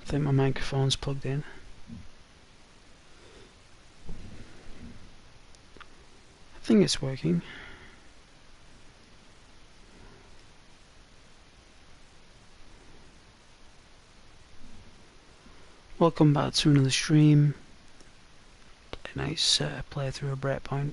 I think my microphone's plugged in. I think it's working. Welcome back to another stream. A nice playthrough of Breakpoint.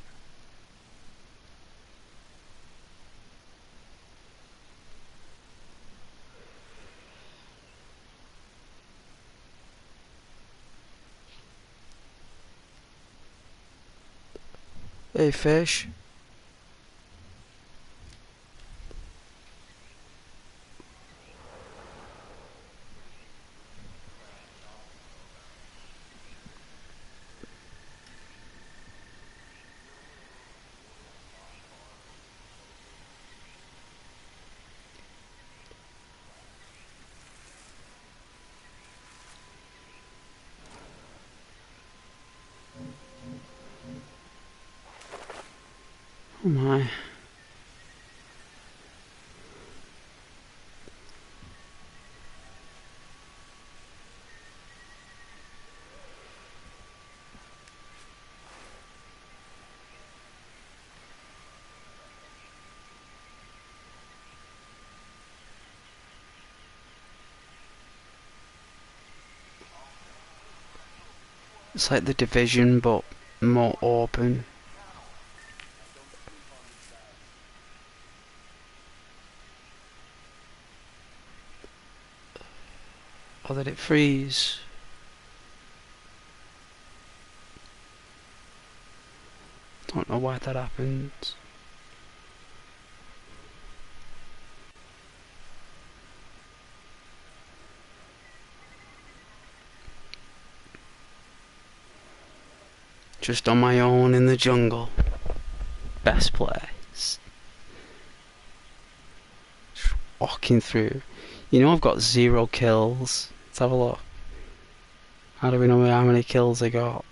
Hey fish. Oh my. It's like The Division, but more open. Or did it freeze? Don't know why that happened. Just on my own in the jungle. Best place. Just walking through. You know I've got 0 kills. Let's have a look. How do we know how many kills I got?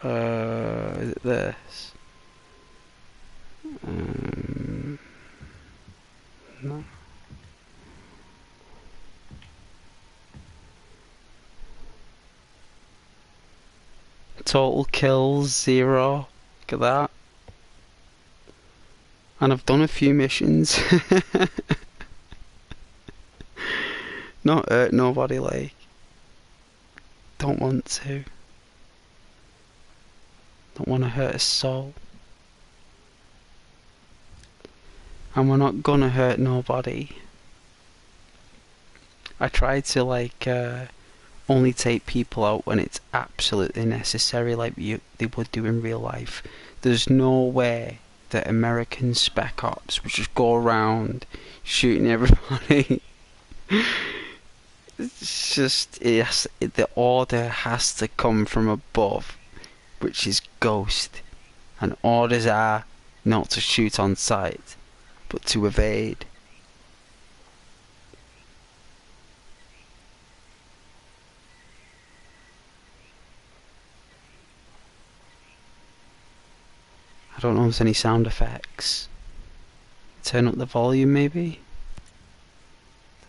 Is it this? No. Total kills 0. Look at that. And I've done a few missions. Not hurt nobody, like. Don't want to. Don't want to hurt a soul. And we're not gonna hurt nobody. I try to like only take people out when it's absolutely necessary, like they would do in real life. There's no way that American Spec Ops would just go around shooting everybody. It's just the order has to come from above, which is Ghost, and orders are not to shoot on sight, but to evade. I don't know if there's any sound effects. Turn up the volume maybe.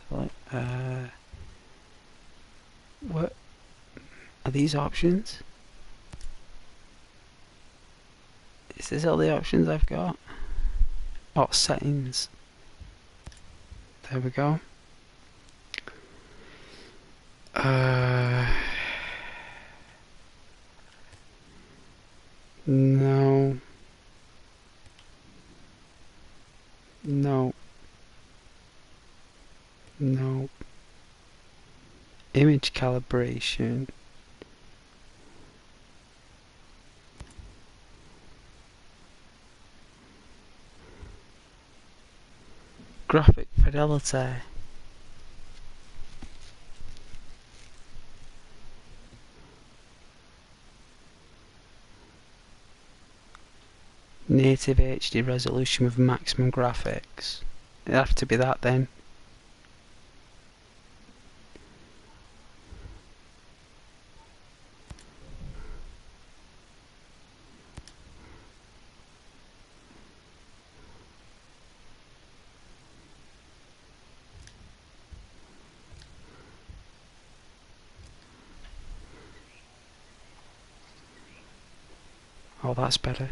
What are these options? Is this all the options I've got? Oh, settings. There we go. No. No. No. Image calibration. Graphic fidelity. Native HD resolution with maximum graphics. It'd have to be that then. Oh, that's better.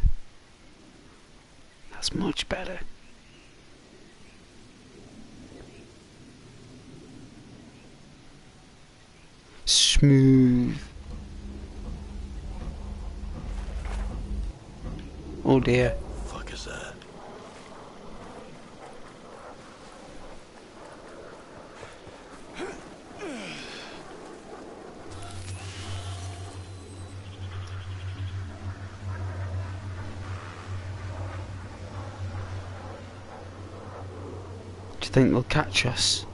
That's much better. Smooth. Oh dear. Fuck is that? Do you think they'll catch us?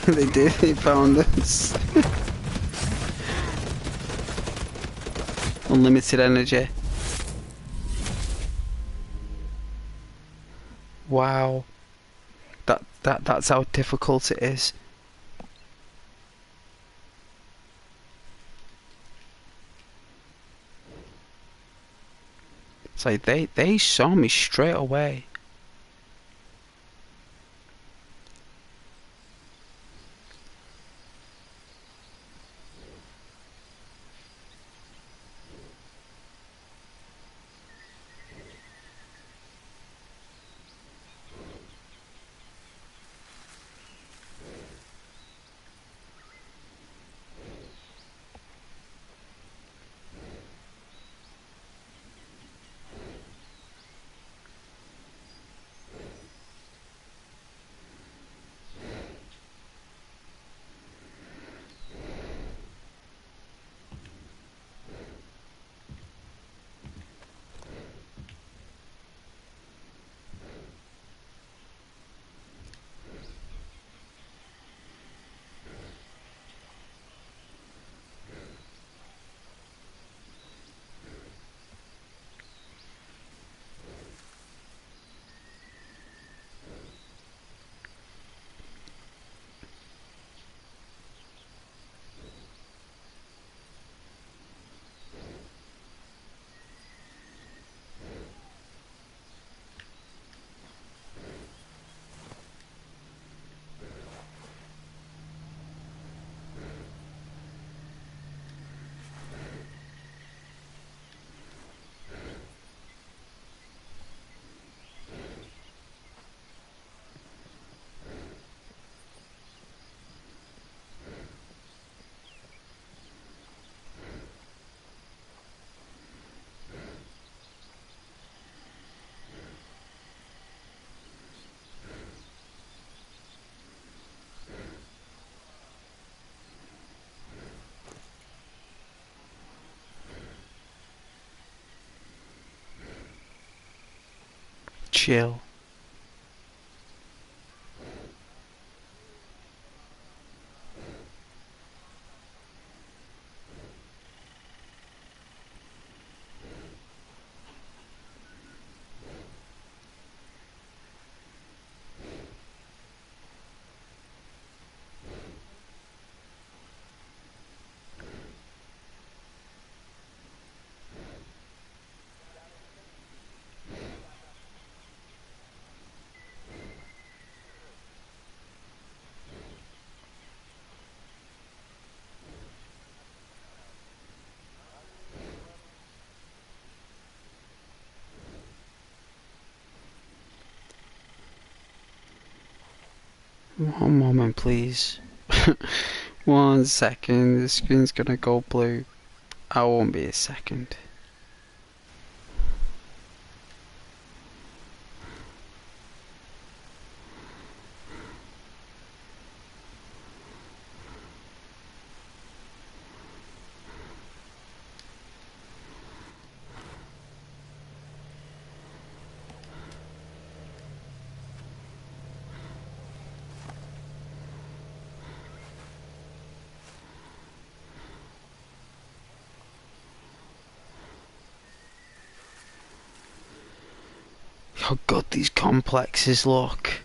They did, they found us. Unlimited energy. Wow. That's how difficult it is. It's like they saw me straight away. Chill. One moment, please. 1 second, the screen's gonna go blue. I won't be a second. How good these complexes look.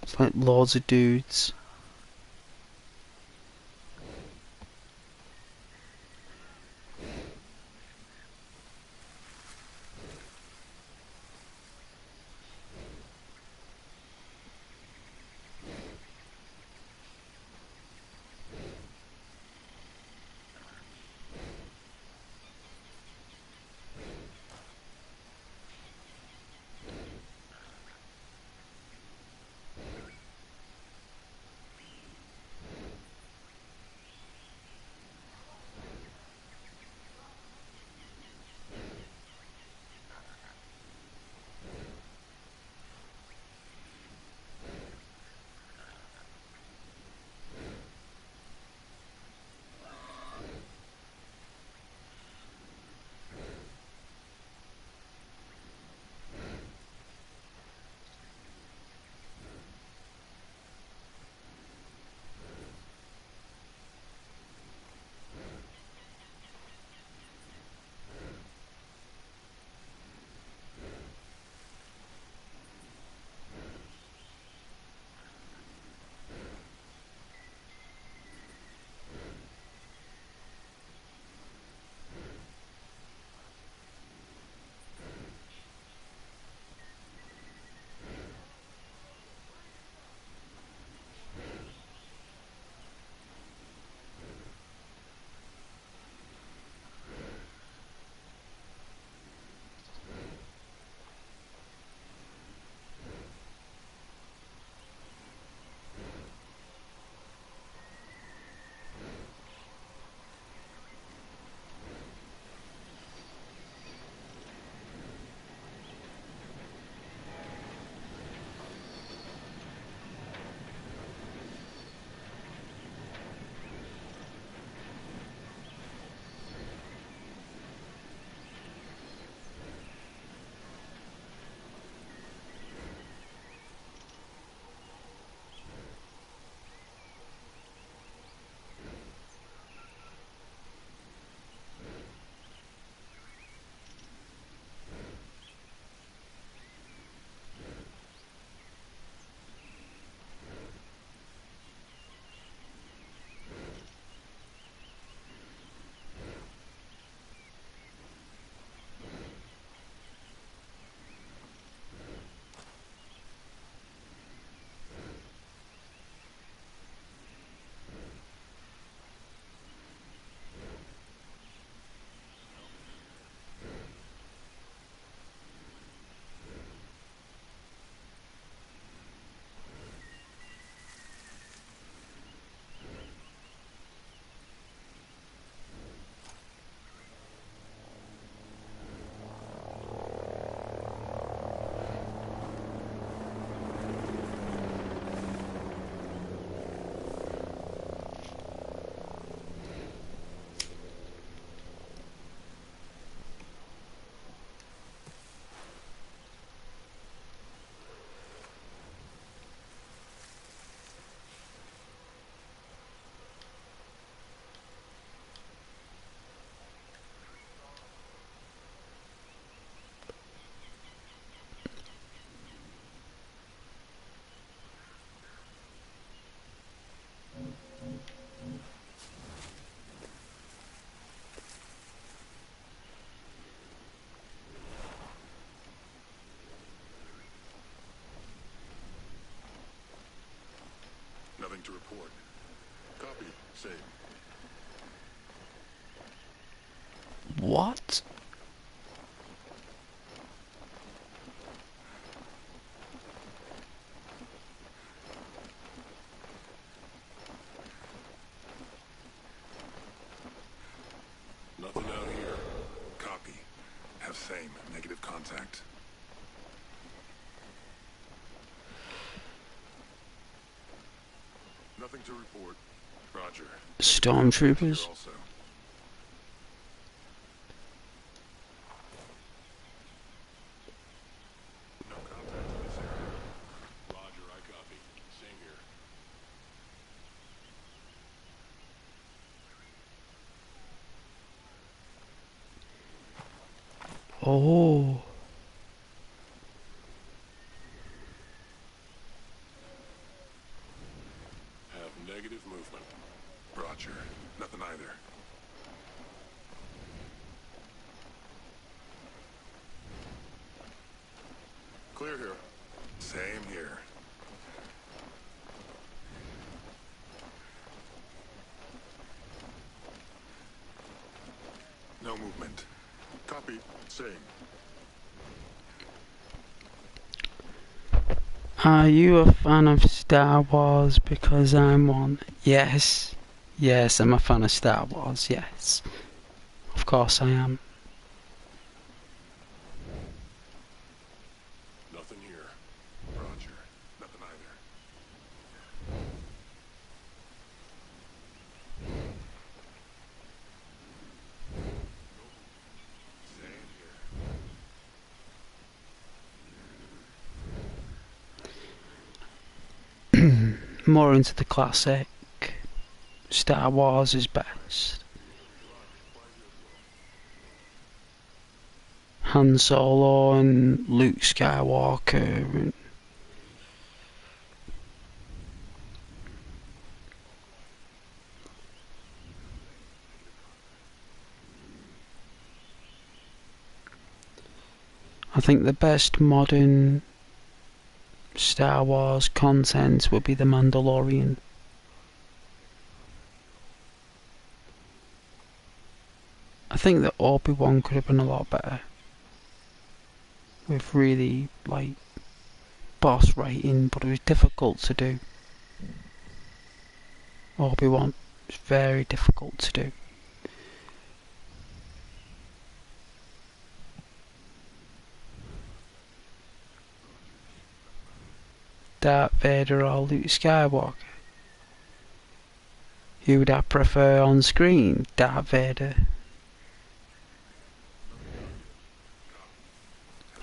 It's like loads of dudes. report. Copy. Same. What? Nothing out here. Copy. Have same. Negative contact. Nothing to report. Roger. Stormtroopers? Here also. No contact in this area. Roger, I copy. Same here. Oh. Have negative movement. Roger. Nothing either. Clear here. Same here. No movement. Copy. Same. Are you a fan of Star Wars? Because I'm one. Yes. Yes, I'm a fan of Star Wars, yes. Of course I am. Nothing here. Roger. Nothing either. Same here. More into the classic. Star Wars is best. Han Solo and Luke Skywalker and I think the best modern Star Wars content would be The Mandalorian. I think that Obi-Wan could have been a lot better. With really, like, boss writing, but it was difficult to do. Obi-Wan was very difficult to do. Darth Vader or Luke Skywalker? Who would I prefer on screen? Darth Vader.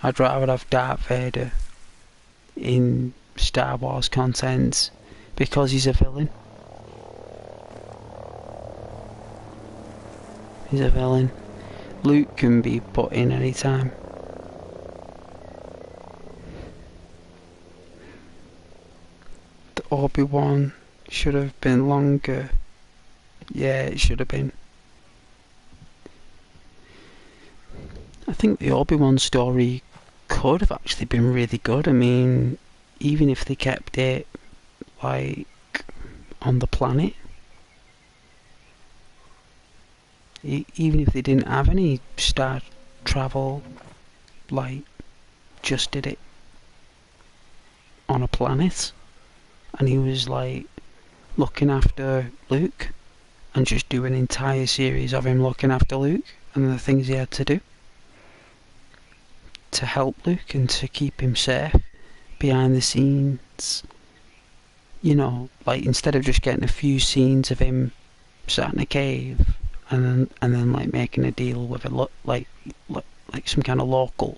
I'd rather have Darth Vader in Star Wars content because he's a villain. He's a villain. Luke can be put in any time. The Obi-Wan should have been longer. Yeah, it should have been. I think the Obi-Wan story could have actually been really good. I mean, even if they kept it, like, on the planet. Even if they didn't have any star travel, like, just did it on a planet. And he was, like, looking after Luke. And just do an entire series of him looking after Luke. And the things he had to do to help Luke and to keep him safe behind the scenes. You know, like, instead of just getting a few scenes of him sat in a cave and then like making a deal with a like some kind of local,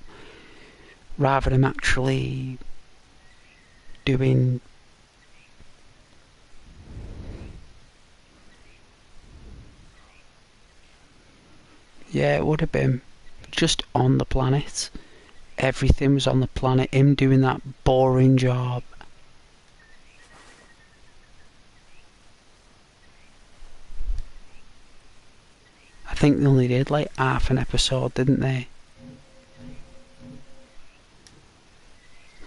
rather than actually doing it would have been just on the planet. Everything was on the planet. Him doing that boring job. I think they only did like half an episode, didn't they?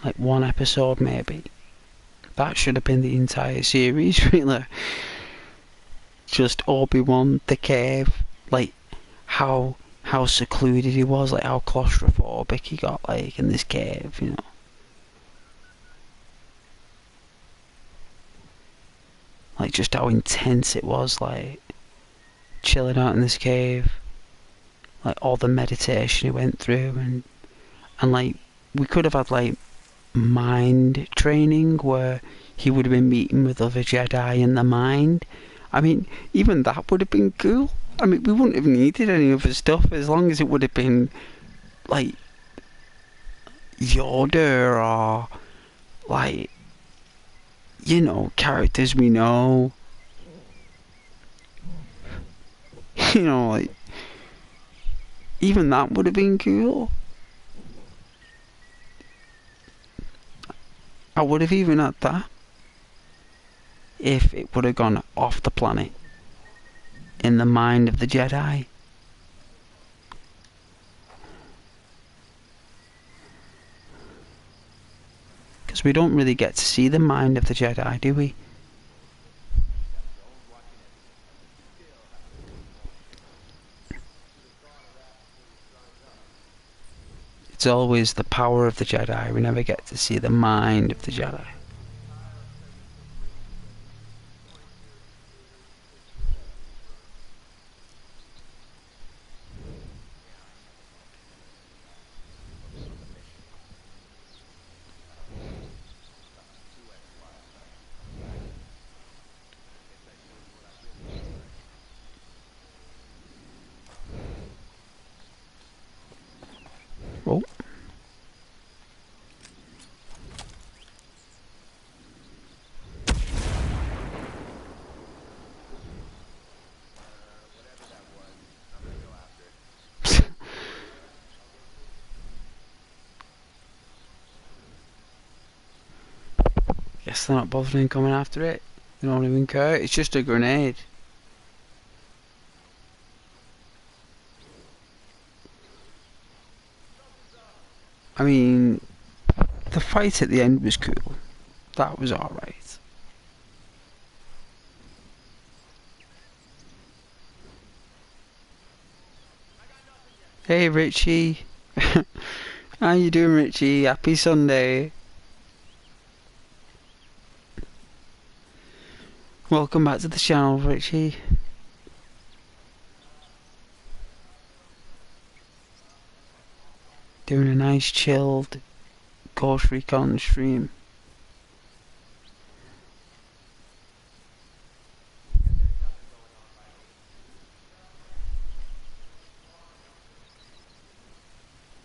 Like one episode maybe. That should have been the entire series, really. Just Obi-Wan, the cave, like how secluded he was, like how claustrophobic he got, like in this cave, you know. Like just how intense it was, like chilling out in this cave, like all the meditation he went through, and like we could have had like mind training where he would have been meeting with other Jedi in the mind. I mean, even that would have been cool. I mean, we wouldn't have needed any other stuff as long as it would have been like Yoda or like, you know, characters we know. You know, like even that would have been cool. I would have even had that if it would have gone off the planet in the mind of the Jedi. Because we don't really get to see the mind of the Jedi, do we? It's always the power of the Jedi. We never get to see the mind of the Jedi. Oh. Guess they're not bothering coming after it. They don't even care. It's just a grenade. I mean, the fight at the end was cool. That was alright. Hey Richie. How you doing, Richie? Happy Sunday. Welcome back to the channel, Richie. Doing a nice chilled Ghost Recon stream.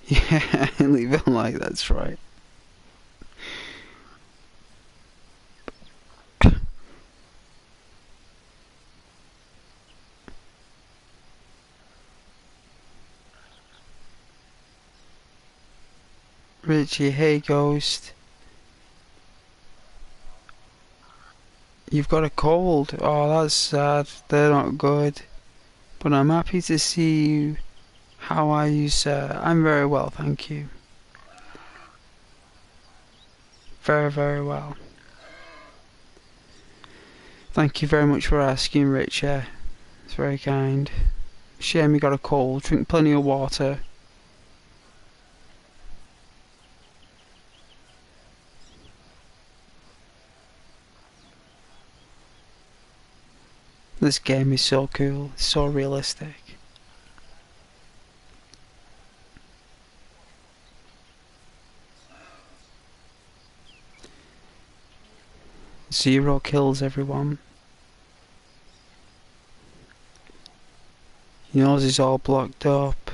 Yeah, leave it like that's right. Richie, hey Ghost. You've got a cold. Oh, that's sad. They're not good. But I'm happy to see you. How are you, sir? I'm very well, thank you. Very, very well. Thank you very much for asking, Richard. It's very kind. Shame you got a cold. Drink plenty of water. This game is so cool. It's so realistic. Zero kills everyone. Yours is all blocked up.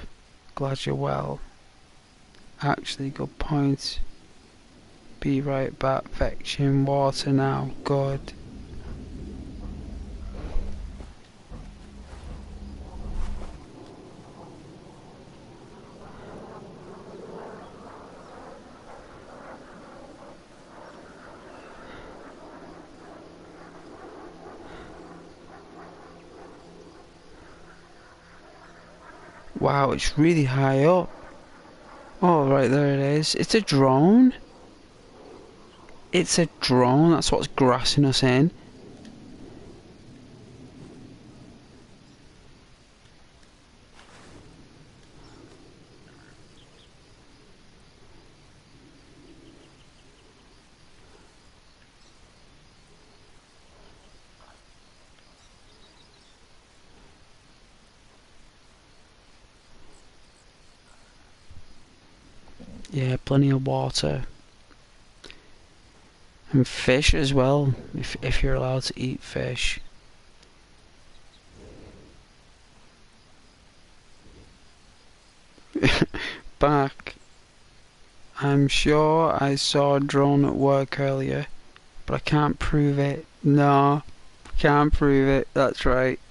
Glad you're well. Actually, good point. Be right back. Fetching water now. Good. Wow, it's really high up. Oh, right there it is. It's a drone? It's a drone, that's what's grassing us in. Yeah, plenty of water. And fish as well, if you're allowed to eat fish. Back. I'm sure I saw a drone at work earlier, but I can't prove it. No, can't prove it, that's right.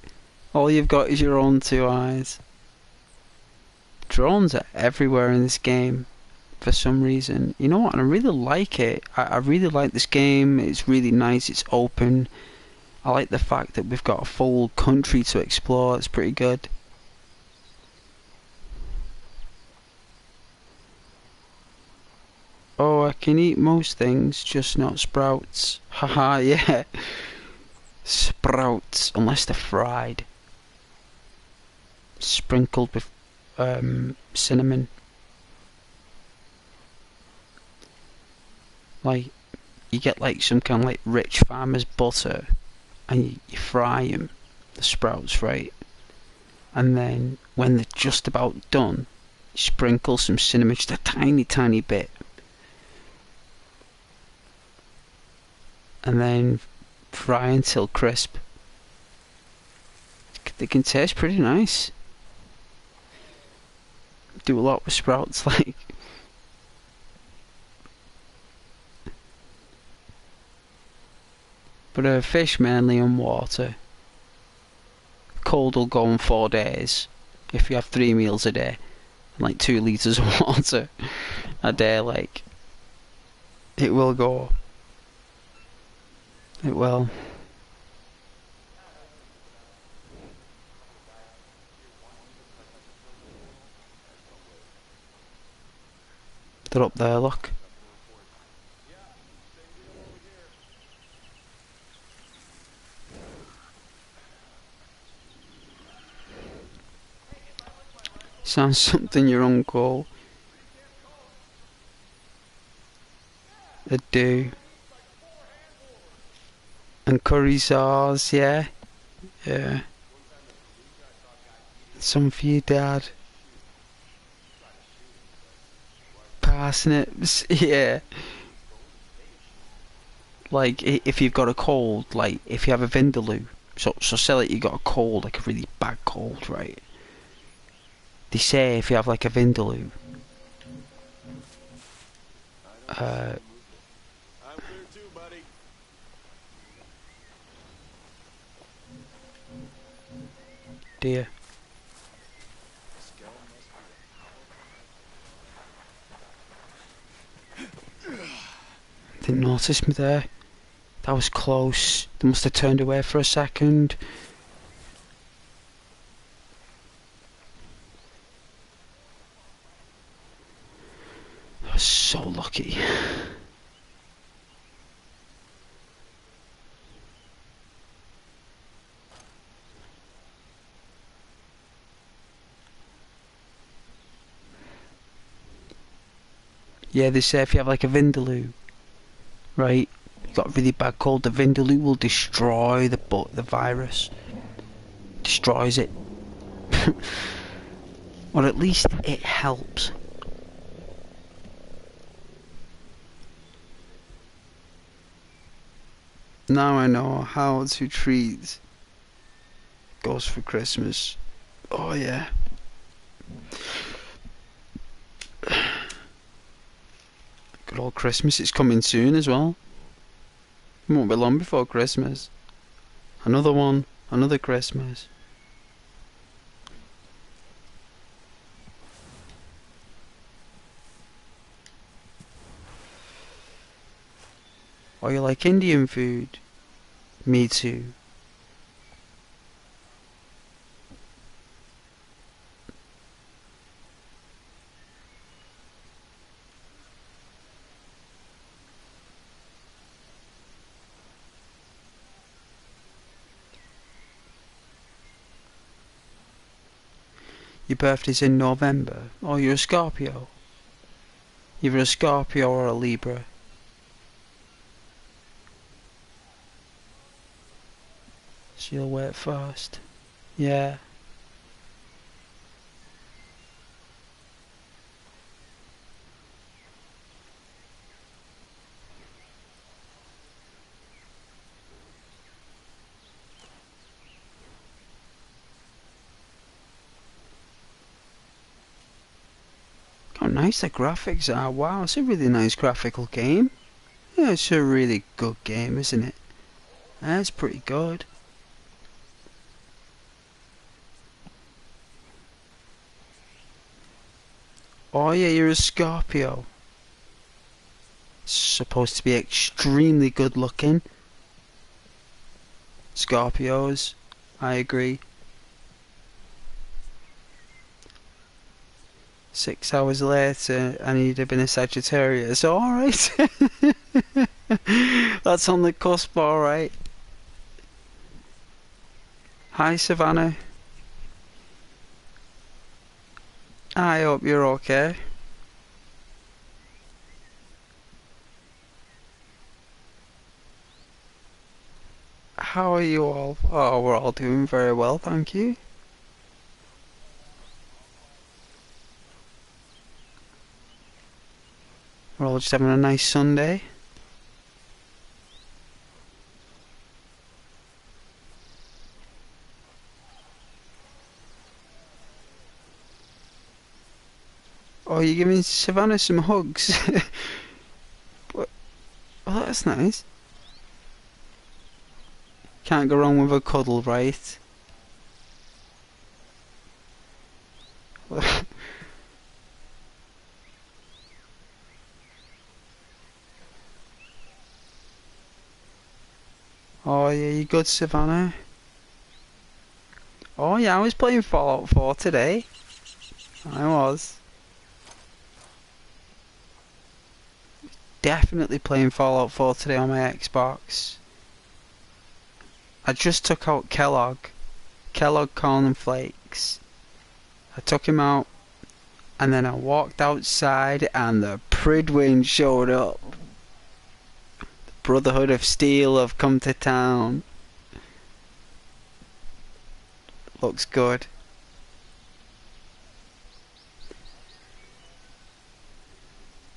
All you've got is your own two eyes. Drones are everywhere in this game for some reason. You know what? And I really like it. I really like this game. It's really nice. It's open. I like the fact that we've got a full country to explore. It's pretty good. Oh, I can eat most things, just not sprouts. Haha, yeah. Sprouts, unless they're fried. Sprinkled with cinnamon. Like, you get like some kind of like rich farmer's butter, and you fry them, the sprouts, right? And then when they're just about done, you sprinkle some cinnamon, just a tiny, tiny bit. And then fry until crisp. They can taste pretty nice. Do a lot with sprouts, like. But fish mainly on water. Cold will go on 4 days if you have 3 meals a day, and like 2 litres of water a day. Like, it will go. It will. They're up there, look. Sounds something your uncle would do. And curry sauce, yeah. Yeah. Some for your dad. Parsnips, yeah. Like, if you've got a cold, like, if you have a Vindaloo, so say like you got a cold, like a really bad cold, right? They say if you have like a Vindaloo, uh, I'm clear too, buddy. dear, didn't notice me there. That was close. They must have turned away for a second. I was so lucky. Yeah, they say if you have like a Vindaloo, right? You got a really bad cold, the Vindaloo will destroy the virus. Destroys it. Or at least it helps. Now I know how to treat Ghost for Christmas. Oh yeah. Good old Christmas, it's coming soon as well. It won't be long before Christmas. Another one, another Christmas. Oh, you like Indian food? Me too. Your birthday's in November. Oh, you're a Scorpio. Either a Scorpio or a Libra. She'll wait first. Yeah. How nice the graphics are. Wow, it's a really nice graphical game. Yeah, it's a really good game, isn't it? That's pretty good. Oh yeah, you're a Scorpio. Supposed to be extremely good looking. Scorpios, I agree. 6 hours later, and he'd have been a Sagittarius. Alright. That's on the cusp, alright. Hi, Savannah. I hope you're okay. How are you all? Oh, we're all doing very well, thank you. We're all just having a nice Sunday. Oh, you're giving Savannah some hugs? Well, that's nice. Can't go wrong with a cuddle, right? Oh yeah, you good, Savannah? Oh yeah, I was playing Fallout 4 today. I was. Definitely playing Fallout 4 today on my Xbox. I just took out Kellogg Corn and Flakes. I took him out, and then I walked outside, and the Pridwin showed up. The Brotherhood of Steel have come to town. Looks good.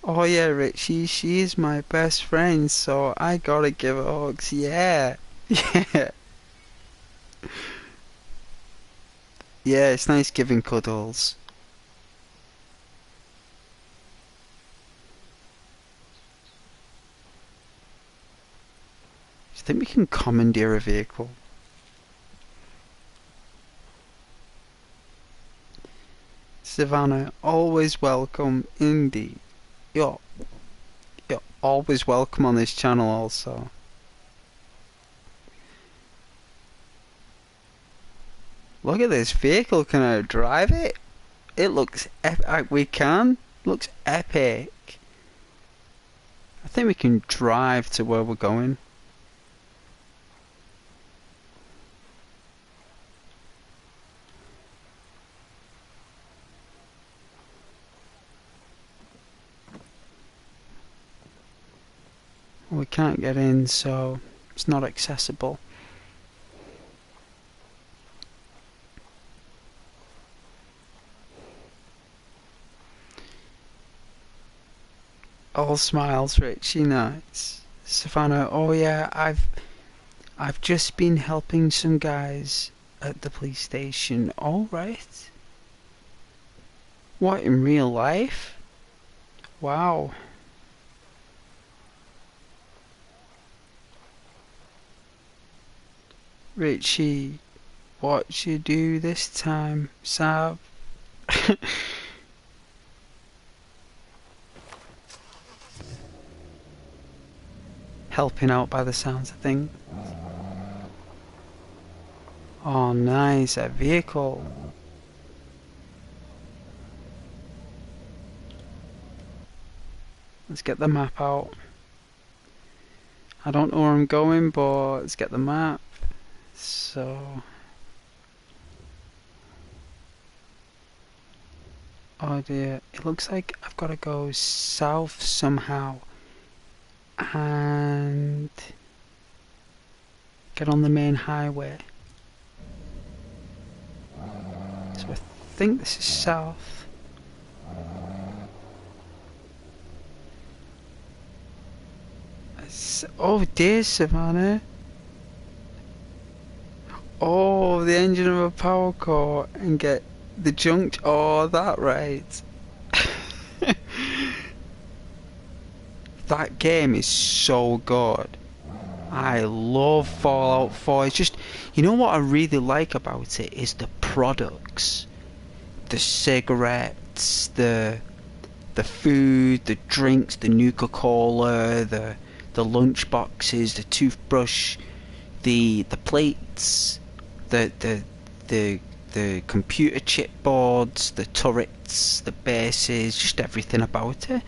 Oh yeah, Richie, she is my best friend, so I gotta give her hugs. Yeah. Yeah. Yeah, it's nice giving cuddles. Do you think we can commandeer a vehicle? Savannah, always welcome indeed. You're, you're always welcome on this channel also. Look at this vehicle, can I drive it? It looks epic. We can. Looks epic. I think we can drive to where we're going. We can't get in, so it's not accessible. All smiles, Richie. Nice. Savannah, oh yeah, I've just been helping some guys at the police station. All right. What, in real life? Wow. Richie, what you do this time, Sav? Helping out by the sounds of things. Oh, nice, a vehicle. Let's get the map out. I don't know where I'm going, but let's get the map. So... Oh dear, it looks like I've got to go south somehow and get on the main highway. So I think this is south. Oh dear, Savannah. Oh, the engine of a power core and get the junk. Oh, that right. That game is so good. I love Fallout 4. It's just, you know what I really like about it is the products, the cigarettes, the food, the drinks, the Nuka-Cola, the lunch boxes, the toothbrush, the plates, the the the the computer chip boards, the turrets, the bases, just everything about it.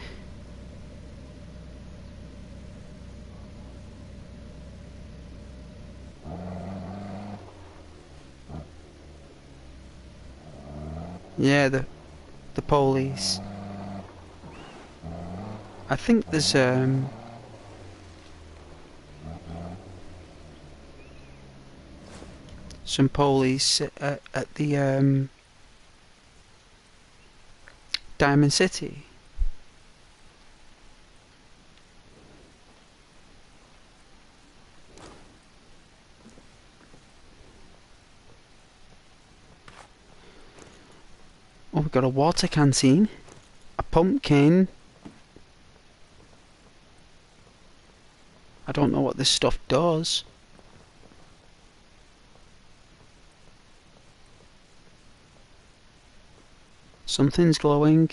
Yeah, the police. I think there's some police at the Diamond City. Oh, we've got a water canteen, a pumpkin. I don't know what this stuff does. Something's glowing.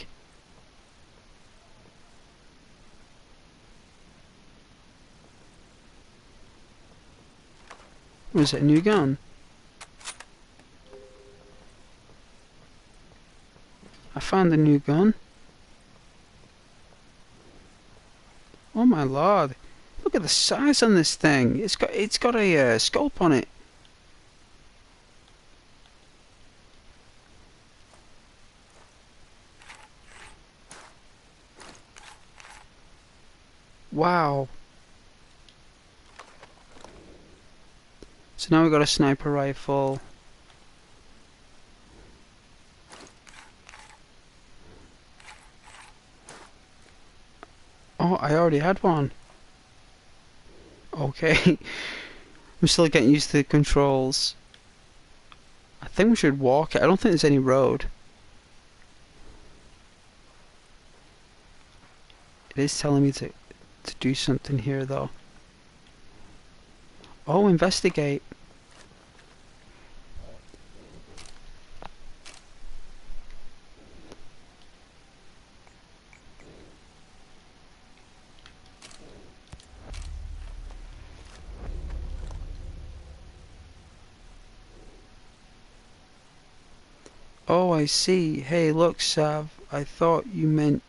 Was it a new gun? I found a new gun. Oh my lord. Look at the size on this thing. It's got a scope on it. Wow. So now we've got a sniper rifle. Oh, I already had one. Okay. I'm still getting used to the controls. I think we should walk it. I don't think there's any road. It is telling me to do something here though. Oh, investigate. Oh, I see. Hey, look, Sav. I thought you meant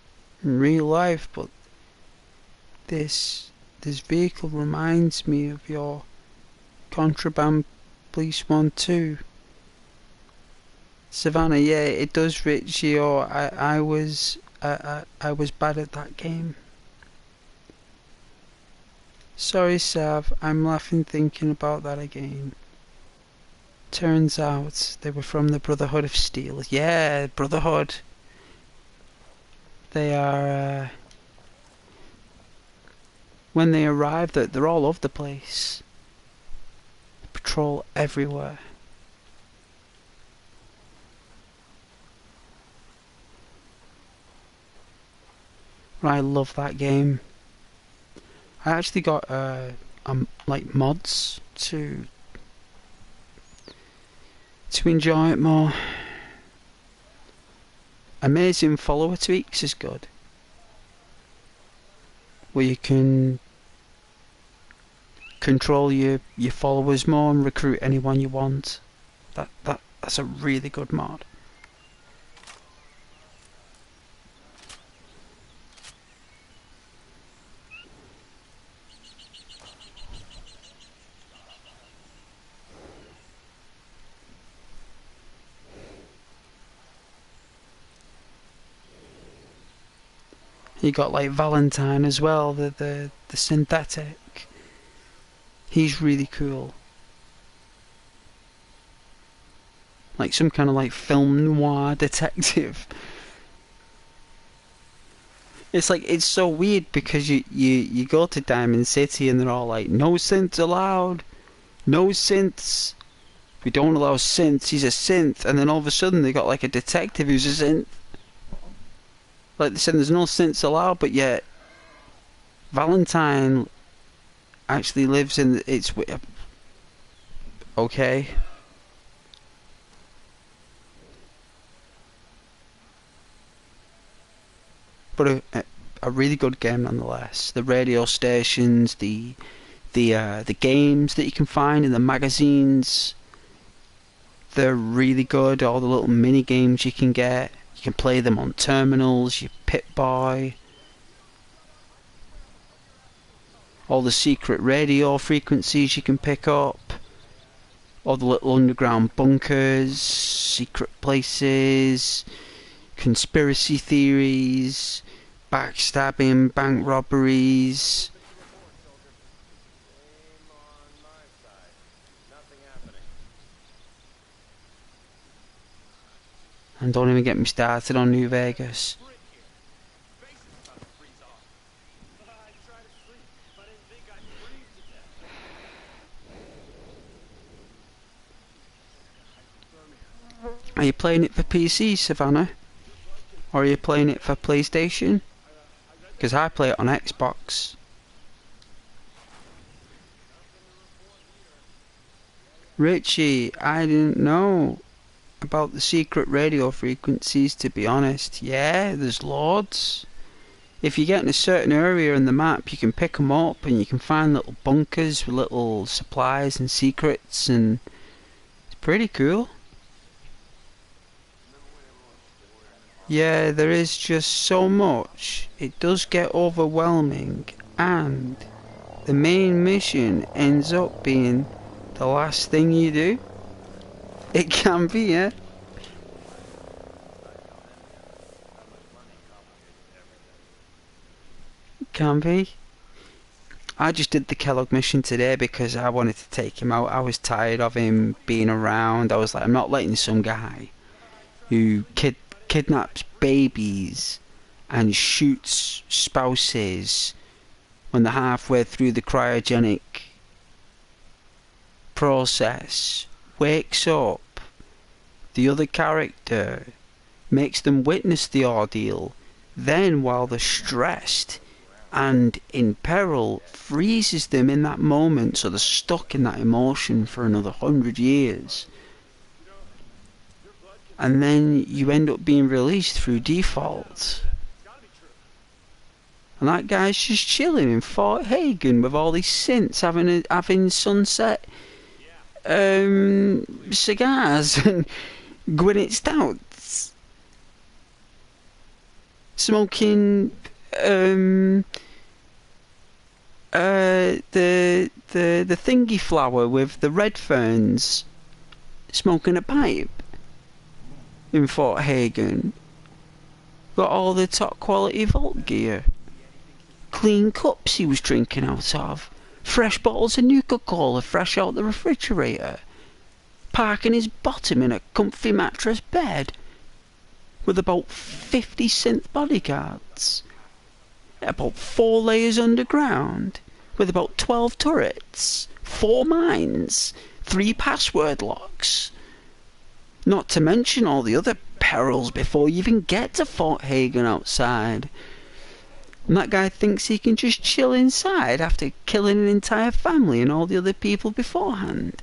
in real life, but this vehicle reminds me of your contraband police one too. Savannah, yeah, it does, Richie. Or I was bad at that game. Sorry, Sav. I'm laughing thinking about that again. Turns out they were from the Brotherhood of Steel. Yeah, Brotherhood. They are. When they arrive, they're all over the place. They patrol everywhere. I love that game. I actually got like mods to enjoy it more. Amazing follower tweaks is good, where you can control your followers more and recruit anyone you want. That's a really good mod. You got like Valentine as well, the synthetic. He's really cool. Like some kind of like film noir detective. It's like, it's so weird because you go to Diamond City and they're all like, no synths allowed, no synths, we don't allow synths, he's a synth, and then all of a sudden they got like a detective who's a synth. Like they said, there's no synths allowed, but yet Valentine actually lives in it's okay. But a really good game nonetheless. The radio stations, the games that you can find in the magazines, they're really good. All the little mini games you can get, you can play them on terminals. You Pip-Boy, all the secret radio frequencies you can pick up, all the little underground bunkers, secret places, conspiracy theories, backstabbing, bank robberies. And don't even get me started on New Vegas. Are you playing it for PC, Savannah? Or are you playing it for PlayStation? Because I play it on Xbox. Richie, I didn't know about the secret radio frequencies, to be honest. Yeah, there's loads. If you get in a certain area in the map, you can pick them up and you can find little bunkers with little supplies and secrets, and it's pretty cool. Yeah, there is just so much. It does get overwhelming, and the main mission ends up being the last thing you do. It can be, yeah. It can be. I just did the Kellogg mission today because I wanted to take him out. I was tired of him being around. I was like, I'm not letting some guy who kidnaps babies and shoots spouses when they're halfway through the cryogenic process, wakes up the other character, makes them witness the ordeal, then while they're stressed and in peril, freezes them in that moment so they're stuck in that emotion for another 100 years. And then you end up being released through default. And that guy's just chilling in Fort Hagen with all these synths having sunset cigars and Gwyneth Stouts, smoking the thingy flower with the red ferns, smoking a pipe in Fort Hagen. Got all the top quality vault gear, clean cups he was drinking out of, fresh bottles of Nuka-Cola fresh out the refrigerator, parking his bottom in a comfy mattress bed with about 50 synth bodyguards, about 4 layers underground, with about 12 turrets, 4 mines, 3 password locks. Not to mention all the other perils before you even get to Fort Hagen outside. And that guy thinks he can just chill inside after killing an entire family and all the other people beforehand.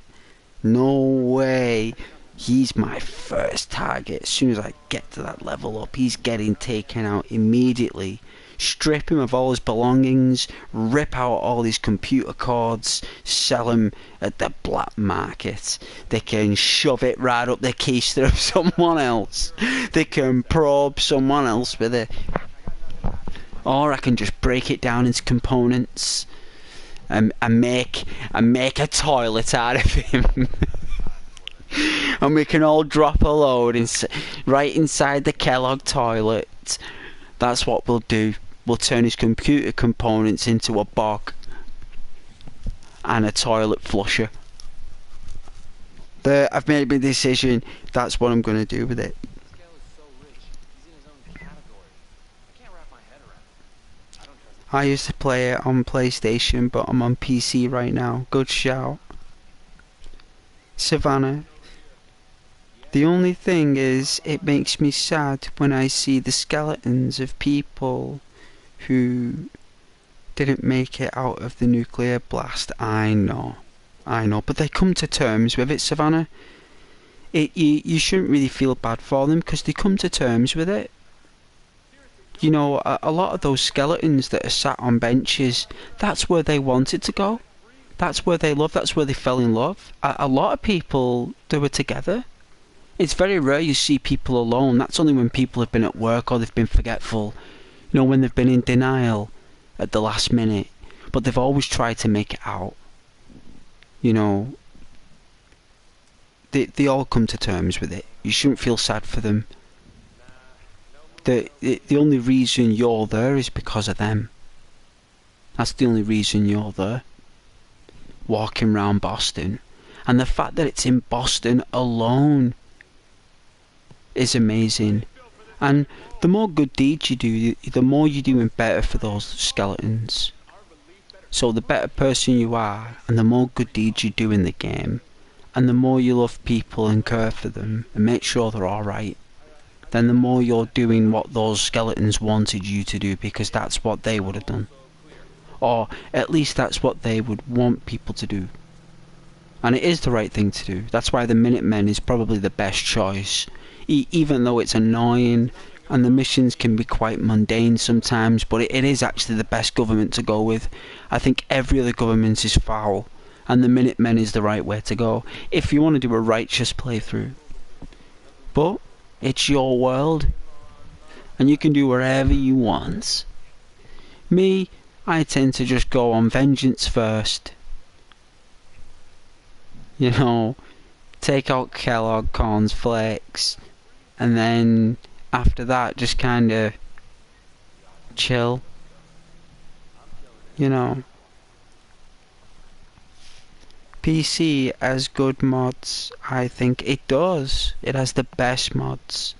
No way. He's my first target. As soon as I get to that level up, he's getting taken out immediately. Strip him of all his belongings, rip out all his computer cords, sell him at the black market. They can shove it right up the keister of someone else. They can probe someone else with it. Or I can just break it down into components and make a toilet out of him. And we can all drop a load right inside the Kellogg toilet. That's what we'll do. will turn his computer components into a bog and a toilet flusher. I've made my decision. That's what I'm going to do with it. Scale is so rich. He's in his own category. I can't wrap my head around it. I don't trust I used to play it on PlayStation, but I'm on PC right now. Good shout. Savannah. The only thing is, it makes me sad when I see the skeletons of people who didn't make it out of the nuclear blast. I know, but they come to terms with it, Savannah. You shouldn't really feel bad for them because they come to terms with it. You know, a lot of those skeletons that are sat on benches, that's where they wanted to go. That's where they love, that's where they fell in love. A lot of people, they were together. It's very rare you see people alone. That's only when people have been at work or they've been forgetful. You know, when they've been in denial at the last minute. But they've always tried to make it out. You know, they all come to terms with it. You shouldn't feel sad for them. The only reason you're there is because of them. That's the only reason you're there. Walking around Boston. And the fact that it's in Boston alone is amazing. And the more good deeds you do, the more you're doing better for those skeletons. So the better person you are, and the more good deeds you do in the game, and the more you love people and care for them, and make sure they're alright, then the more you're doing what those skeletons wanted you to do, because that's what they would have done. Or at least that's what they would want people to do. And it is the right thing to do. That's why the Minutemen is probably the best choice. Even though it's annoying and the missions can be quite mundane sometimes, but it is actually the best government to go with. I think every other government is foul, and the Minutemen is the right way to go if you want to do a righteous playthrough. But it's your world, and you can do whatever you want. Me, I tend to just go on vengeance first. You know, take out Kellogg Corn Flakes, and then after that just kinda chill. You know. PC has good mods, I think it does. It has the best mods.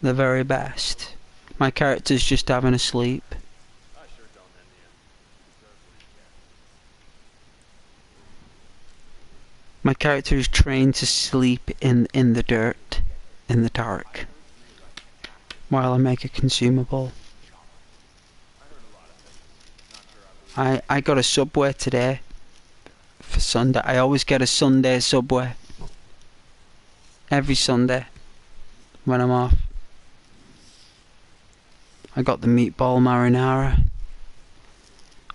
The very best. My character's just having a sleep. My character is trained to sleep in the dirt, in the dark, while I make a consumable. I got a Subway today for Sunday. I always get a Sunday Subway. Every Sunday when I'm off. I got the meatball marinara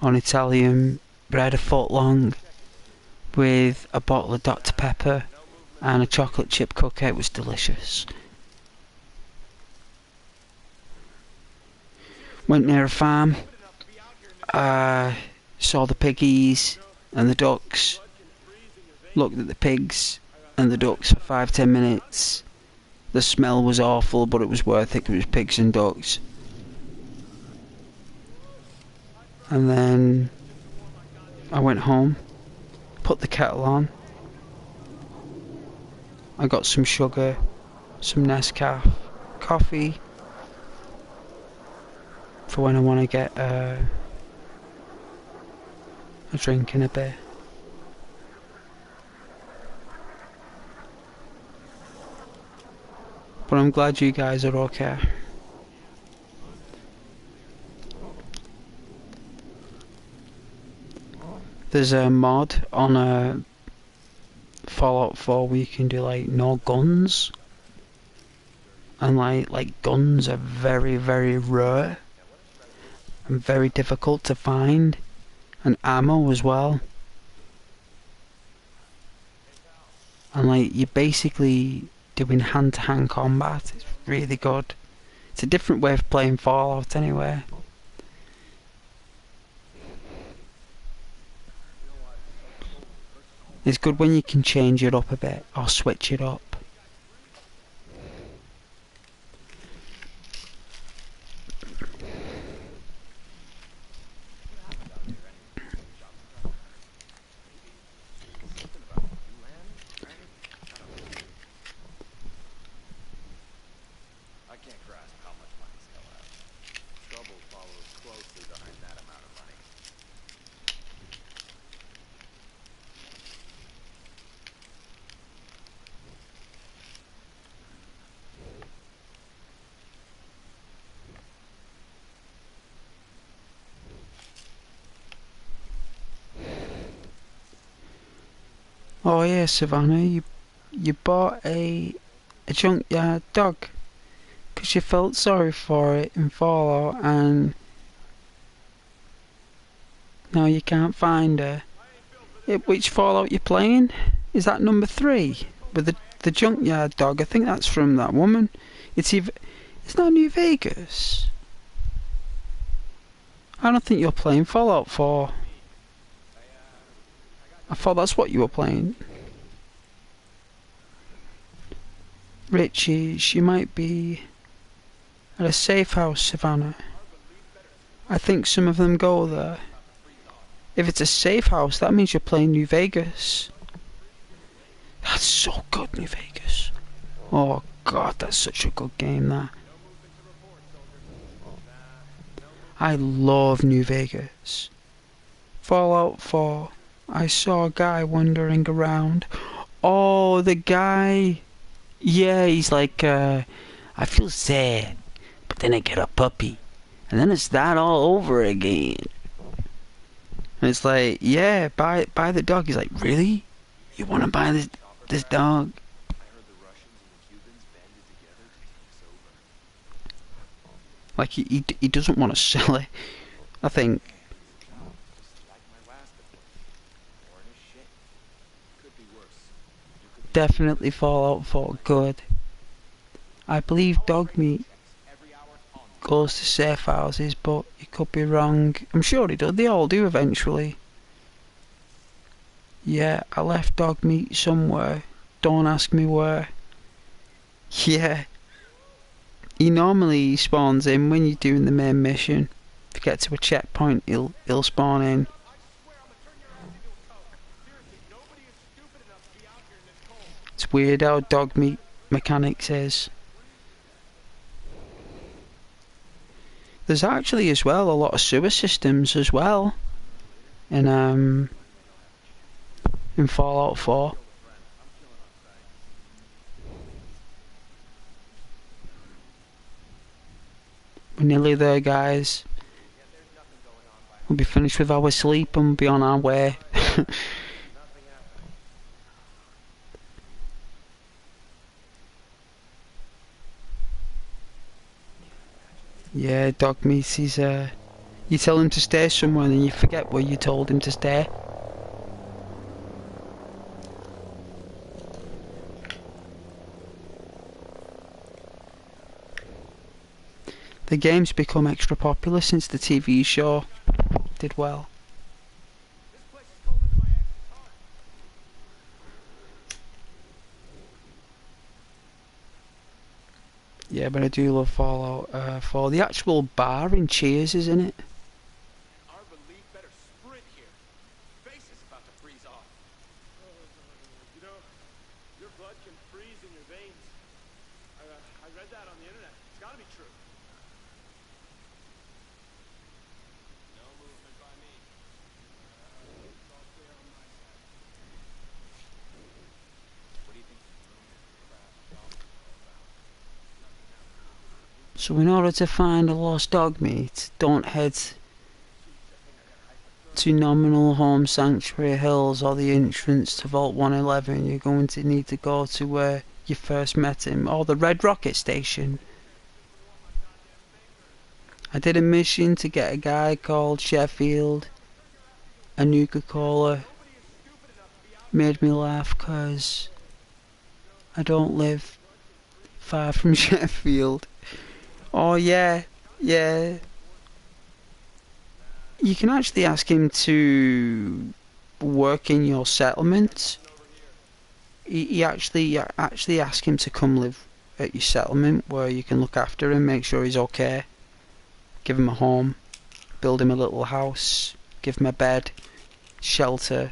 on Italian bread a foot long, with a bottle of Dr. Pepper and a chocolate chip cookie. It was delicious. Went near a farm, saw the piggies and the ducks, looked at the pigs and the ducks for 5-10 minutes. The smell was awful, but it was worth it because it was pigs and ducks. And then I went home, put the kettle on. I got some sugar, some Nescafe, coffee, for when I want to get a drink in a bit. But I'm glad you guys are okay. There's a mod on a Fallout 4 where you can do like no guns, and like guns are very, very rare and very difficult to find, and ammo as well. And like you're basically doing hand-to-hand combat. It's really good. It's a different way of playing Fallout anyway. It's good when you can change it up a bit or switch it up. Oh yeah, Savannah, you bought a junkyard dog 'cause you felt sorry for it in Fallout, and now you can't find her. Which Fallout you playing? Is that number 3 with the junkyard dog? I think that's from that woman. It's that New Vegas? I don't think you're playing Fallout 4. I thought that's what you were playing. Richie, she might be at a safe house, Savannah. I think some of them go there. If it's a safe house, that means you're playing New Vegas. That's so good, New Vegas. Oh god, that's such a good game, that. I love New Vegas. Fallout 4. I saw a guy wandering around. Oh, the guy. Yeah, he's like, I feel sad, but then I get a puppy. And then it's that all over again. And it's like, yeah, buy the dog. He's like, really? You want to buy this dog? I heard the Russians and the Cubans banded together to take us over. Like, he doesn't want to sell it. I think Just like my last deployment. Boring as shit. Could be worse. You could be definitely Fallout 4 good. I believe dog meat every hour on. goes to safe houses, but you could be wrong. I'm sure he does. They all do eventually. Yeah, I left dog meat somewhere. Don't ask me where. Yeah. He normally spawns in when you're doing the main mission. If you get to a checkpoint, he'll spawn in. It's weird how dog meat mechanics is. There's actually as well a lot of sewer systems as well in Fallout 4. We're nearly there, guys. We'll be finished with our sleep and we'll be on our way. Yeah, dog meat, he's you tell him to stay somewhere and then you forget where you told him to stay. The game's become extra popular since the TV show did well. Yeah, but I do love Fallout 4. The actual bar in Cheers, isn't it? Our relief better sprint here. Face is about to freeze off. You know, your blood can freeze in your veins. I read that on the internet. It's gotta be true. No movement by me. It's all clear on my side. What do you think this room crash job is all about? So in order to find a lost dog meat, don't head to Nominal Home Sanctuary Hills or the entrance to Vault 111. You're going to need to go to where you first met him, or the Red Rocket Station. I did a mission to get a guy called Sheffield, a Nuka-Cola. Made me laugh because I don't live far from Sheffield. Oh yeah, yeah. You can actually ask him to work in your settlement. He actually ask him to come live at your settlement where you can look after him, make sure he's okay, give him a home, build him a little house, give him a bed, shelter,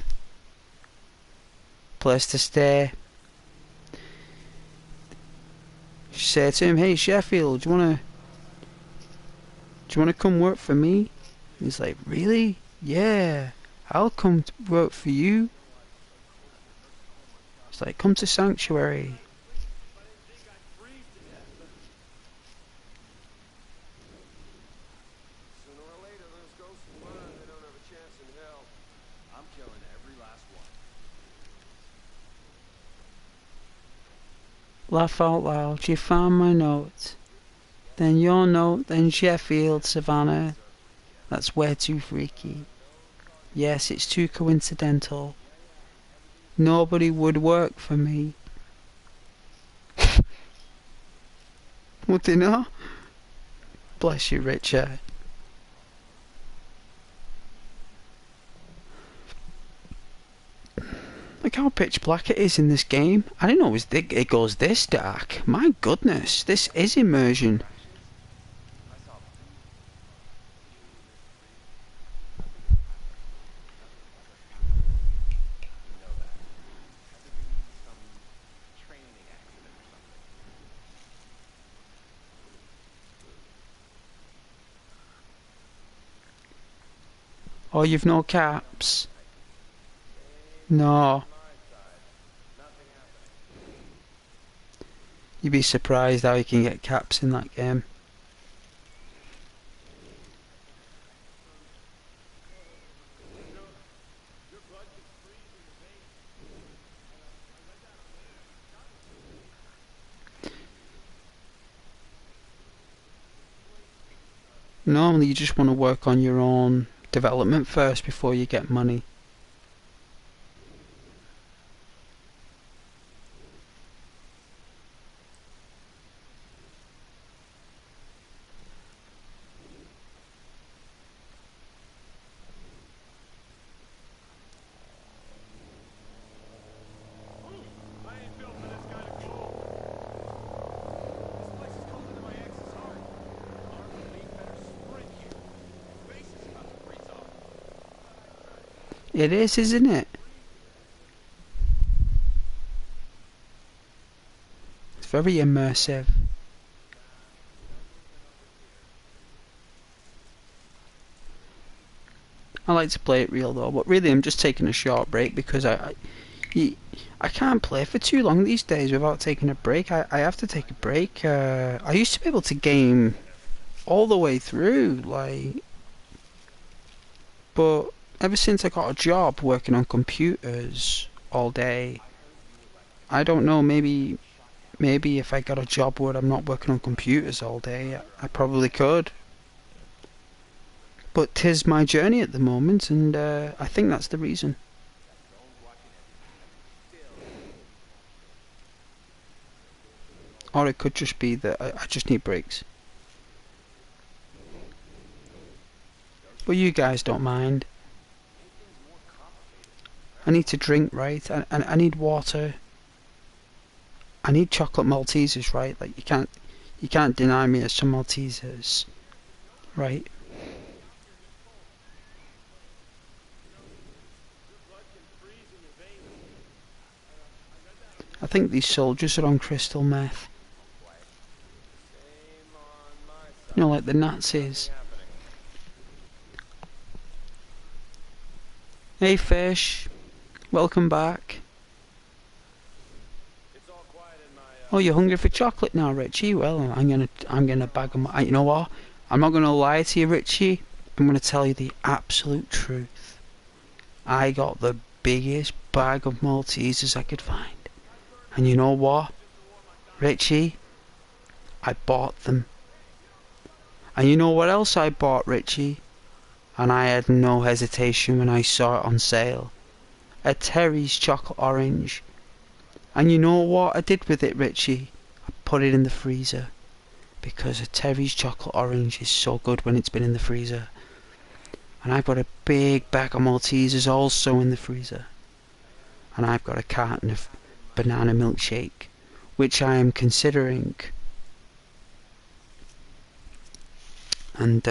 place to stay. Say to him, hey Sheffield, do you wanna come work for me? He's like, really? Yeah, I'll come to work for you. It's like, come to Sanctuary. Sooner or later, those ghosts will learn they don't have a chance in hell. I'm killing every last one. Laugh out loud, you found my note. Then your note, then Sheffield, Savannah. That's way too freaky. Yes, it's too coincidental. Nobody would work for me. What do you know? Bless you, Richard. Look how pitch black it is in this game. I didn't know it goes this dark. My goodness, this is immersion. Oh, you've no caps? No. You'd be surprised how you can get caps in that game. Normally you just want to work on your own development first before you get money. It is, isn't it? It's very immersive. I like to play it real though, but really I'm just taking a short break because I can't play for too long these days without taking a break. I have to take a break. I used to be able to game all the way through, like, but ever since I got a job working on computers all day, I don't know, maybe if I got a job where I'm not working on computers all day, I probably could. But 'tis my journey at the moment, and I think that's the reason. Or it could just be that I just need breaks. But you guys don't mind. I need to drink, right? I need water. I need chocolate Maltesers, right? Like you can't deny me some Maltesers, right? I think these soldiers are on crystal meth. You know, like the Nazis. Hey fish, welcome back. Oh, you're hungry for chocolate now, Richie? Well, I'm gonna bag them. You know what? I'm not gonna lie to you, Richie. I'm gonna tell you the absolute truth. I got the biggest bag of Maltesers I could find. And you know what, Richie? I bought them. And you know what else I bought, Richie? And I had no hesitation when I saw it on sale. A Terry's chocolate orange. And you know what I did with it, Richie? I put it in the freezer. Because a Terry's chocolate orange is so good when it's been in the freezer. And I've got a big bag of Maltesers also in the freezer. And I've got a carton of banana milkshake, which I am considering. And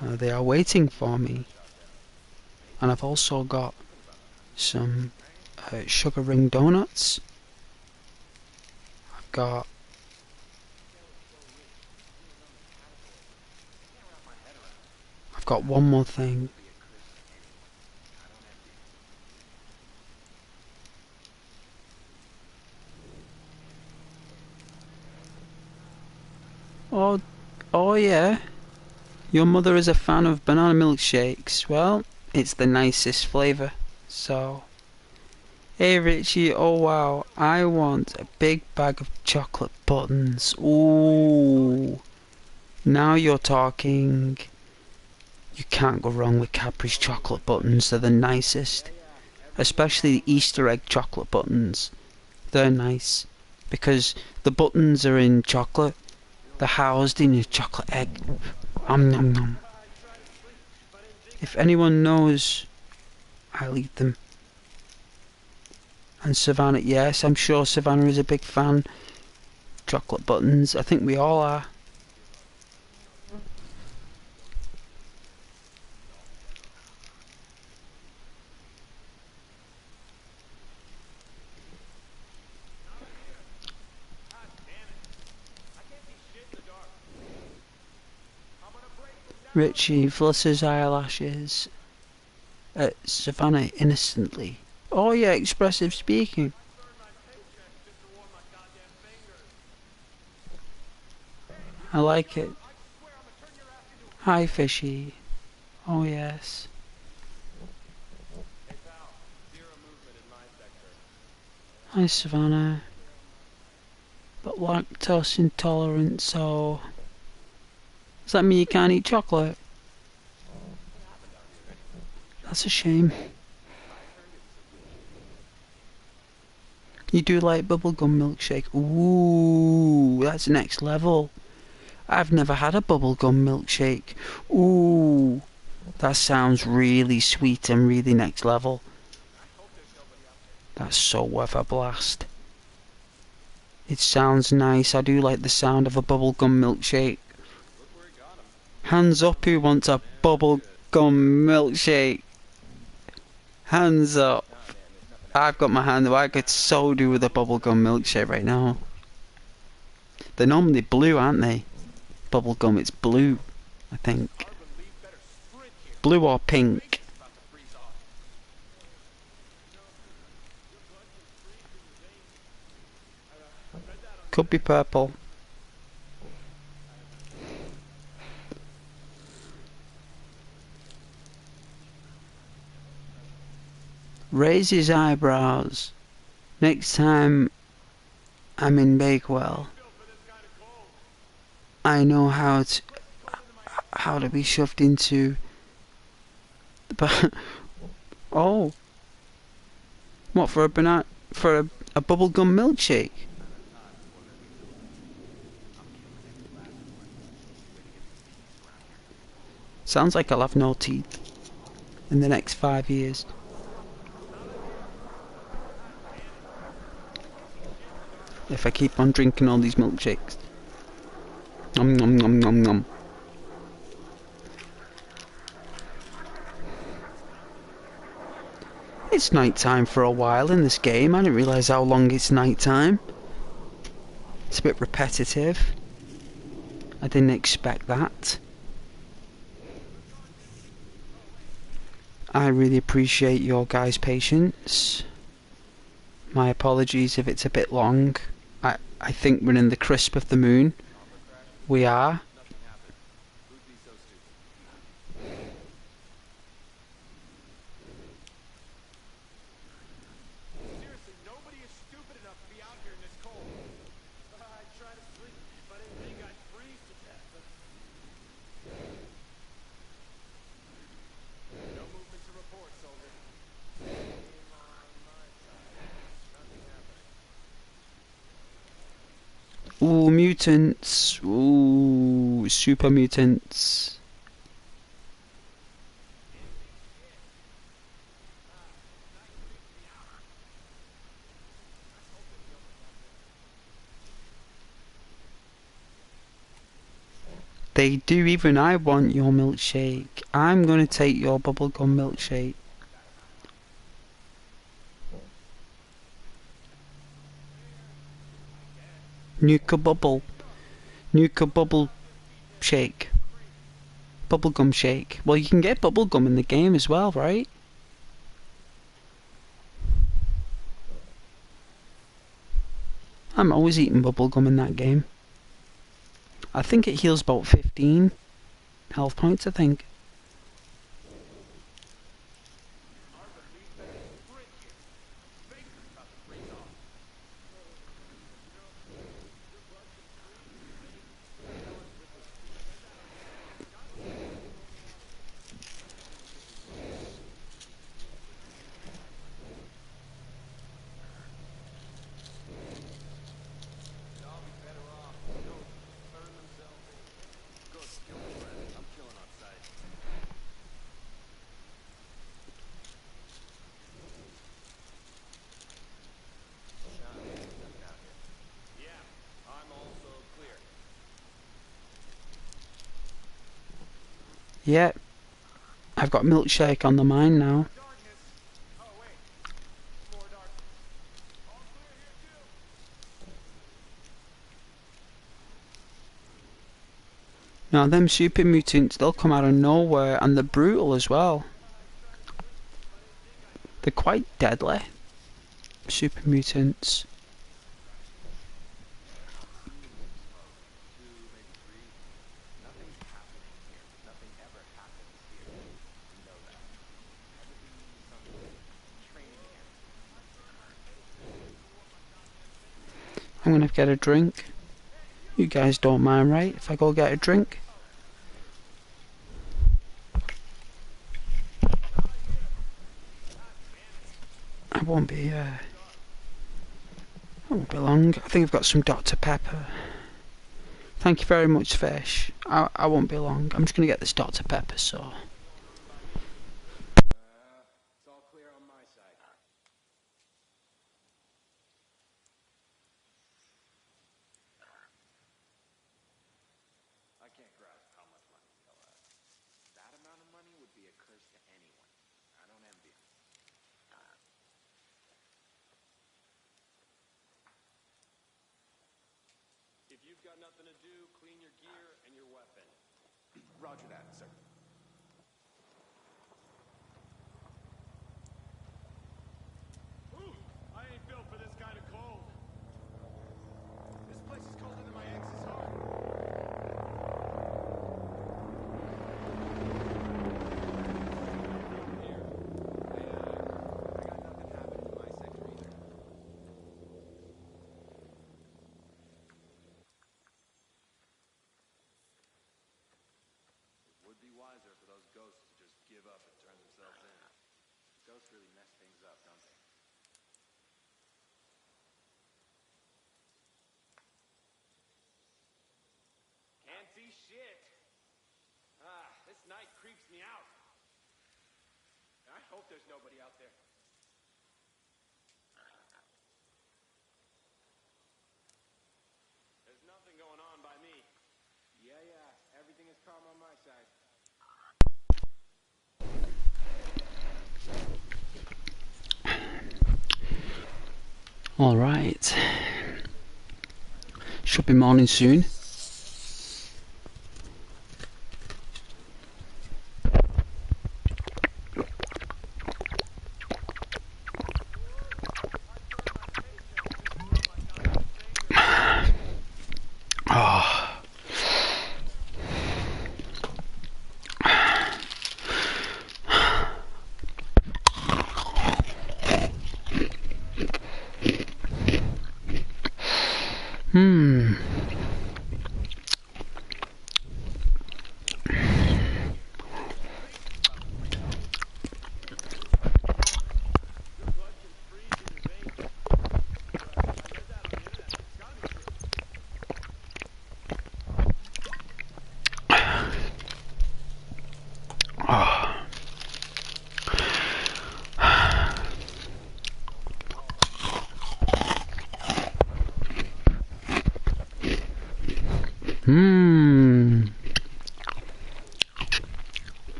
they are waiting for me. And I've also got some sugar ring donuts. I've got one more thing. Oh yeah. Your mother is a fan of banana milkshakes. Well, it's the nicest flavour, so Hey Richie, oh wow, I want a big bag of chocolate buttons. Ooh, now you're talking. You can't go wrong with Cadbury's chocolate buttons, they're the nicest. Especially the Easter egg chocolate buttons. They're nice. Because the buttons are in chocolate, they're housed in a chocolate egg. Nom nom. If anyone knows, I'll eat them. And Savannah, yes, I'm sure Savannah is a big fan. Chocolate buttons, I think we all are. Richie flutters eyelashes at Savannah innocently. Oh yeah, expressive speaking. I like it. Hi fishy. Oh yes. Hi Savannah. But lactose intolerant, so... Does that mean you can't eat chocolate? That's a shame. You do like bubblegum milkshake? Ooh, that's next level. I've never had a bubblegum milkshake. Ooh, that sounds really sweet and really next level. That's so worth a blast. It sounds nice. I do like the sound of a bubblegum milkshake. Hands up who wants a bubblegum milkshake. Hands up. I've got my hand up. I could so do with a bubblegum milkshake right now. They're normally blue, aren't they? Bubblegum, it's blue, I think. Blue or pink. Could be purple. Raise his eyebrows. Next time I'm in Bakewell, I know how to be shoved into the oh, what, for a banana, for a bubblegum milkshake? Sounds like I'll have no teeth in the next 5 years. If I keep on drinking all these milkshakes. Nom nom nom nom nom. It's night time for a while in this game. I didn't realise how long it's night time. It's a bit repetitive. I didn't expect that. I really appreciate your guys' patience. My apologies if it's a bit long. I think we're in the crisp of the moon. We are. Seriously, nobody is stupid enough to be out here in this cold. I try to sleep, but I didn't think I'd freeze to death. No movement to report, soldier. Aim on my side. Nothing happening. Ooh, mutants. Ooh, super mutants. They do, even I want your milkshake. I'm gonna take your bubblegum milkshake. Nuka bubble. Nuka bubble shake. Bubblegum shake. Well, you can get bubblegum in the game as well, right? I'm always eating bubblegum in that game. I think it heals about 15 health points, I think. Yeah, I've got milkshake on the mind now. Darkness. Oh wait, more darkness. All clear here too. Now them super mutants, they'll come out of nowhere and they're brutal as well. They're quite deadly. Super mutants. I'm gonna get a drink. You guys don't mind, right? If I go get a drink? I won't be long. I think I've got some Dr. Pepper. Thank you very much, Fish. I won't be long. I'm just gonna get this Dr. Pepper, so. It's all clear on my side. I can't grasp how much money they'll have. That amount of money would be a curse to anyone. I don't envy them. If you've got nothing to do, clean your gear and your weapon. Roger that, sir. Ooh, I ain't built for this kind of cold. This place is colder than my ex's heart. Here. I got nothing happening in my sector either. It would be wiser for those ghosts to just give up and turn themselves in. Ghosts really mess things up, don't they? Can't see shit. This night creeps me out. I hope there's nobody out there. There's nothing going on by me. Yeah, everything is calm on my side. Alright. Should be morning soon.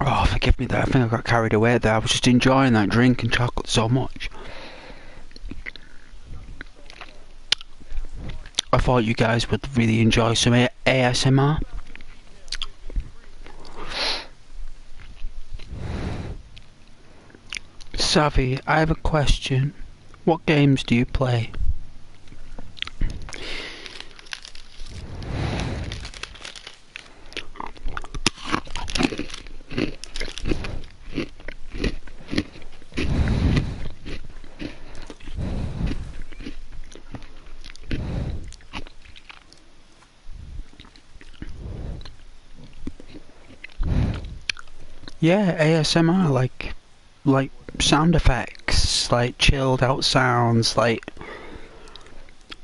Oh, forgive me there. I think I got carried away there. I was just enjoying that drink and chocolate so much. I thought you guys would really enjoy some ASMR. Savvy, I have a question. What games do you play? Yeah, ASMR, like sound effects, like chilled out sounds, like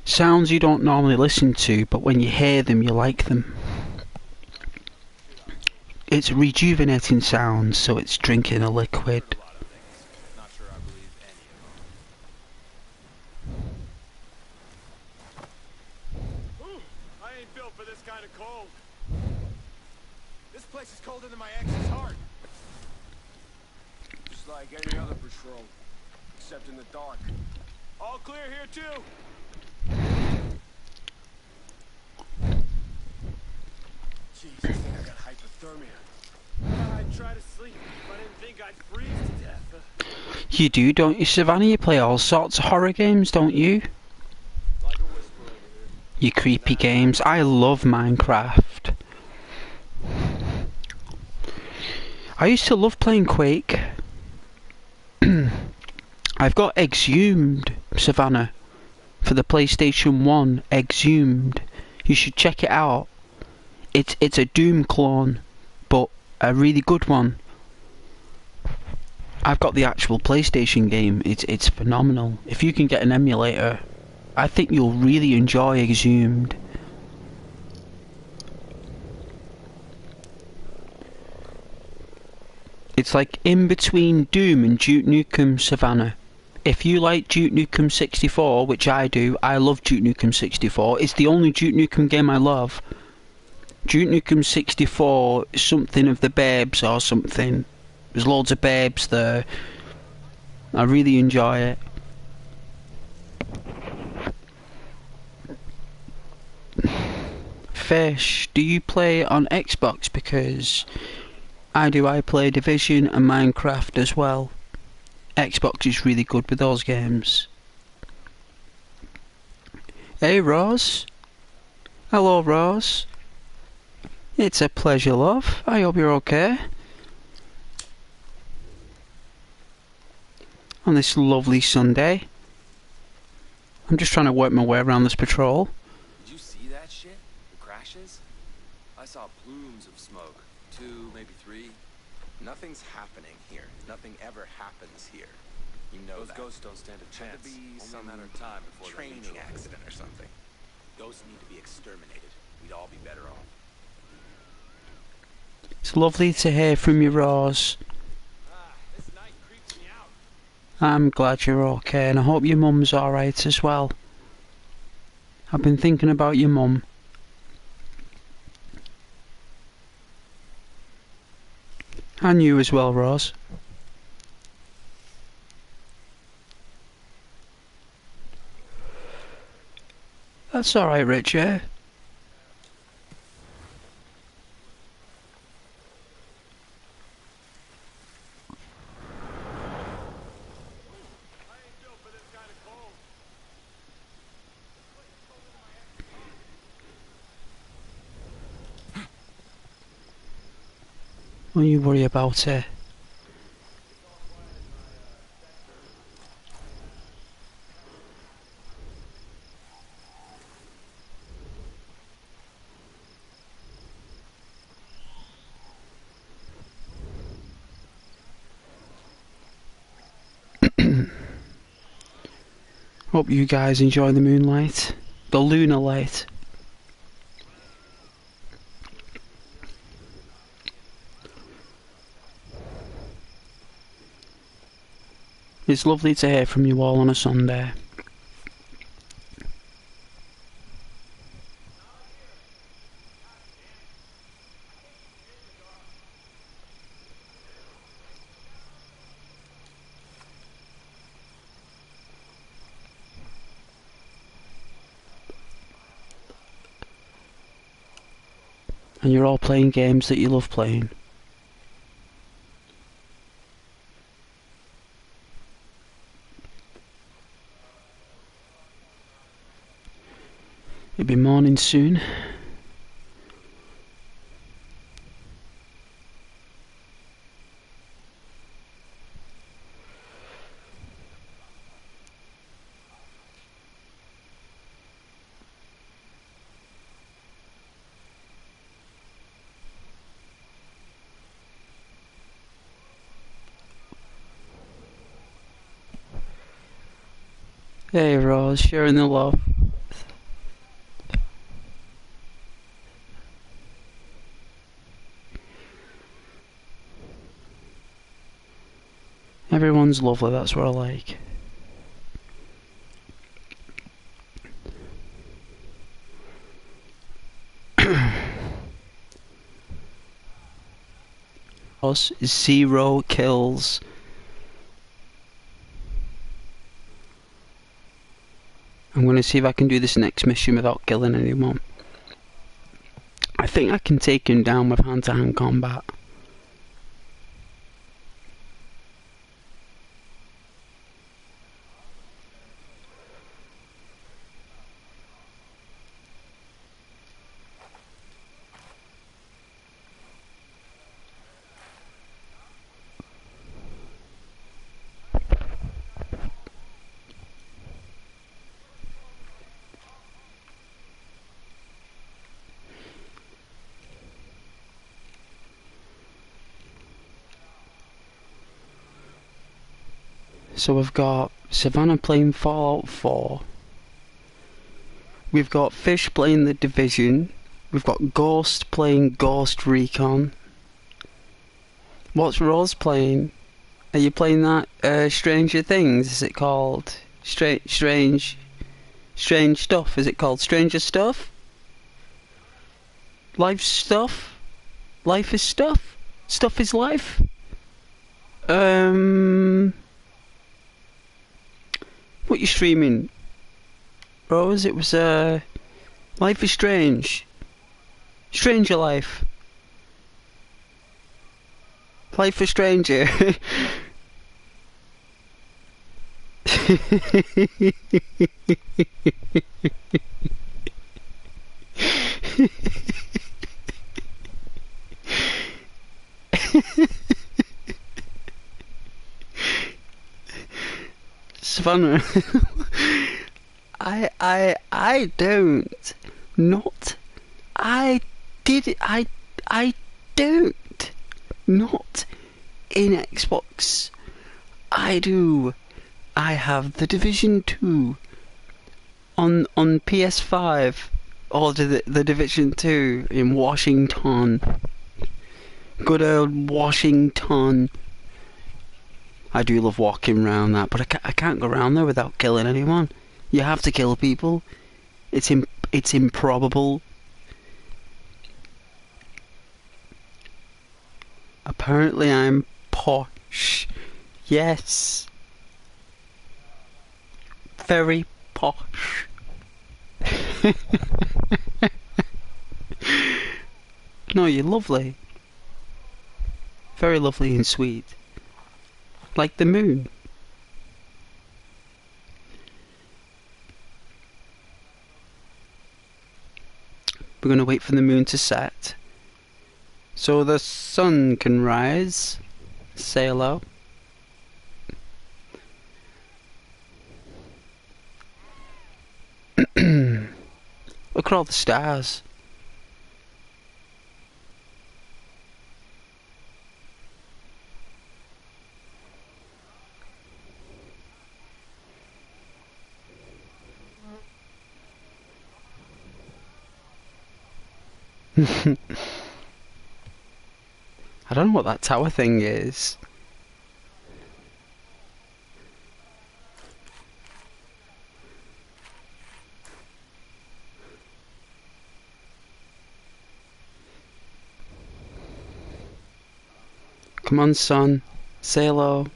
sounds you don't normally listen to, but when you hear them, you like them. It's rejuvenating sounds, so it's drinking a liquid. Not sure I believe any of them. Ooh, I ain't built for this kind of cold. colder than my ex's heart. Just like any other patrol, except in the dark. All clear here too. Jeez, I think I got hypothermia. I'd try to sleep, but I didn't think I'd freeze to death. You do, don't you, Savannah? You play all sorts of horror games, don't you? Like a whisper over here. You creepy games. I love Minecraft. I used to love playing Quake. I've got Exhumed, Savannah, for the PlayStation 1. Exhumed. You should check it out. It's a Doom clone, but a really good one. I've got the actual PlayStation game. It's phenomenal. If you can get an emulator, I think you'll really enjoy Exhumed. It's like in between Doom and Duke Nukem, Savannah. If you like Duke Nukem 64, which I do, I love Duke Nukem 64. It's the only Duke Nukem game I love. Duke Nukem 64 is something of the babes or something. There's loads of babes there. I really enjoy it. Fish, do you play on Xbox? Because I do. I play Division and Minecraft as well. Xbox is really good with those games. Hey Rose. Hello Rose. It's a pleasure, love. I hope you're okay. On this lovely Sunday. I'm just trying to work my way around this patrol. Did you see that shit? The crashes? I saw plumes of smoke. 2, maybe 3. Nothing's happening here. Nothing ever happens here. You know Those that. ghosts don't stand a Had chance. to be Only some a matter of time before they're training neutralized. accident or something. Ghosts need to be exterminated. We'd all be better off. It's lovely to hear from you, Rose. This night creeps me out. I'm glad you're okay, and I hope your mum's alright as well. I've been thinking about your mum. And you as well, Rose. That's alright, Richard. I ain't built for this kind of cold. Don't you worry about it. Hope you guys enjoy the moonlight. The lunar light. It's lovely to hear from you all on a Sunday. And you're all playing games that you love playing. It'll be morning soon. Hey Rose, sharing the love. Everyone's lovely, that's what I like. 0 kills. I'm going to see if I can do this next mission without killing anyone. I think I can take him down with hand-to-hand combat. So we've got Savannah playing Fallout 4. We've got Fish playing The Division. We've got Ghost playing Ghost Recon. What's Rose playing? Are you playing that Stranger Things? Is it called Strange Stuff? Is it called Stranger Stuff? Life Stuff? Life is Stuff? Stuff is Life? What you streaming, Rose? It was Life is Strange. Stranger Life. Life is Stranger. Savannah. I don't. Not. I did it. I don't. Not in Xbox. I do. I have The Division 2 on PS5. Ordered the Division 2 in Washington. Good old Washington. I do love walking around that, but I can't go around there without killing anyone. You have to kill people. It's improbable. Apparently I'm posh. Yes. Very posh. No, you're lovely. Very lovely and sweet. Like the moon. We're going to wait for the moon to set so the sun can rise. Say hello. Look at all the stars. I don't know what that tower thing is. Come on, son. Say hello.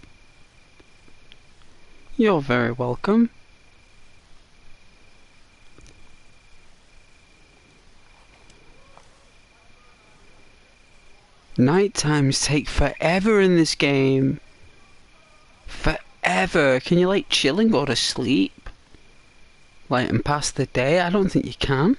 You're very welcome. Night times take forever in this game. Forever. Can you like chill and go to sleep? Like and pass the day? I don't think you can.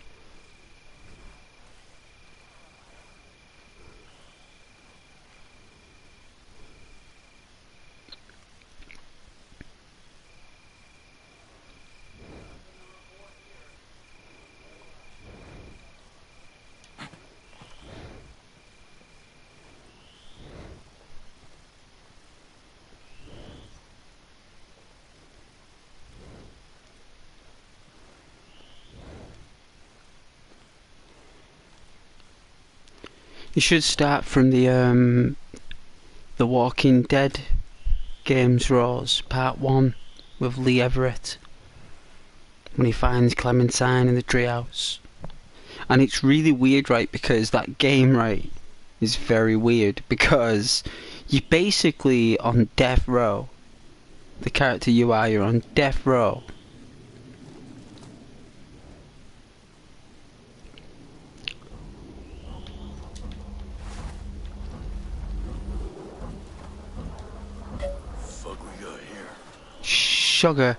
You should start from the Walking Dead games, Rose, part 1 with Lee Everett when he finds Clementine in the treehouse. And it's really weird, right, because that game, right, is very weird because you're basically on death row. The character you are, you're on death row. Fuck we got here? Sugar.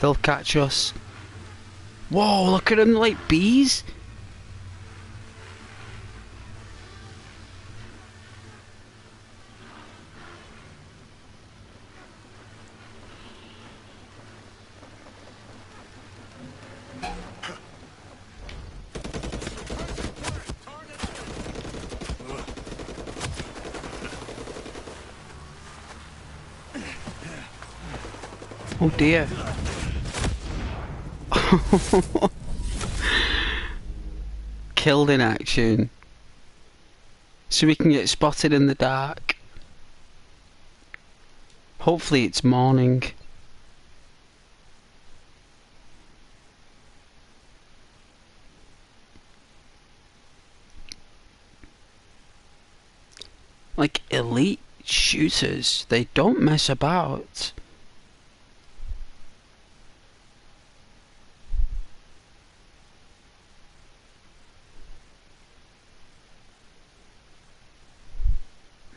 They'll catch us. Whoa, look at them like bees. Oh dear. Killed in action. So we can get spotted in the dark. Hopefully it's morning. Like elite shooters, they don't mess about.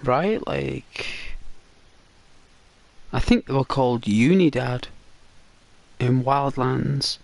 Right? Like, I think they were called Unidad in Wildlands.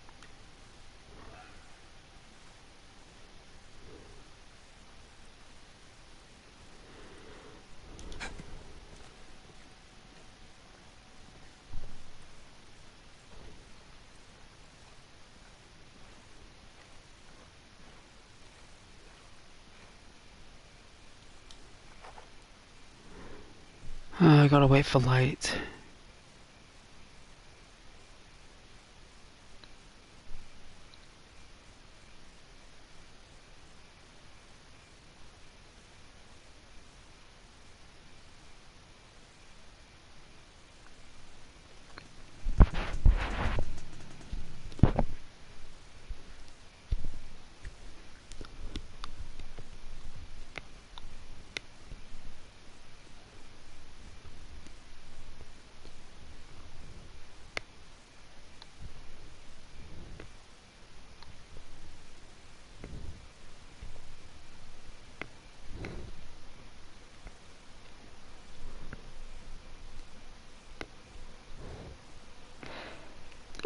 Oh, I gotta wait for light.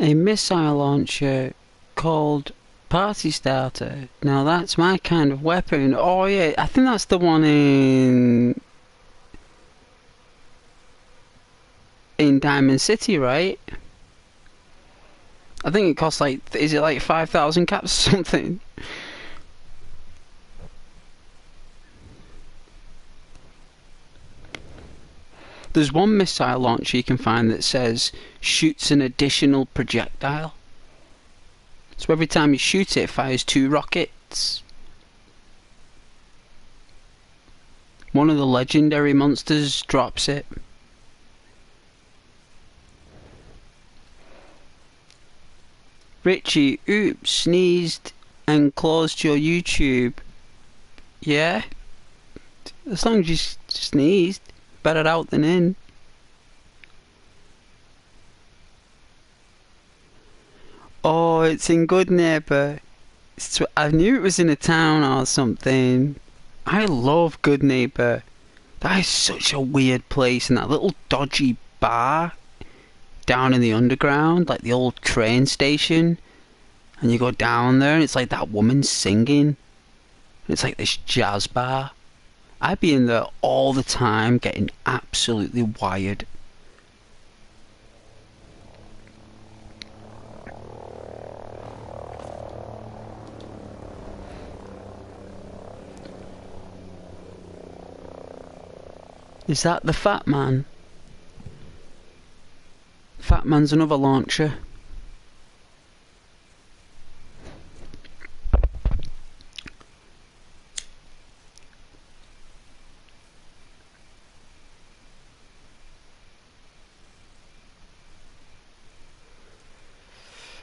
A missile launcher called Party Starter. Now that's my kind of weapon. Oh yeah, I think that's the one in Diamond City, right? I think it costs like, is it like 5,000 caps or something? There's one missile launcher you can find that says shoots an additional projectile. So every time you shoot it, it fires 2 rockets. One of the legendary monsters drops it. Richie, oops, sneezed and closed your YouTube. Yeah? As long as you sneezed. Better out than in. Oh, it's in Good Neighbor. I knew it was in a town or something. I love Good Neighbor. That is such a weird place, and that little dodgy bar down in the underground, like the old train station. And you go down there and it's like that woman singing. It's like this jazz bar. I'd be in there all the time getting absolutely wired. Is that the fat man? Batman's another launcher.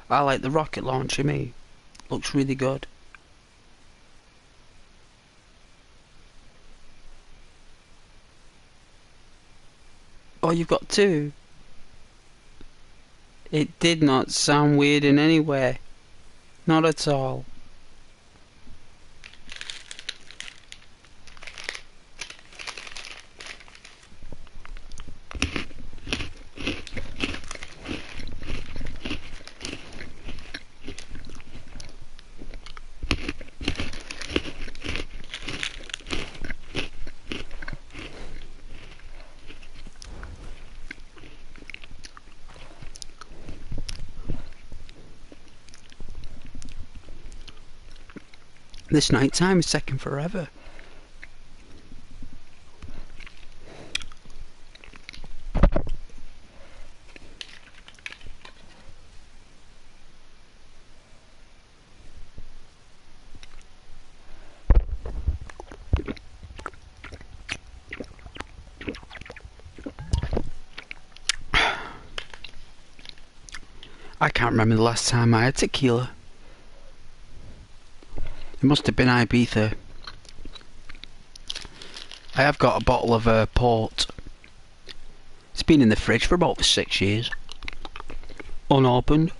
I like the rocket launcher, me. Looks really good. Oh, you've got two? It did not sound weird in any way. Not at all. This night time is taking forever. I can't remember the last time I had tequila. It must have been Ibiza. I have got a bottle of port. It's been in the fridge for about 6 years. Unopened.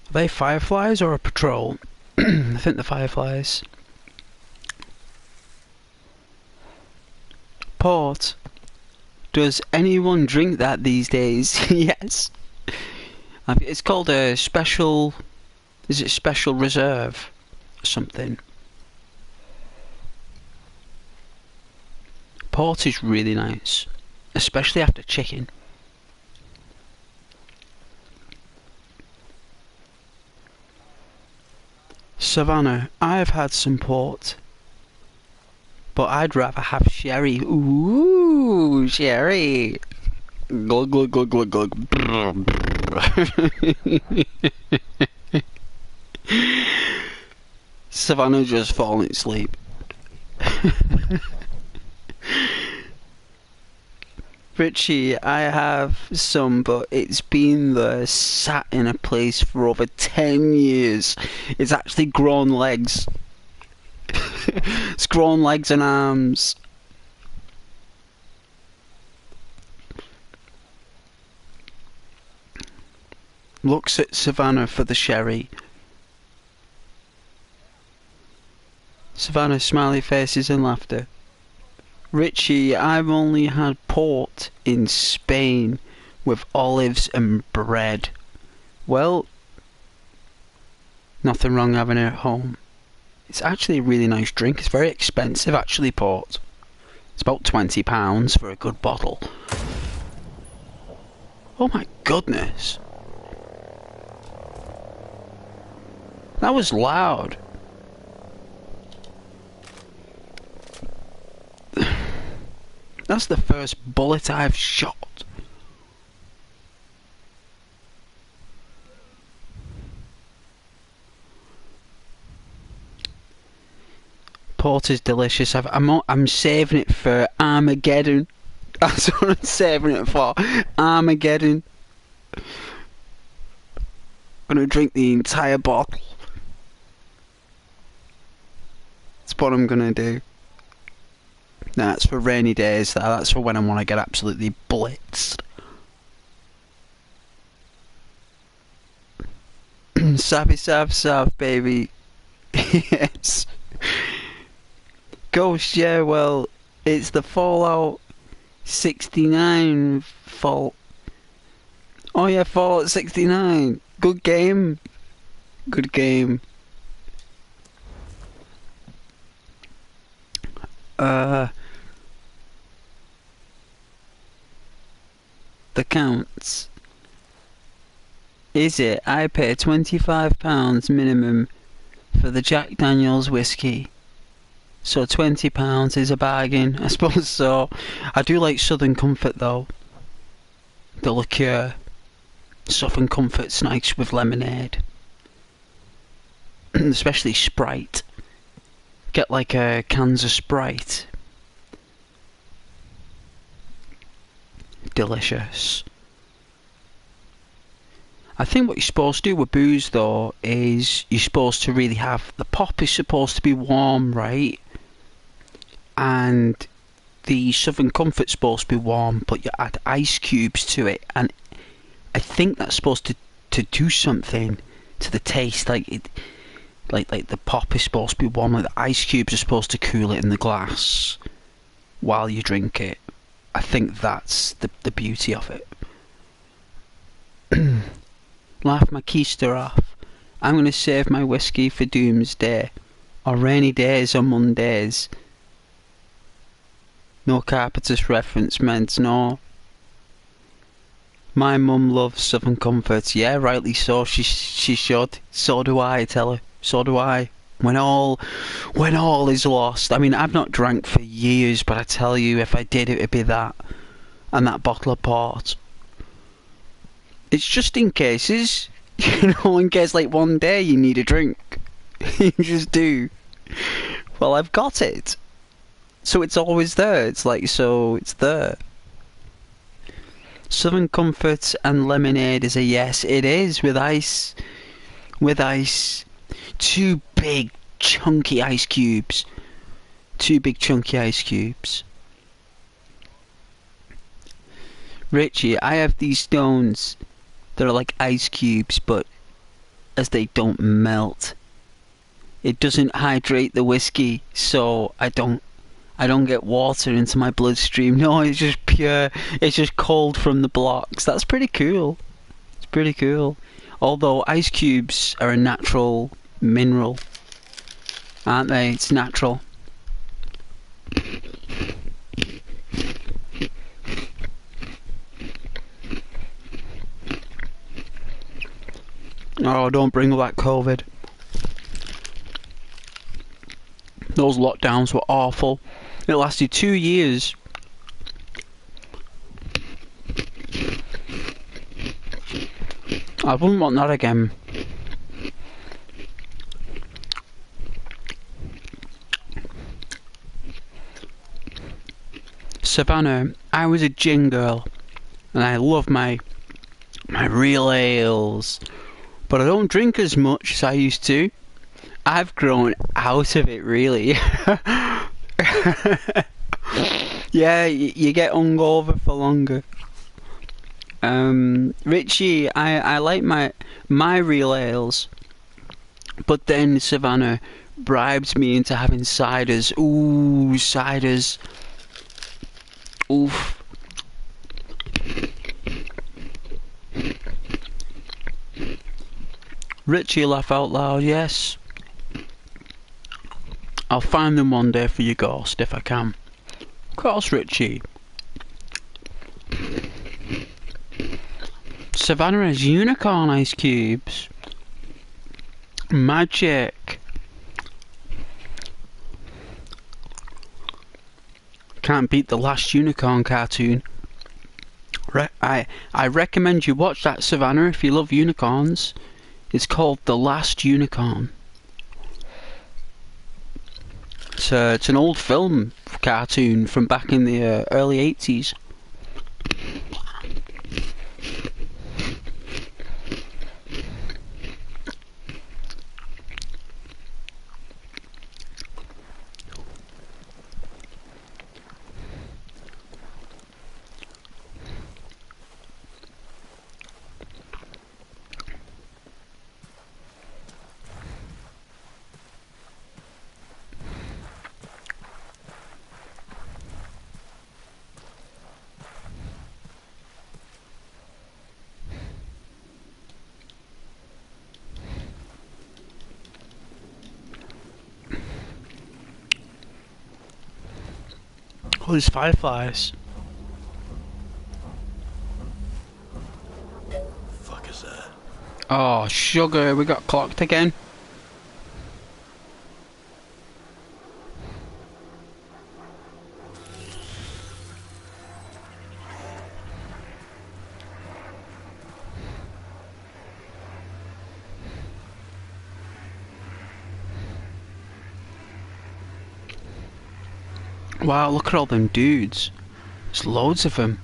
Are they fireflies or a patrol? I think the fireflies. Port. Does anyone drink that these days? Yes. It's called a special... Is it special reserve? Or something. Port is really nice. Especially after chicken. Savannah, I've had some port, but I'd rather have sherry. Ooh, sherry. Glug, glug, glug, glug, glug. Savannah just falling asleep. Richie, I have some, but it's been there, sat in a place for over 10 years. It's actually grown legs. It's grown legs and arms. Looks at Savannah for the sherry. Savannah, smiley faces and laughter. Richie, I've only had port in Spain with olives and bread. Well, nothing wrong having it at home. It's actually a really nice drink. It's very expensive, actually, port. It's about £20 for a good bottle. Oh my goodness. That was loud. That's the first bullet I've shot. Port is delicious. I'm saving it for Armageddon. That's what I'm saving it for. Armageddon. I'm gonna drink the entire bottle. That's what I'm gonna do. No, that's for rainy days. That's for when I want to get absolutely blitzed. Savvy, sav, baby. Yes. Ghost, yeah, well, it's the Fallout 69 fault. Oh yeah, Fallout 69. Good game. Good game. The counts. Is it? I pay £25 minimum for the Jack Daniels whiskey. So £20 is a bargain, I suppose so. I do like Southern Comfort though. The liqueur. Southern Comfort's nice with lemonade. Especially Sprite. Get like a cans of Sprite. Delicious. I think what you're supposed to do with booze though is you're supposed to really have the pop is supposed to be warm, right? And the Southern Comfort's supposed to be warm, but you add ice cubes to it, and I think that's supposed to do something to the taste. Like it, like the pop is supposed to be warm, like the ice cubes are supposed to cool it in the glass while you drink it. I think that's the beauty of it. Laugh my keister off. I'm going to save my whiskey for doomsday. Or rainy days or Mondays. No Carpenter's reference meant, no. My mum loves Southern Comforts. Yeah, rightly so. She should. So do I, tell her. So do I. When all is lost. I mean, I've not drank for years, but I tell you, if I did, it would be that. And that bottle of port. It's just in cases. You know, in case like one day you need a drink. You just do. Well, I've got it. So it's always there. It's like, so it's there. Southern Comfort and lemonade is a yes. It is, with ice. With ice. 2 big chunky ice cubes. 2 big chunky ice cubes. Richie, I have these stones that are like ice cubes, but as they don't melt, it doesn't hydrate the whiskey, so I don't get water into my bloodstream. No, it's just pure. It's just cold from the blocks. That's pretty cool. It's pretty cool. Although ice cubes are a natural mineral, aren't they? It's natural. Oh, don't bring back COVID. Those lockdowns were awful. It lasted 2 years. I wouldn't want that again. Savannah, I was a gin girl, and I love my real ales, but I don't drink as much as I used to. I've grown out of it, really. Yeah, you get hungover for longer. Richie, I like my real ales, but then Savannah bribes me into having ciders. Ooh, ciders. Oof. Richie, laugh out loud, yes. I'll find them one day for you, Ghost, if I can. Of course, Richie. Savannah has unicorn ice cubes. Magic. Can't beat the Last Unicorn cartoon. I recommend you watch that, Savannah, if you love unicorns. It's called The Last Unicorn. It's an old film cartoon from back in the early 80s. Oh, there's fireflies. Fuck is that? Oh, sugar, we got clocked again. Wow, look at all them dudes. There's loads of them.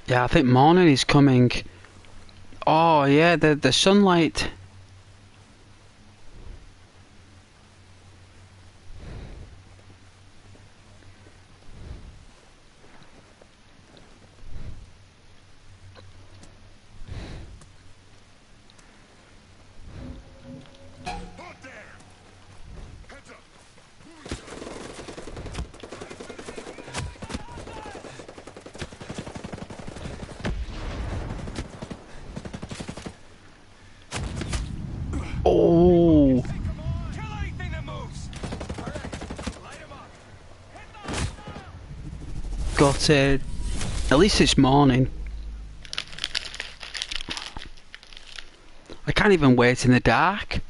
Yeah, I think morning is coming. Oh yeah, the sunlight. Halt there! Heads up! Oh, Kill anything that moves! Alright, light him up! got it. At least it's morning. I can't even wait in the dark.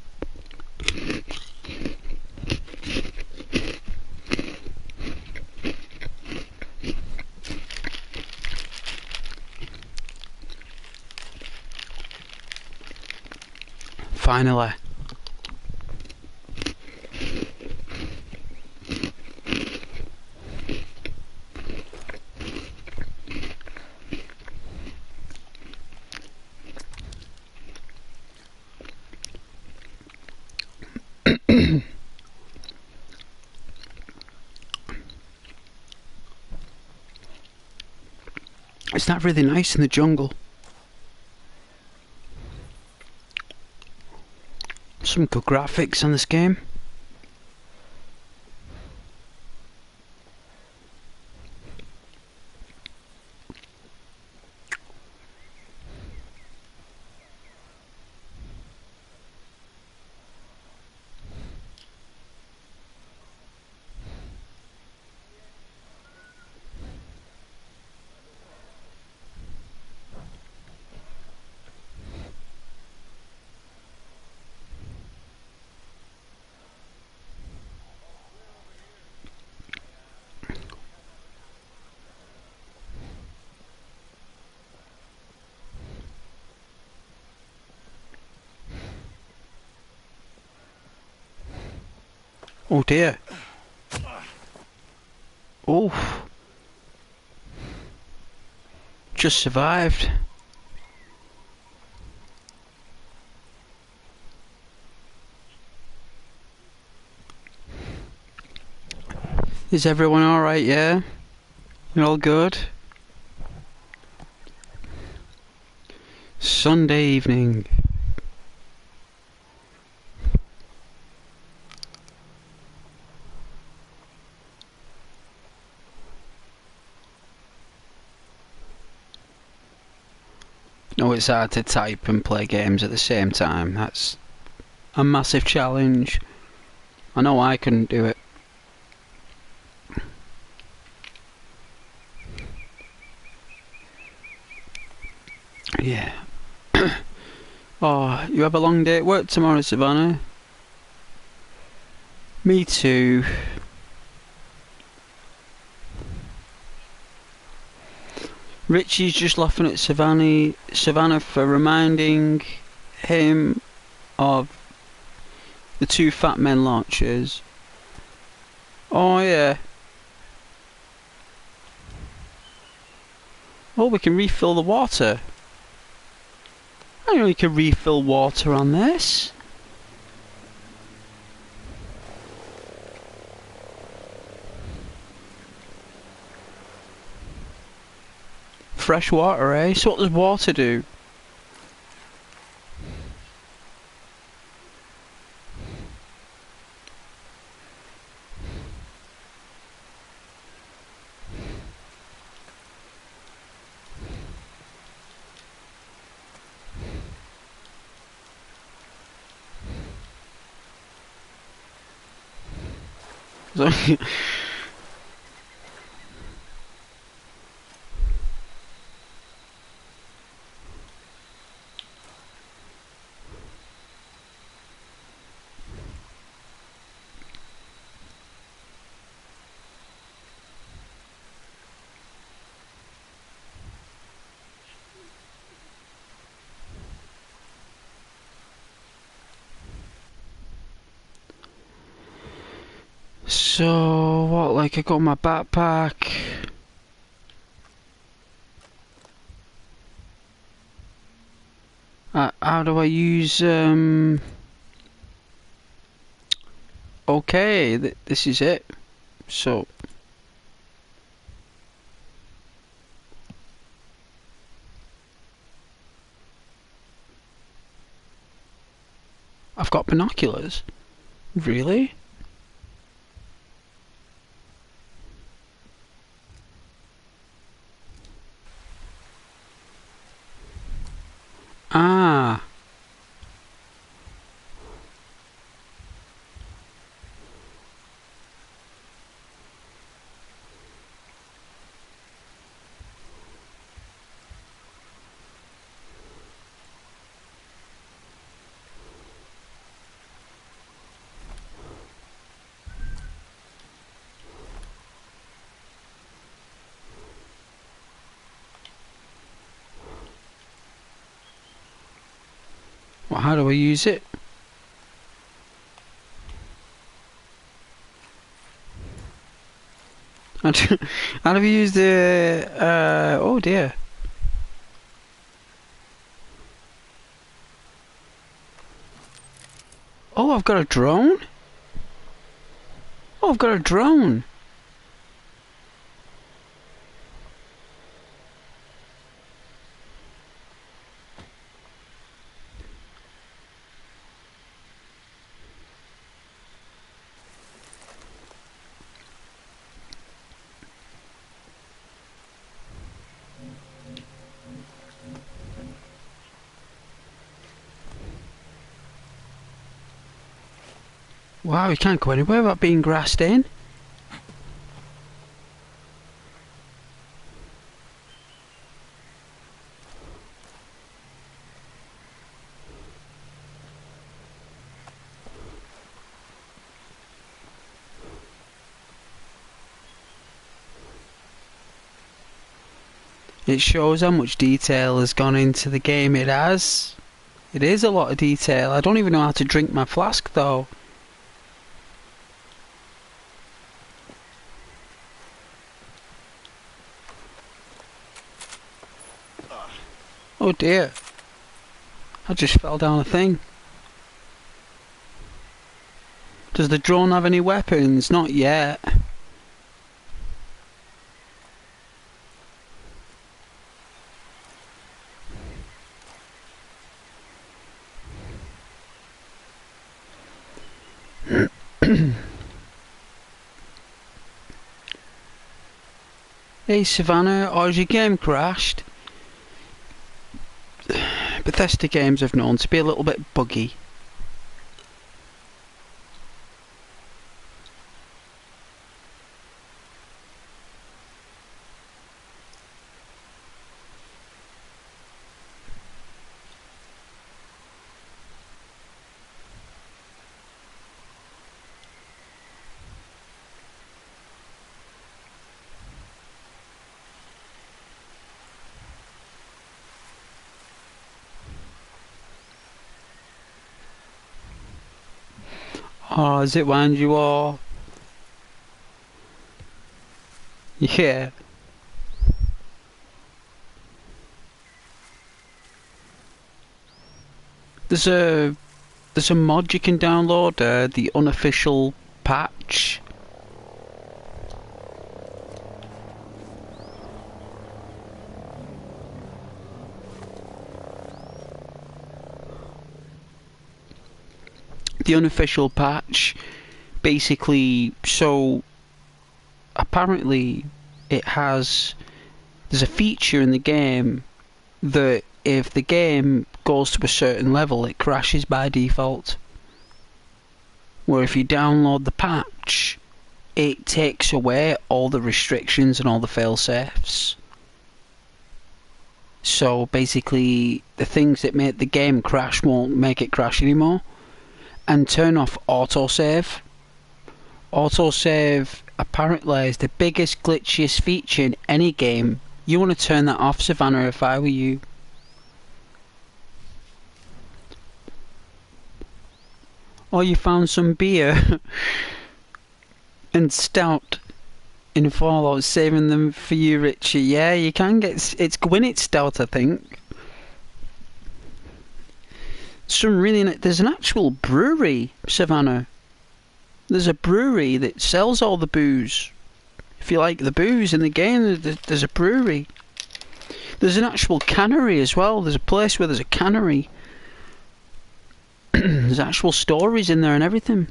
Finally. It's not really nice in the jungle. Some good graphics on this game. Oh dear. Oh. Just survived. Is everyone alright, yeah? You all good? Sunday evening. No, it's hard to type and play games at the same time. That's a massive challenge. I know I couldn't do it. Yeah. Oh, you have a long day at work tomorrow, Savannah? Me too. Richie's just laughing at Savannah for reminding him of the two Fat Men launchers. Oh yeah. Oh, we can refill the water. I know you can refill water on this. Fresh water, eh? So what does water do? So So, what, like I got my backpack. How do I use, okay, this is it. So, I've got binoculars. Really? Ah. Well, how do I use it? How do, how do we use the, oh dear. Oh, I've got a drone? Oh, I've got a drone. Wow, you can't go anywhere without being grassed in. It shows how much detail has gone into the game. It has. It is a lot of detail. I don't even know how to drink my flask though. Oh dear. I just fell down a thing. Does the drone have any weapons? Not yet. Hey Savannah, has your game crashed? Bethesda games have known to be a little bit buggy. Oh, is it wound you all? Yeah. There's a mod you can download, the unofficial patch. The unofficial patch, basically, so apparently there's a feature in the game that if the game goes to a certain level it crashes by default, where if you download the patch it takes away all the restrictions and all the fail-safes. So basically, the things that make the game crash won't make it crash anymore. And turn off autosave. Autosave apparently is the biggest, glitchiest feature in any game. You want to turn that off, Savannah, if I were you. Or you found some beer and stout in Fallout, saving them for you, Richie. Yeah, you can get... It's Gwyneth Stout, I think. Some really... There's an actual brewery, Savannah. There's a brewery that sells all the booze. If you like the booze in the game, there's a brewery. There's an actual cannery as well. There's a place where there's a cannery. There's actual stories in there and everything.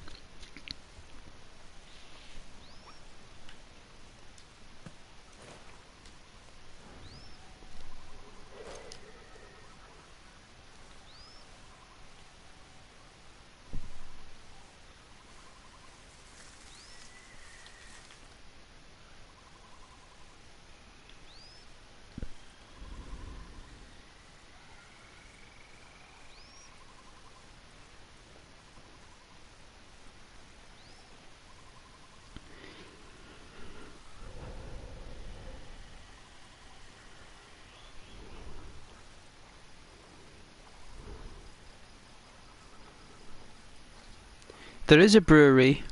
There is a brewery.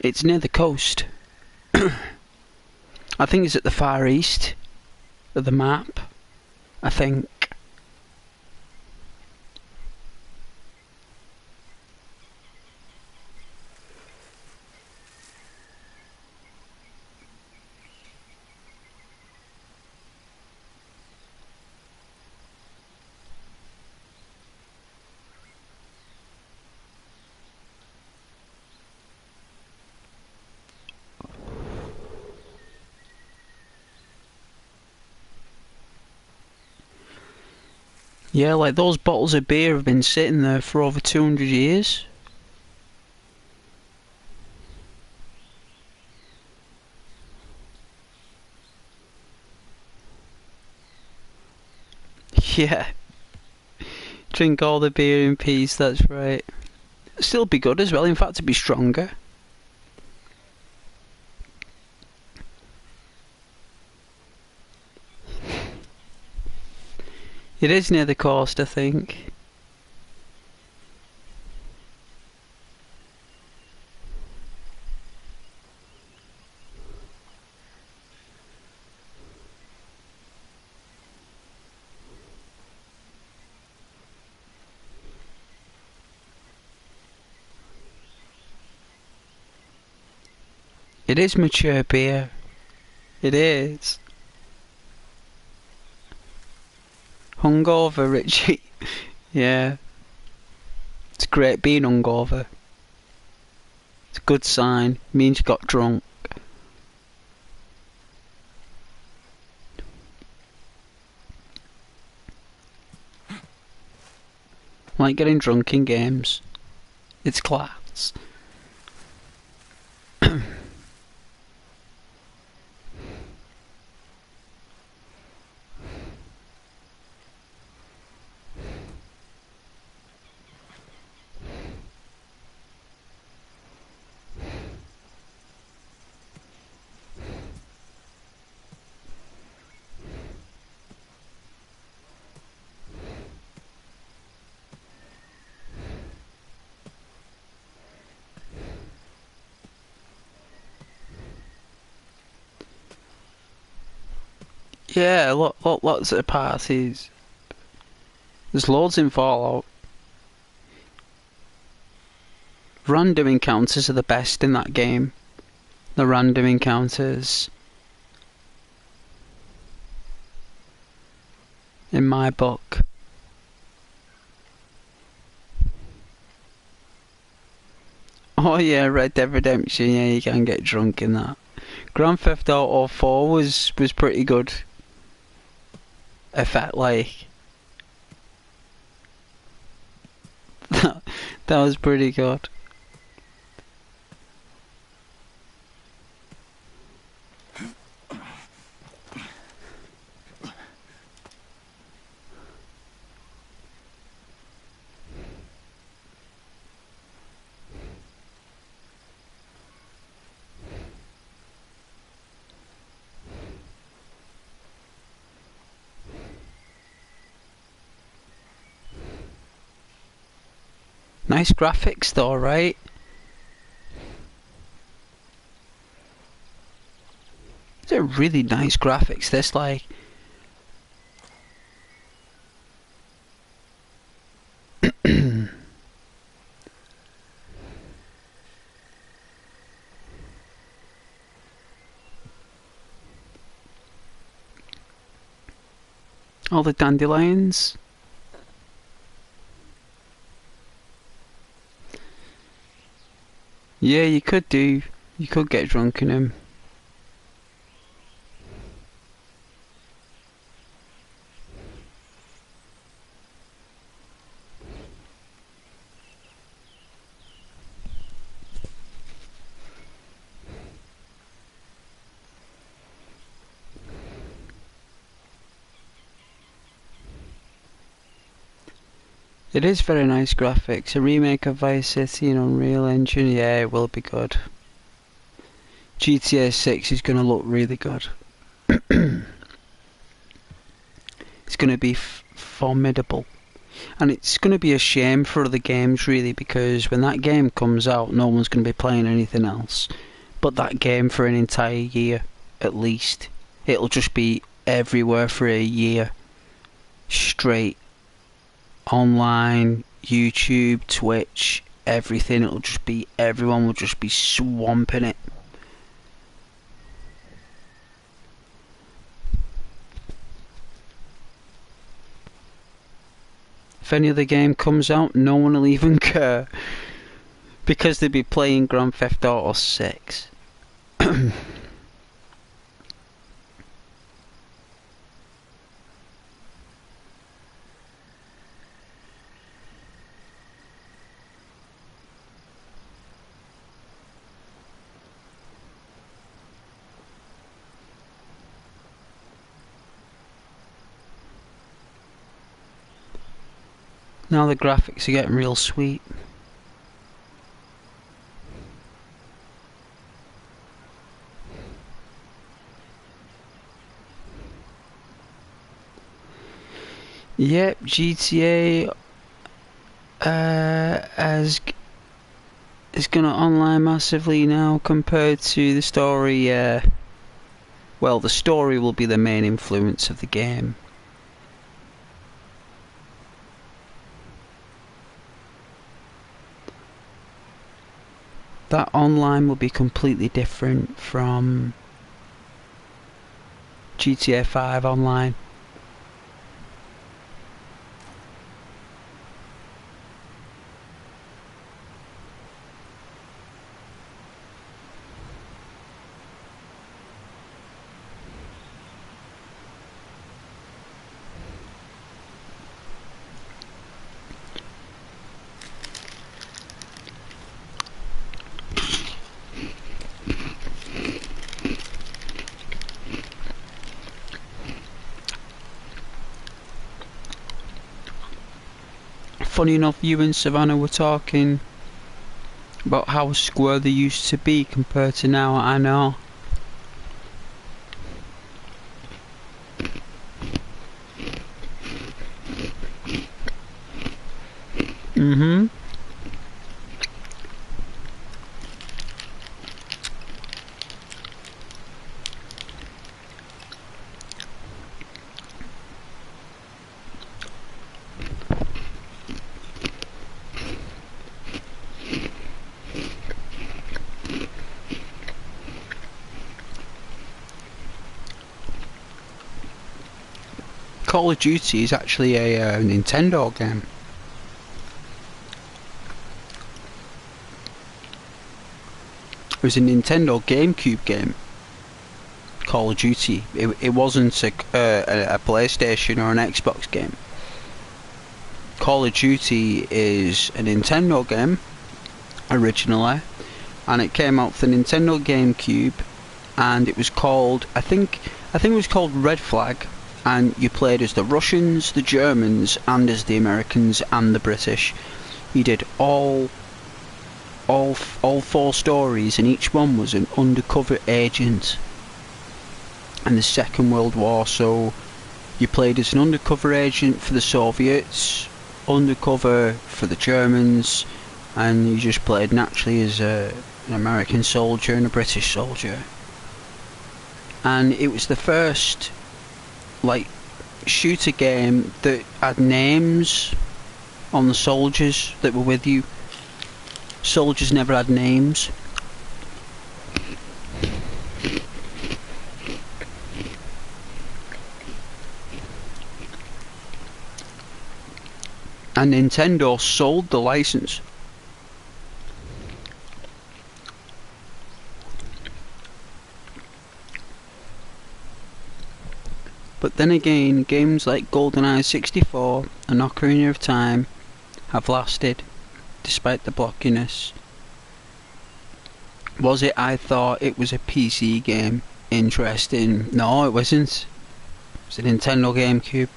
It's near the coast. I think it's at the far east of the map. I think. Yeah, like those bottles of beer have been sitting there for over 200 years. Yeah. Drink all the beer in peace, that's right. Still be good as well, in fact it'd be stronger. It is near the coast, I think. It is mature beer. It is. Hungover, Richie. Yeah. It's great being hungover. It's a good sign. Means you got drunk. Like getting drunk in games. It's class. Yeah, lots of parties. There's loads in Fallout. Random encounters are the best in that game. The random encounters. In my book. Oh yeah, Red Dead Redemption, yeah, you can get drunk in that. Grand Theft Auto 4 was pretty good. It felt like that was pretty good. Nice graphics though, right? They're really nice graphics. This like all the dandelions. Yeah, you could do. You could get drunk in them. It is very nice graphics. A remake of Vice City in Unreal Engine, yeah, it will be good. GTA 6 is going to look really good. It's going to be formidable. And it's going to be a shame for other games, really, because when that game comes out, no one's going to be playing anything else but that game for an entire year, at least. It'll just be everywhere for a year. Straight. Online, YouTube, Twitch, everything. It'll just be, everyone will just be swamping it. If any other game comes out, no one will even care, because they'll be playing Grand Theft Auto 6. Now the graphics are getting real sweet. Yep, GTA is gonna online massively now compared to the story. Well, the story will be the main influence of the game. That online will be completely different from GTA 5 online. Funny enough, you and Savannah were talking about how square they used to be compared to now. I know. Call of Duty is actually a Nintendo game. It was a Nintendo GameCube game. Call of Duty. It wasn't a PlayStation or an Xbox game. Call of Duty is a Nintendo game originally, and it came out for the Nintendo GameCube, and it was called I think it was called Red Flag. And you played as the Russians, the Germans, and as the Americans and the British. You did all four stories, and each one was an undercover agent in the Second World War. So you played as an undercover agent for the Soviets, undercover for the Germans, and you just played naturally as an American soldier and a British soldier. And it was the first like shooter game that had names on the soldiers that were with you. Soldiers never had names. And Nintendo sold the license. But then again, games like GoldenEye 64 and Ocarina of Time have lasted, despite the blockiness. Was it? I thought it was a PC game. Interesting. No, it wasn't. It was a Nintendo GameCube.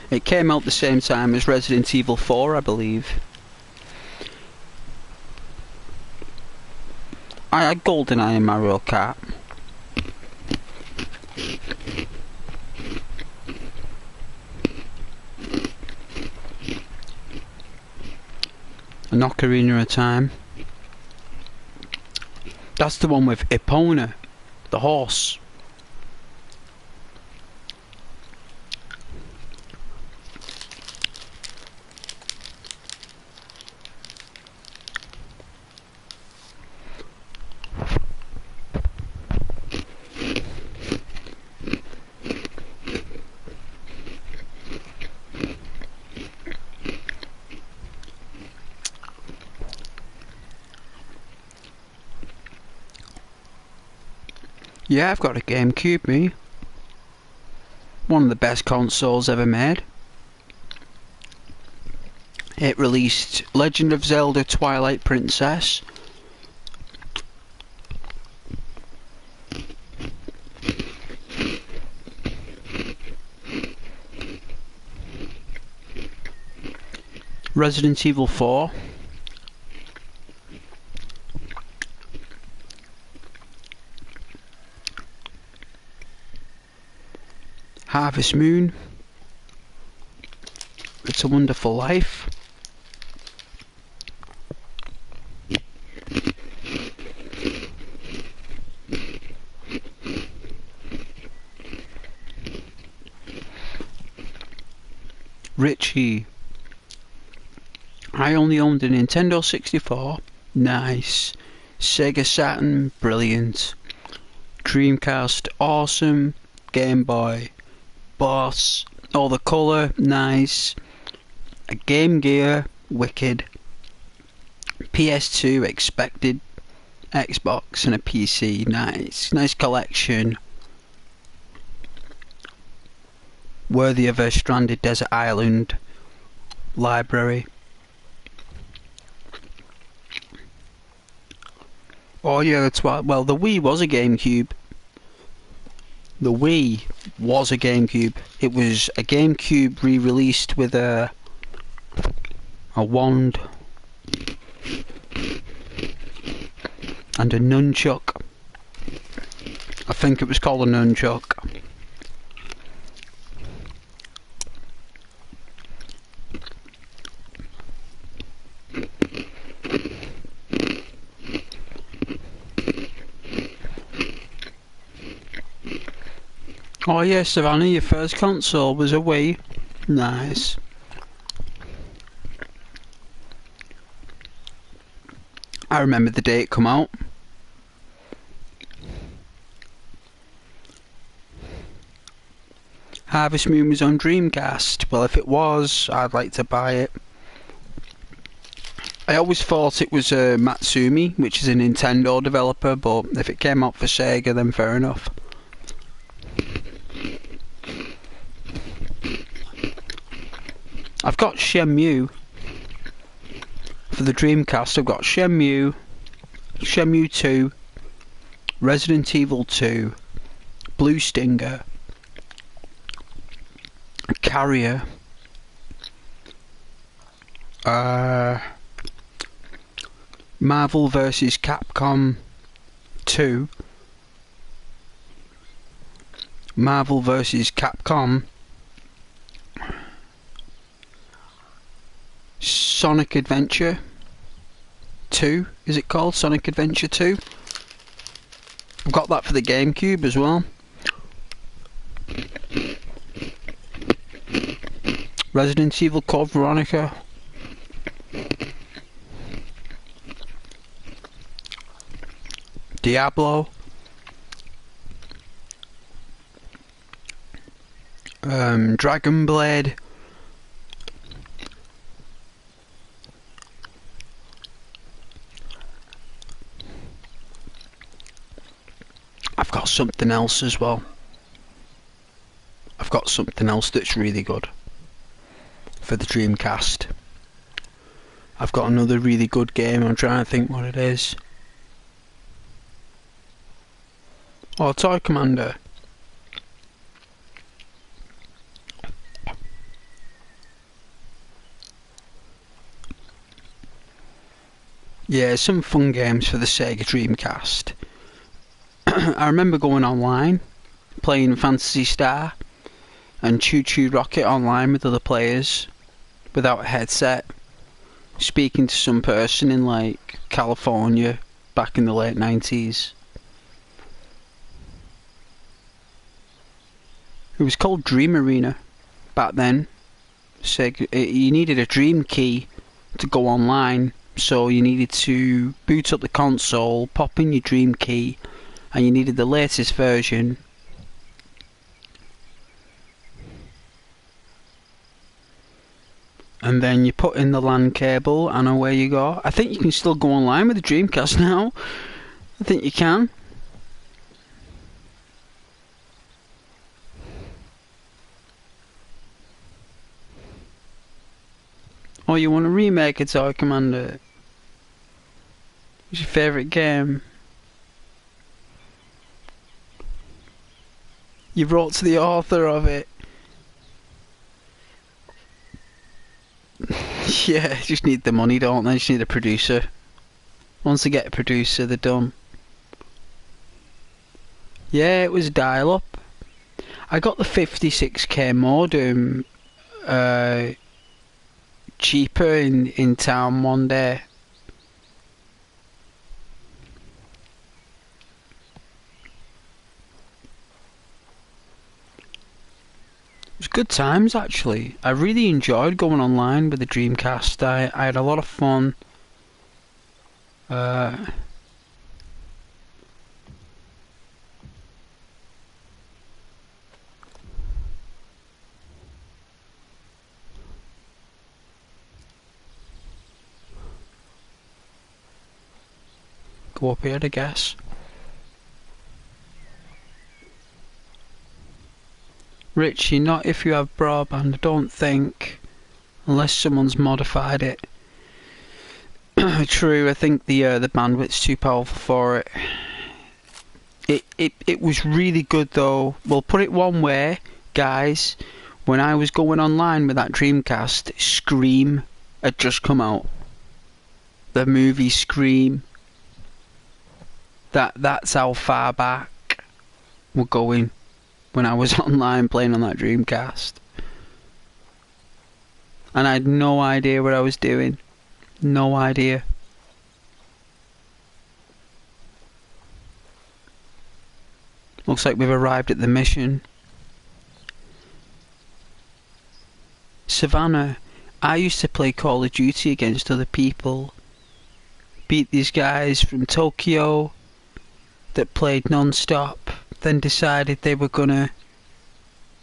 It came out the same time as Resident Evil 4, I believe. I had GoldenEye and Mario Kart. An Ocarina of Time. That's the one with Epona, the horse. Yeah, I've got a GameCube, me. One of the best consoles ever made. It released Legend of Zelda Twilight Princess. Resident Evil 4. Harvest Moon. It's a Wonderful Life. Richie. I only owned a Nintendo 64. Nice. Sega Saturn. Brilliant. Dreamcast. Awesome. Game Boy. Boss. All the colour. Nice. A Game Gear. Wicked. PS2. Expected. Xbox and a PC. Nice. Nice collection. Worthy of a Stranded Desert Island library. Oh yeah, that's why. Well, the Wii was a GameCube. The Wii was a GameCube. It was a GameCube re-released with a wand and a nunchuck. I think it was called a nunchuck. Oh yeah, Savannah, your first console was a Wii. Nice. I remember the day it come out. Harvest Moon was on Dreamcast. Well, if it was, I'd like to buy it. I always thought it was Matsumi, which is a Nintendo developer, but if it came out for Sega, then fair enough. I've got Shenmue. For the Dreamcast, I've got Shenmue, Shenmue 2, Resident Evil 2, Blue Stinger, Carrier, Marvel vs. Capcom 2, Marvel vs. Capcom, Sonic Adventure 2, is it called? Sonic Adventure 2. I've got that for the GameCube as well. Resident Evil Code Veronica. Diablo. Dragon Blade. I've got something else as well. I've got something else that's really good for the Dreamcast. I've got another really good game. I'm trying to think what it is. Oh, Toy Commander. Yeah, some fun games for the Sega Dreamcast. I remember going online, playing Phantasy Star and Choo Choo Rocket online with other players without a headset, speaking to some person in like California back in the late 90s. It was called Dream Arena back then. You needed a Dream key to go online, so you needed to boot up the console, pop in your Dream key, and you needed the latest version. And then you put in the LAN cable and away you go. I think you can still go online with the Dreamcast now. I think you can. Oh, you want to remake a Toy Commander? What's your favourite game? You wrote to the author of it. Yeah, just need the money, don't they? Just need a producer. Once they get a producer, they're done. Yeah, it was dial-up. I got the 56k modem cheaper in town one day. It was good times actually. I really enjoyed going online with the Dreamcast. I had a lot of fun. Go up here, I guess. Richie, not if you have broadband, I don't think. Unless someone's modified it. True, I think the bandwidth's too powerful for it. It was really good though. Well, put it one way, guys. When I was going online with that Dreamcast, Scream had just come out. The movie Scream. That's how far back we're going when I was online playing on that Dreamcast. And I had no idea what I was doing. No idea. Looks like we've arrived at the mission. Savannah, I used to play Call of Duty against other people. Beat these guys from Tokyo that played non-stop, then decided they were gonna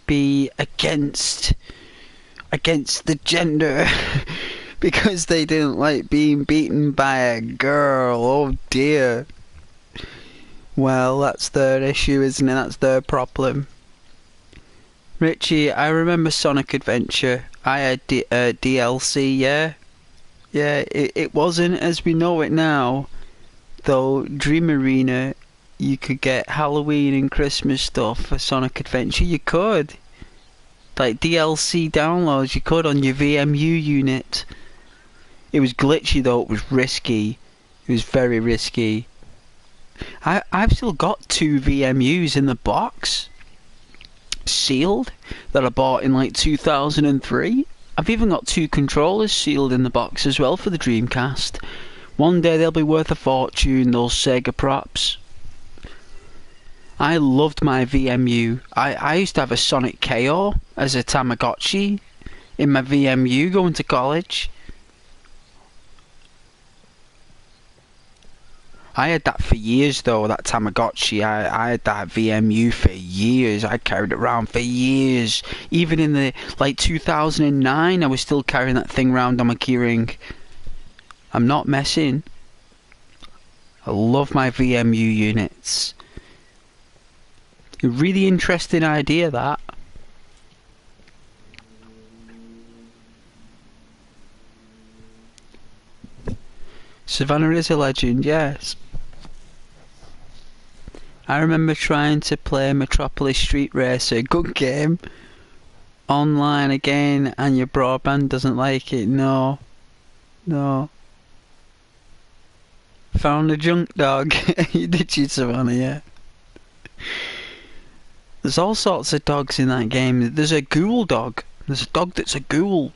be against the gender because they didn't like being beaten by a girl. Oh dear. Well, that's their issue, isn't it? That's their problem. Richie, I remember Sonic Adventure. I had DLC, yeah? Yeah, it wasn't as we know it now. Though Dream Arena, you could get Halloween and Christmas stuff for Sonic Adventure. You could. Like DLC downloads, you could on your VMU unit. It was glitchy though, it was risky. It was very risky. I've still got 2 VMUs in the box, sealed, that I bought in like 2003. I've even got 2 controllers sealed in the box as well for the Dreamcast. One day they'll be worth a fortune, those Sega props. I loved my VMU. I used to have a Sonic KO as a Tamagotchi in my VMU going to college. I had that for years though, that Tamagotchi. I had that VMU for years. I carried it around for years. Even in the like 2009, I was still carrying that thing around on my keyring. I'm not messing. I love my VMU units. A really interesting idea, that. Savannah is a legend, yes. I remember trying to play Metropolis Street Racer, good game, online again, and your broadband doesn't like it. No. Found a junk dog. Did you, Savannah? Yeah. There's all sorts of dogs in that game. There's a ghoul dog. There's a dog that's a ghoul.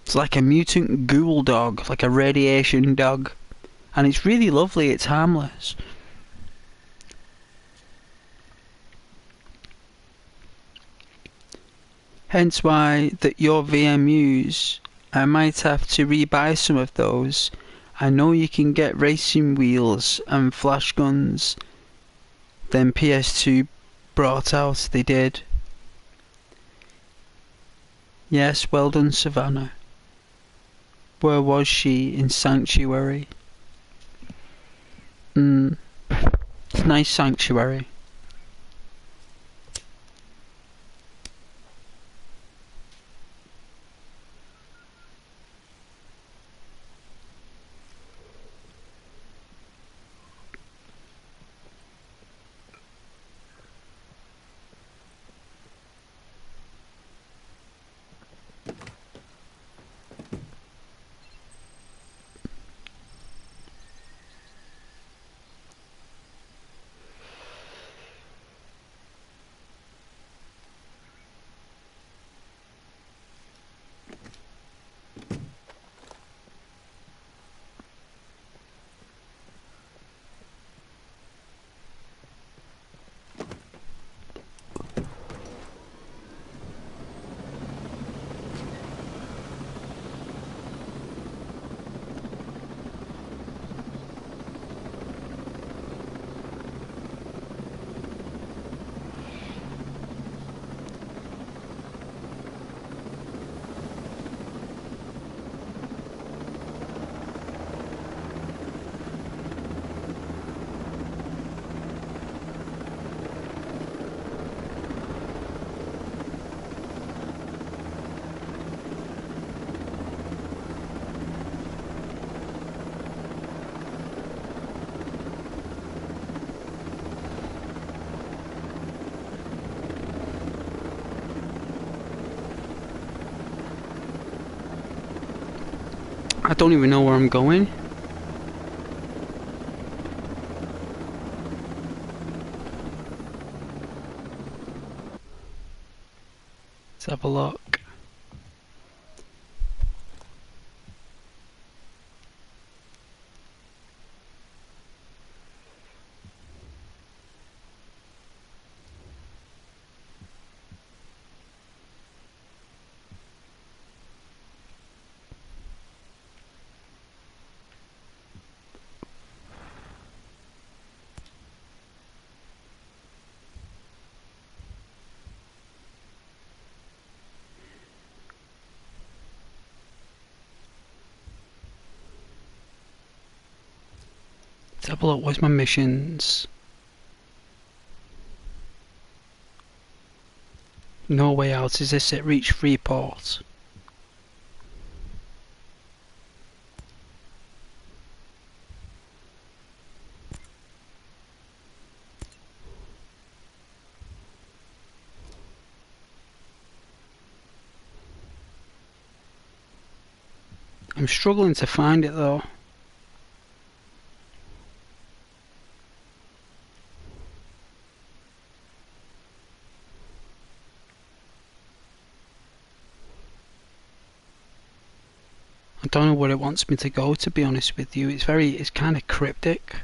It's like a mutant ghoul dog, like a radiation dog. And it's really lovely, it's harmless. Hence why that your VMUs, I might have to rebuy some of those. I know you can get racing wheels and flash guns. Then PS2 brought out, they did. Yes, well done, Savannah. Where was she? In Sanctuary. It's a nice sanctuary. I don't even know where I'm going. Let's have a look. Let's have a look. Where's my missions? No way out. Is this it? Reach Freeport. I'm struggling to find it though. don't know where it wants me to go, to be honest with you. It's kind of cryptic.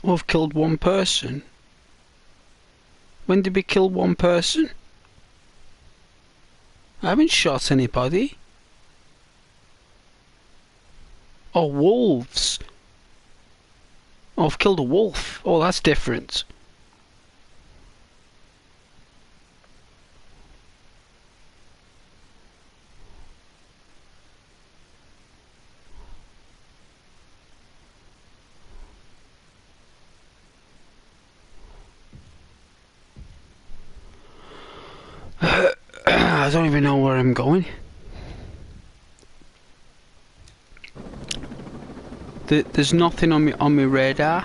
Oh, I've killed one person. When did we kill one person? I haven't shot anybody. Oh, wolves. Oh, I've killed a wolf. Oh, that's different. I don't even know where I'm going. There's nothing on my radar.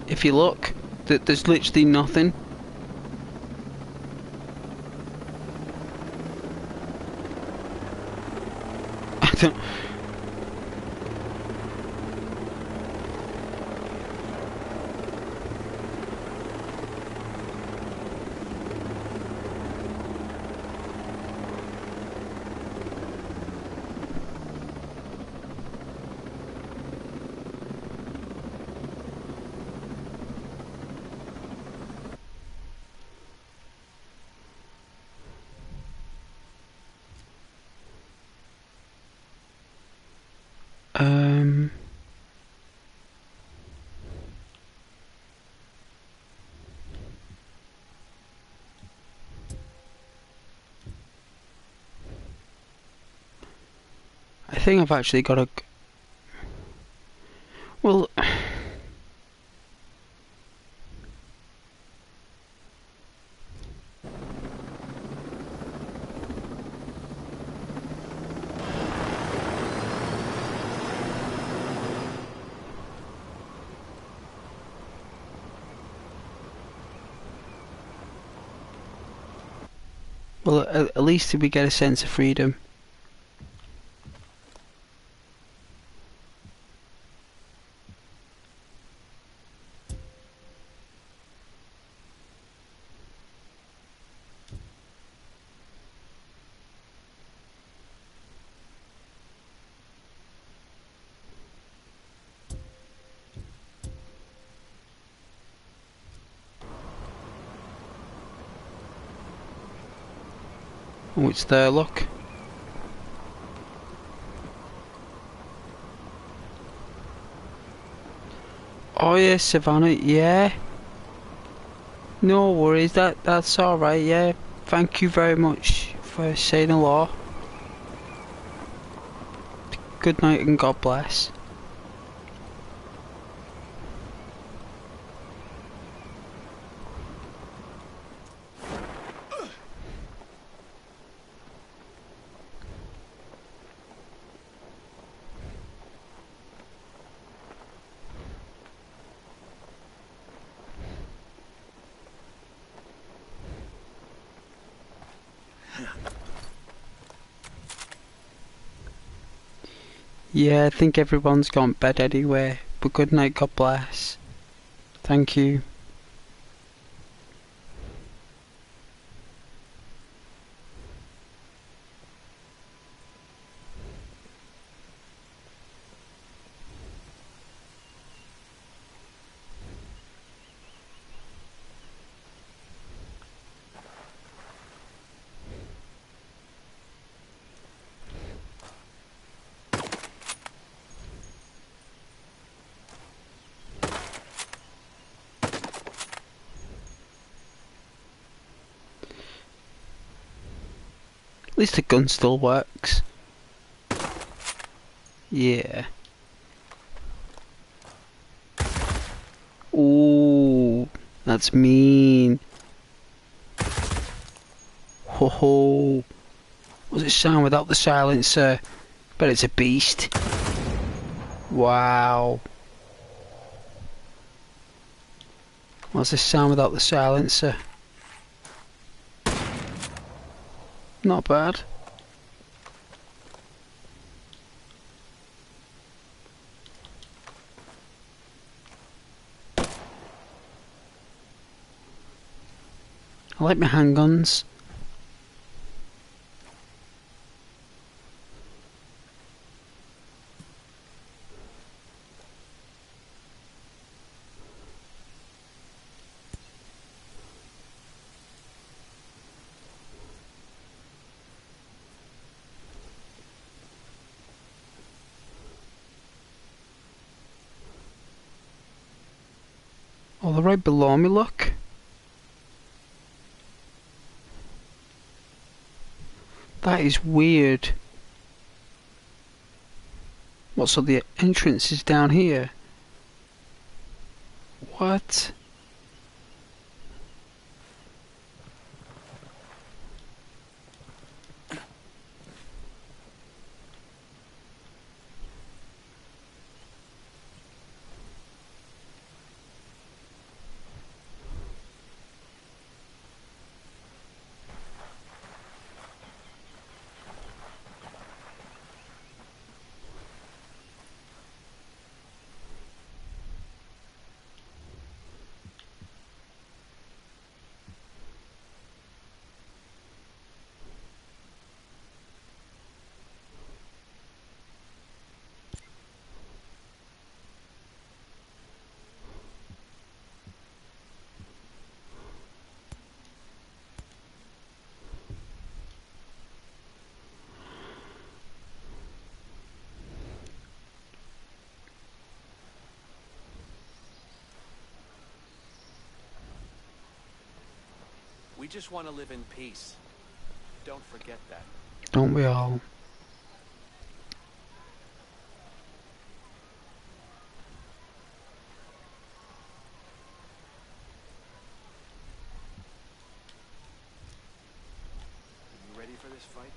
If you look, there's literally nothing. I don't. I think I've actually got a. Well. Well, at least we get a sense of freedom. Oh, it's there, look. Oh yeah, Savannah, yeah. No worries, that's alright, yeah. Thank you very much for saying hello. Good night and God bless. Yeah, I think everyone's gone to bed anyway. But good night, God bless. Thank you. least the gun still works. Yeah. Ooh, that's mean. Ho ho. What does it sound without the silencer? Bet it's a beast. Wow. What's this sound without the silencer? Not bad. I like my handguns. Oh, they're right below me, look. That is weird. What, so the entrance is down here? What? We just want to live in peace. Don't forget that. Don't we all? You ready for this fight?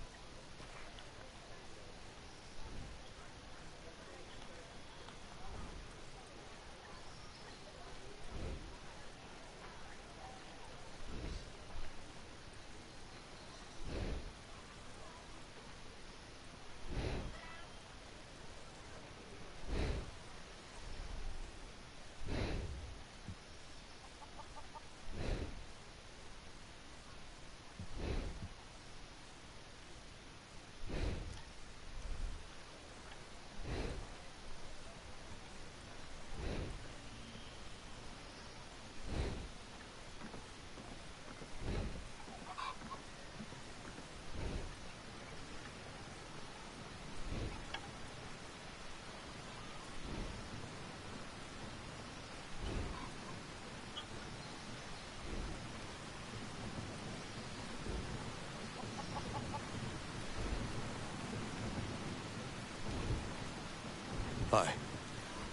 Hi.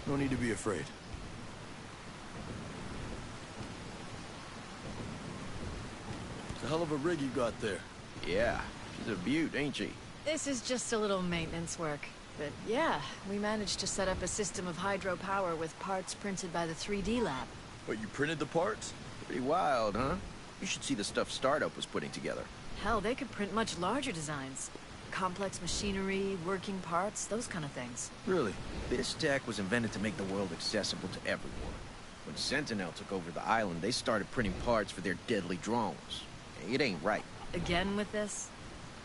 No need to be afraid. It's a hell of a rig you got there. Yeah, she's a beaut, ain't she? This is just a little maintenance work. But yeah, we managed to set up a system of hydropower with parts printed by the 3D lab. But you printed the parts? Pretty wild, huh? You should see the stuff Startup was putting together. Hell, they could print much larger designs. Complex machinery, working parts, those kind of things. Really? This tech was invented to make the world accessible to everyone. When Sentinel took over the island, they started printing parts for their deadly drones. It ain't right. Again with this?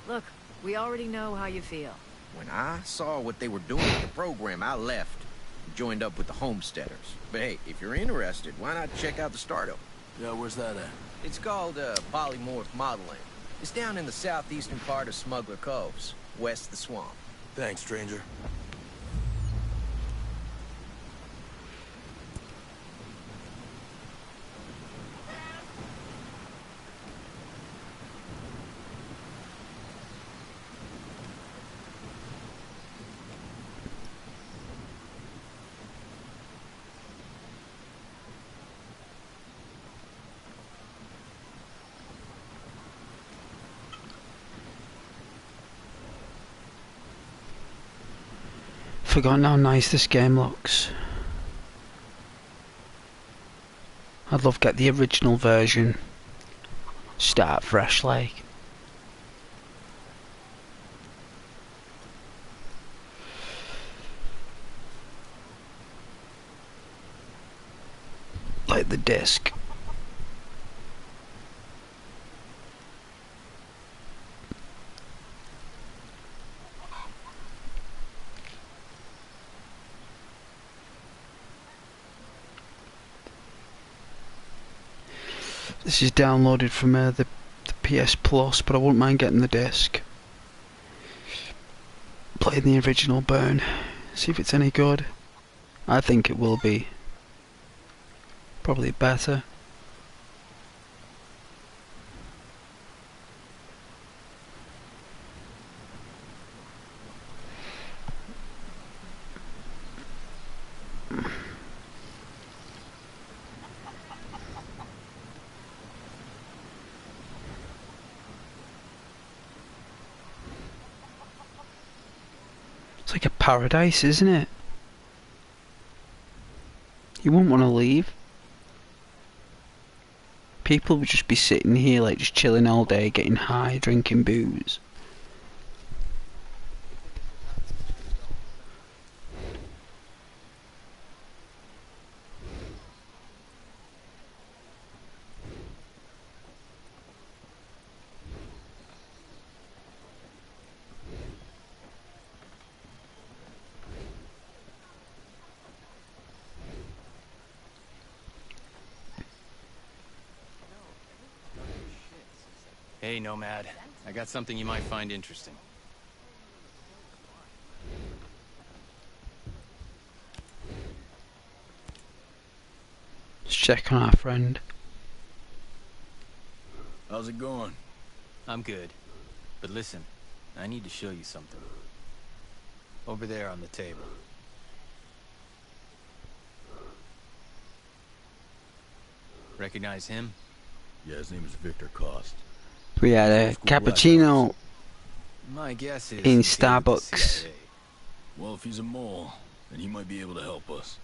Look, we already know how you feel. When I saw what they were doing with the program, I left and joined up with the Homesteaders. But hey, if you're interested, why not check out the Startup? Yeah, where's that at? It's called polymorph modeling. It's down in the southeastern part of Smuggler Coves, west of the swamp. Thanks, stranger. forgotten how nice this game looks. I'd love to get the original version. Start fresh like. Like the disc. This is downloaded from the PS Plus, but I wouldn't mind getting the disc. Playing the original burn. See if it's any good. I think it will be. Probably better. It's like a paradise, isn't it? You wouldn't want to leave. People would just be sitting here like just chilling all day, getting high, drinking booze. Hey, Nomad. I got something you might find interesting. Let's check on our friend. How's it going? I'm good. But listen, I need to show you something. Over there on the table. Recognize him? Yeah, his name is Victor Cost. We had a cappuccino My guess is in he's here with the Starbucks. CIA. Well, if he's a mole, then he might be able to help us.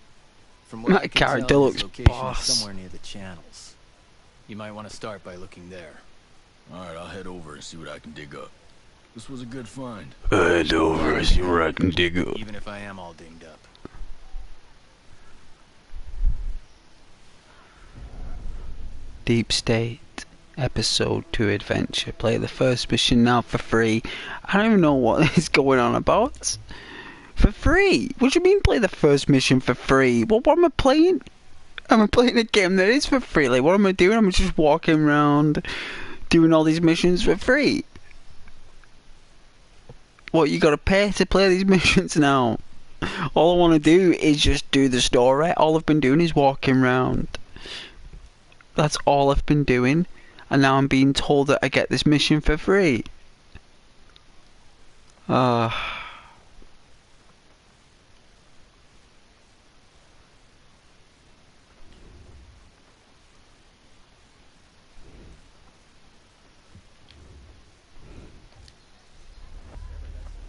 From what That I can character tell, his looks location boss. is somewhere near the channels. You might want to start by looking there. Alright, I'll head over and see what I can dig up. This was a good find. Head over and see where I can dig up. Even if I am all dinged up. Deep State Episode 2 Adventure. Play the first mission now for free. I don't even know what is going on about. For free? What do you mean play the first mission for free? What am I playing? Am I playing a game that is for free? Like, what am I doing? I'm just walking around doing all these missions for free. What, you gotta pay to play these missions now? All I want to do is just do the story. All I've been doing is walking around. That's all I've been doing. And now I'm being told that I get this mission for free.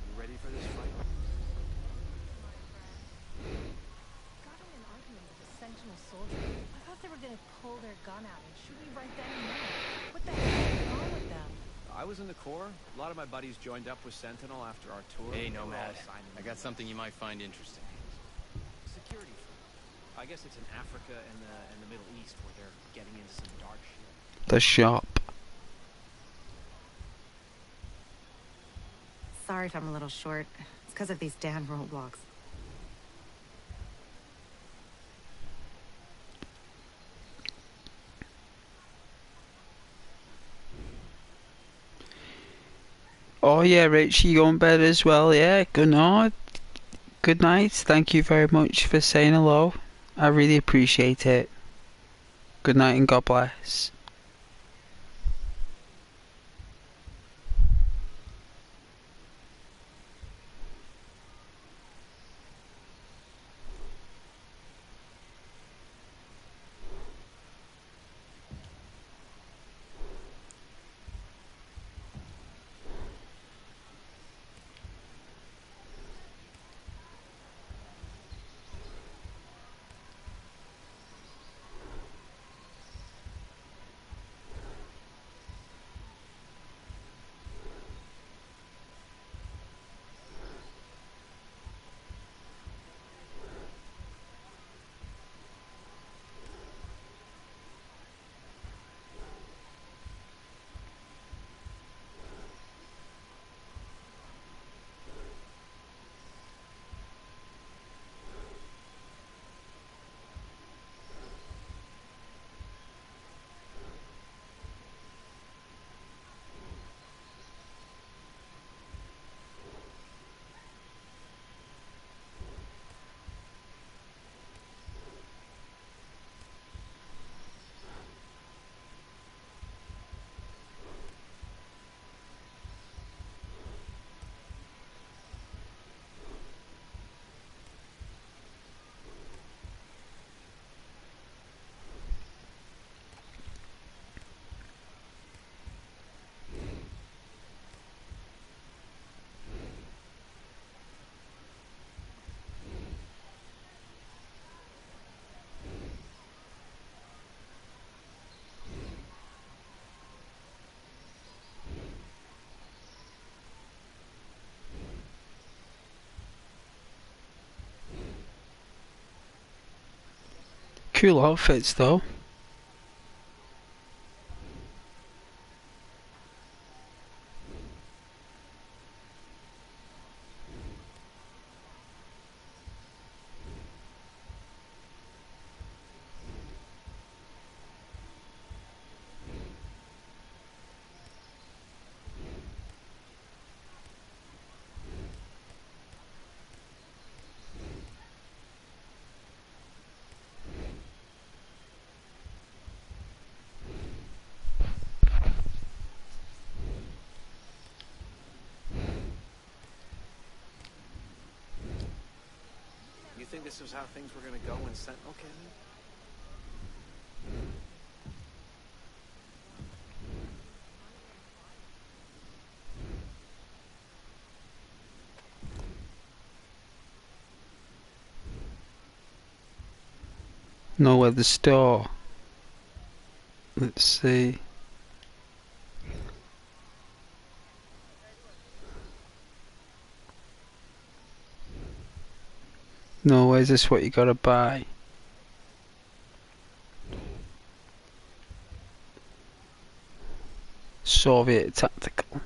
You ready for this fight? Got in an argument with a Sentinel soldier. I thought they were gonna pull their gun out and shoot me right then and there. What the hell is wrong with them? I was in the Corps. A lot of my buddies joined up with Sentinel after our tour. Hey, They were all Nomad. signing I got something you might find interesting. security firm. I guess it's in Africa and the Middle East where they're getting into some dark shit. The shop. Sorry if I'm a little short. It's because of these damn roadblocks. Oh yeah, Rich, you going to bed as well? Yeah, good night. Good night. Thank you very much for saying hello. I really appreciate it. Good night and God bless. Cool outfits though. You think this was how things were gonna go in Sentinel came in? Know where the store. Let's see. No, is this what you gotta buy? Soviet tactical.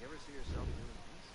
You ever see yourself doing this?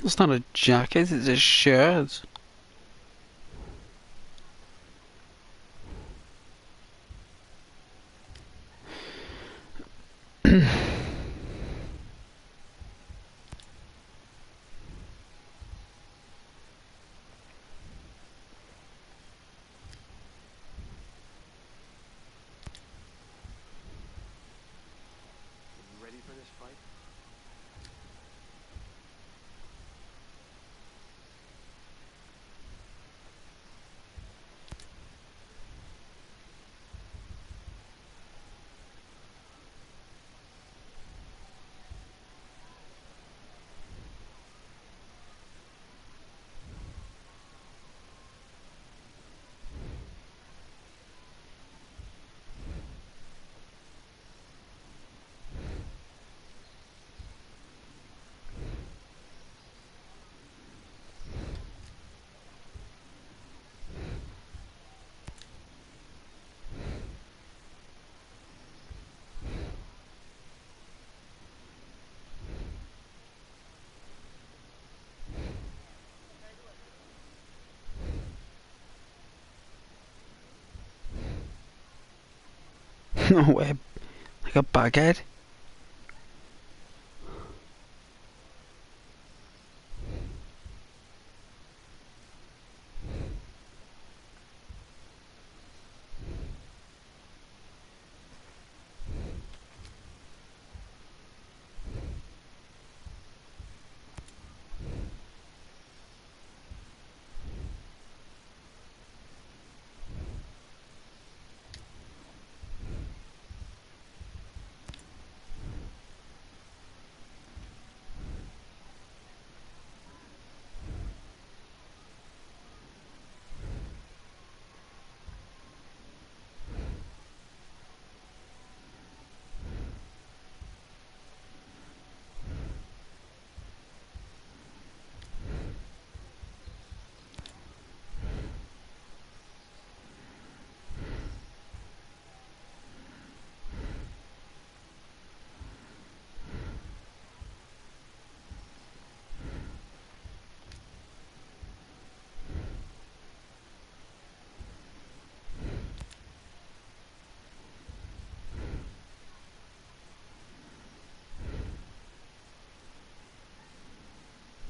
It's not a jacket, it's a shirt. You ready for this fight? No way. Like a baghead.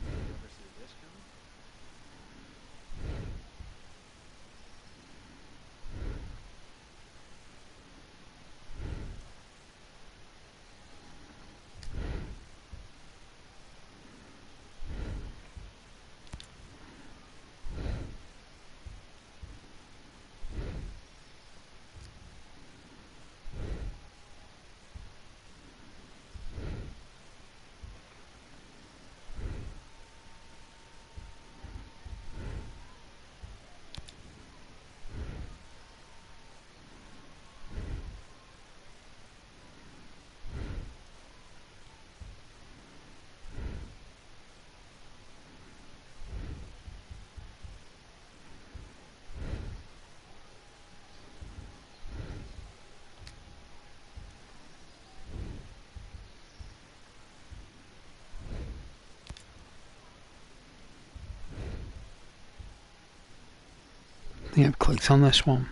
Ever see this coming? I think I've clicked on this one.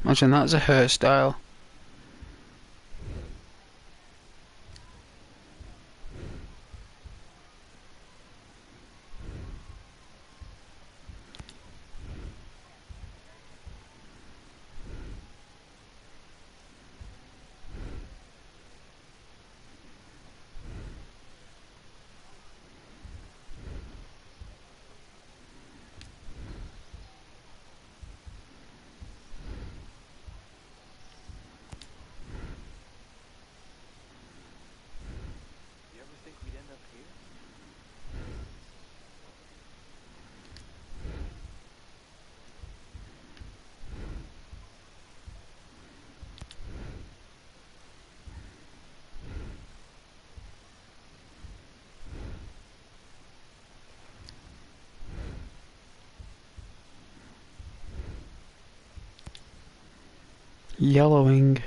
Imagine that's a hairstyle. You ever think we'd end up here? Yellowing.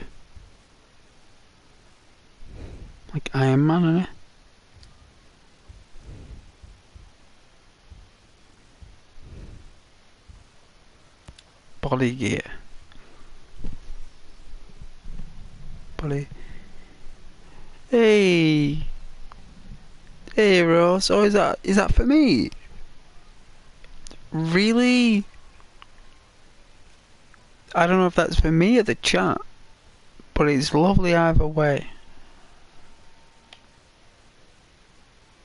Like Iron Man, innit? Body gear. Body. Hey! Hey Ross, oh is that for me? Really? I don't know if that's for me or the chat, but it's lovely either way.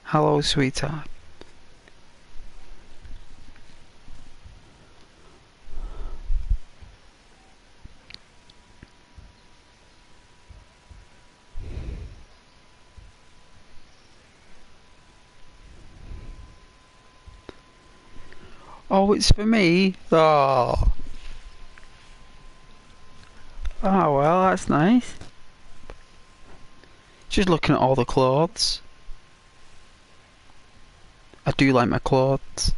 Hello, sweetheart. Oh, it's for me? Oh. Oh, well, that's nice. Just looking at all the clothes. I do like my clothes.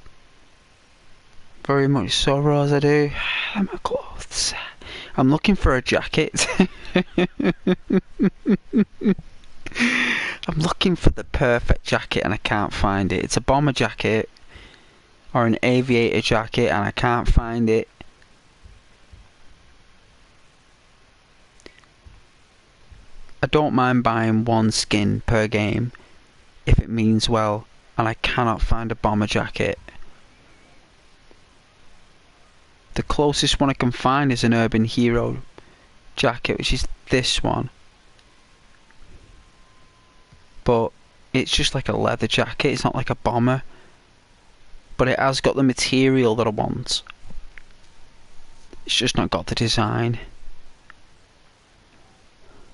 Very much so, Rose, I do. I like my clothes. I'm looking for a jacket. I'm looking for the perfect jacket and I can't find it. It's a bomber jacket or an aviator jacket and I can't find it. I don't mind buying one skin per game if it means well, and I cannot find a bomber jacket. The closest one I can find is an urban hero jacket, which is this one. But it's just like a leather jacket, it's not like a bomber. But it has got the material that I want. It's just not got the design.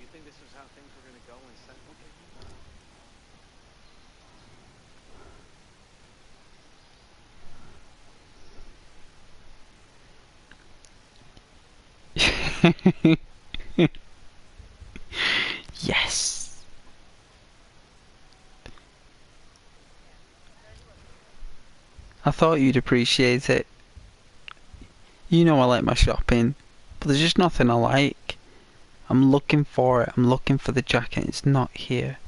You think this was how things were gonna go when Sentinel Yes. I thought you'd appreciate it. You know I like my shopping, but there's just nothing I like. I'm looking for it. I'm looking for the jacket. It's not here.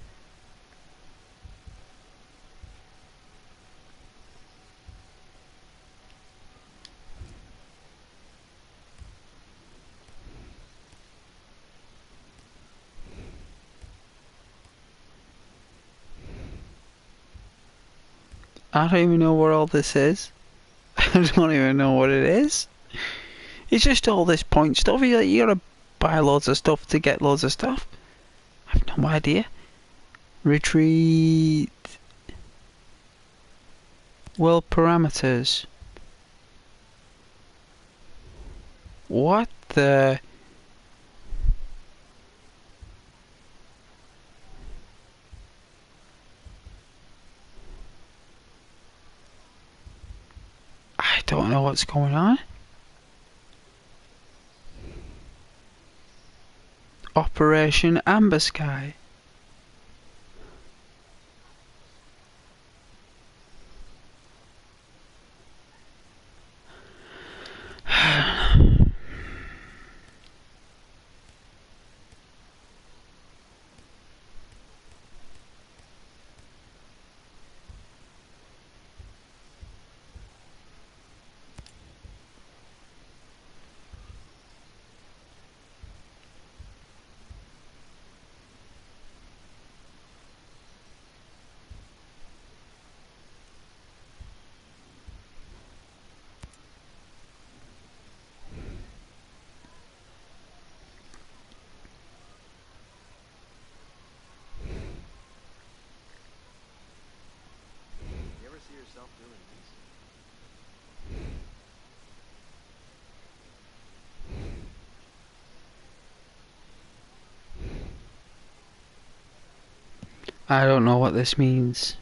I don't even know where all this is. I don't even know what it is. It's just all this point stuff. You gotta buy loads of stuff to get loads of stuff. I have no idea. Retreat. World parameters. What the... I don't know what's going on. Operation Amber Sky. You ever see yourself doing these? I don't know what this means.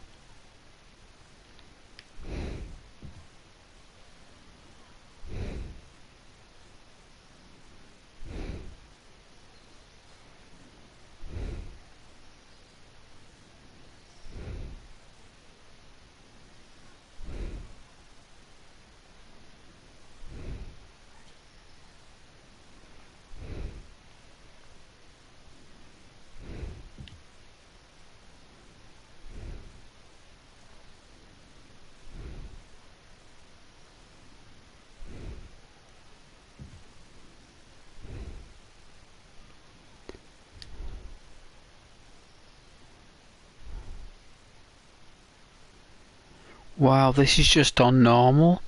Wow, this is just on normal.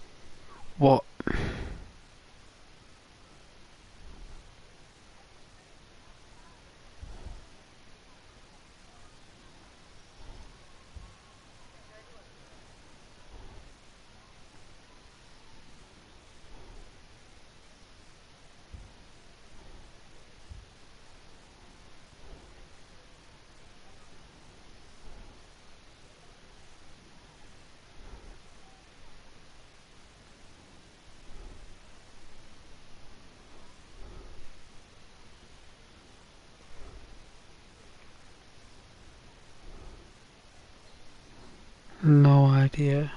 What? No idea.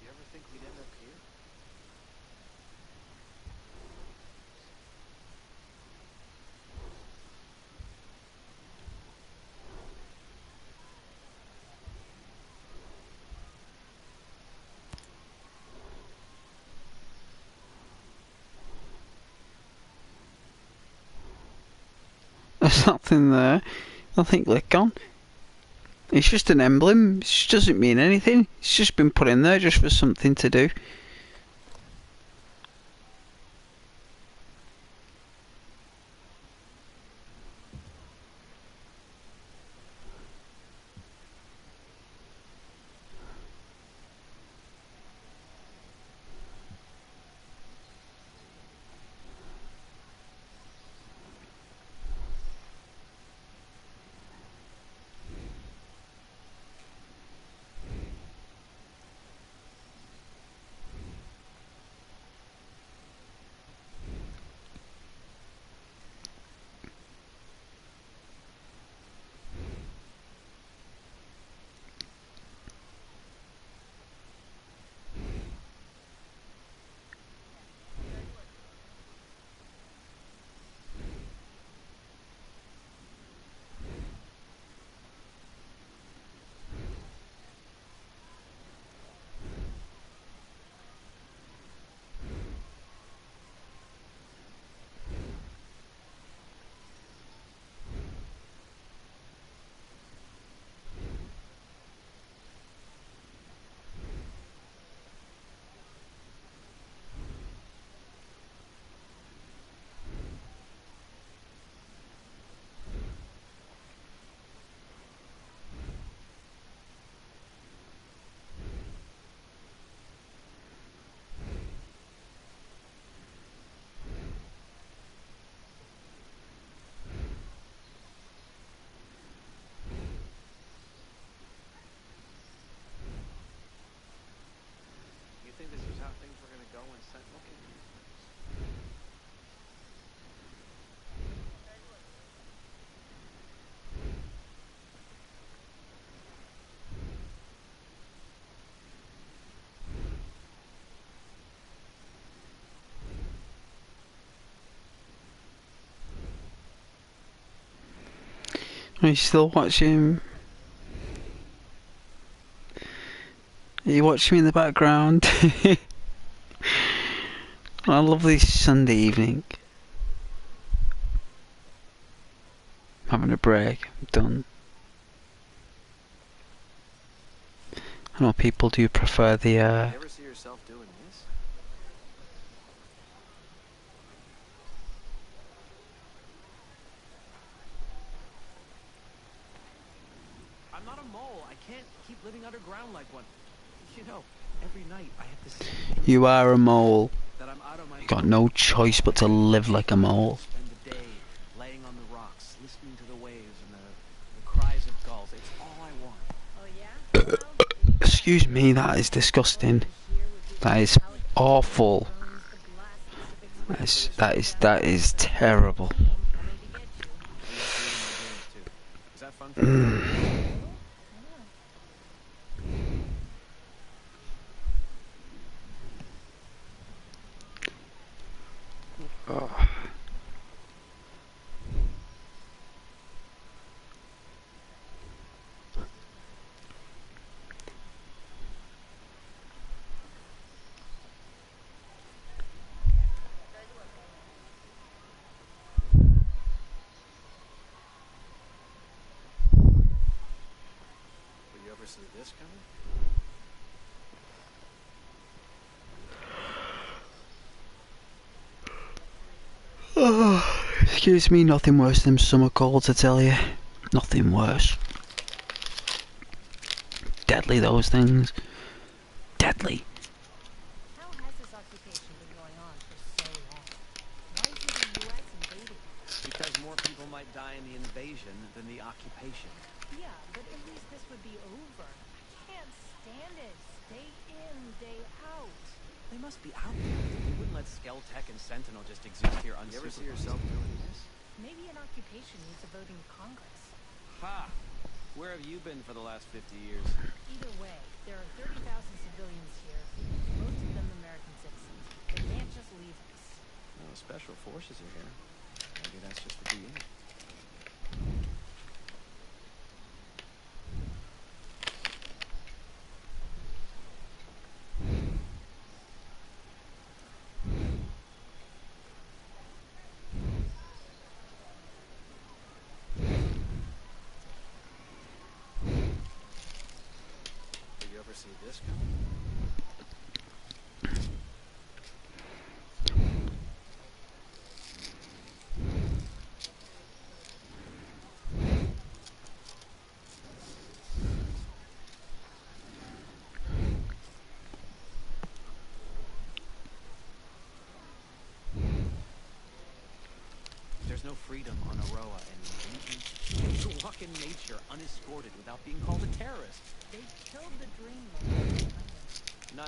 You ever think we'd end up here? There's nothing there. Nothing click on. It's just an emblem. It just doesn't mean anything. It's just been put in there just for something to do. You think this is how things were gonna go when Sentinel came in? Are you still watching? Are you watching me in the background? A lovely Sunday evening. Having a break. I'm done. I know people do prefer the You ever see yourself doing this? I'm not a mole. I can't keep living underground like one. You know, every night I have this You are a mole. that I'm out of my You got no choice but to live like a mole. Spend the day laying on the rocks, listening to the waves and the cries of gulls. It's all I want. Oh yeah? Excuse me, that is disgusting. That is awful. That is terrible. Is that fun for you? Will you ever see this coming? Excuse me, nothing worse than summer colds, I tell you. Nothing worse. Deadly, those things. deadly. How has this occupation been going on for so long? Why isn't the U.S. invading? Because more people might die in the invasion than the occupation. Yeah, but at least this would be over. I can't stand it. Day in, day out. They must be out there. They wouldn't let Skeltech and Sentinel just exist here unsupervised. You ever see yourself doing this? Maybe an occupation needs a voting Congress. Ha! Where have you been for the last 50 years? Either way, there are 30,000 civilians here, most of them American citizens. They can't just leave us. No, special forces are here. Maybe that's just the beginning. Did you ever see this coming? There's no freedom on Aroa anymore. You walk in nature unescorted without being called a terrorist. They killed the dream of No.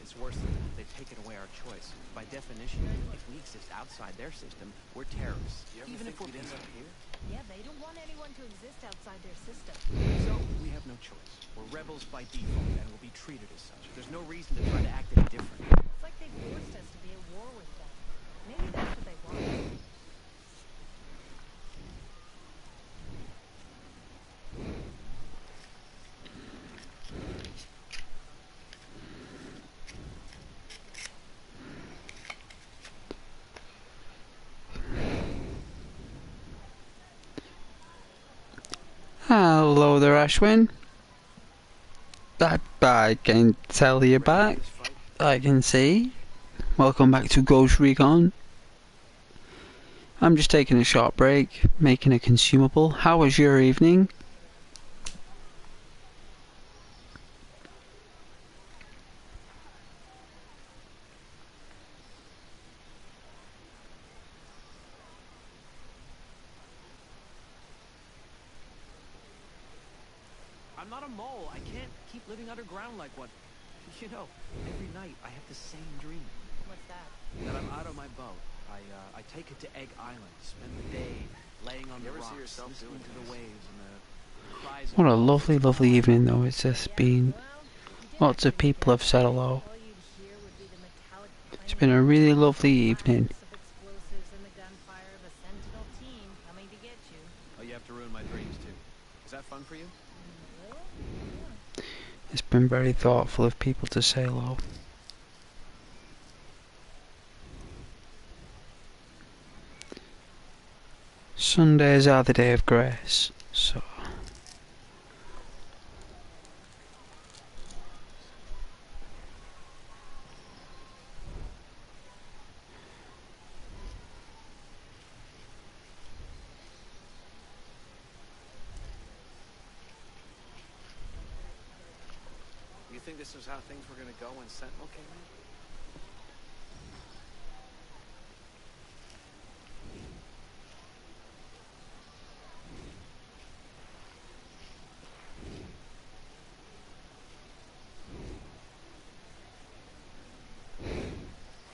It's worse than that. They've taken away our choice. By definition, if we exist outside their system, we're terrorists. Even if we'd end up here? Yeah, they don't want anyone to exist outside their system. So, we have no choice. We're rebels by default, and will be treated as such. There's no reason to try to act any different. It's like they forced us to be at war with them. Maybe that's what they want. Hello there, Ashwin. I can tell you're back. I can see. Welcome back to Ghost Recon. I'm just taking a short break, making a consumable. How was your evening? I'm not a mole. I can't keep living underground like one. You know, every night I have the same dream. What's that? That I'm out on my boat. I take it to Egg Island, spend the day laying on the rocks, listening to the waves and the cries of What a dolphins. lovely, lovely evening though it's just been. Lots of people have said hello. All you'd hear would be the metallic It's been a really lovely evening. of explosives and the gunfire of a Sentinel team coming to get you. Oh, you have to ruin my dreams too. Is that fun for you? It's been very thoughtful of people to say hello. Sundays are the day of grace, so... You think this is how things were going to go when Sentinel came in?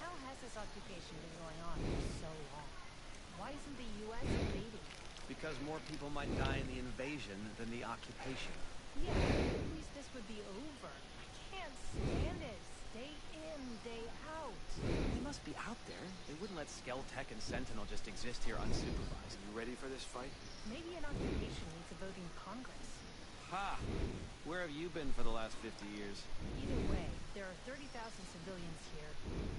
How has this occupation been going on for so long? Why isn't the U.S. invading? Because more people might die in the invasion than the occupation. Yeah, at least this would be over. I can't stand it. Day in, day out. They must be out there. They wouldn't let Skeltech and Sentinel just exist here unsupervised. You ready for this fight? Maybe an occupation needs a voting Congress. Ha! Where have you been for the last 50 years? Either way, there are 30,000 civilians here,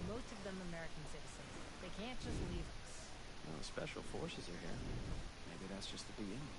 most of them American citizens. They can't just leave us. No, special forces are here. Maybe that's just the beginning.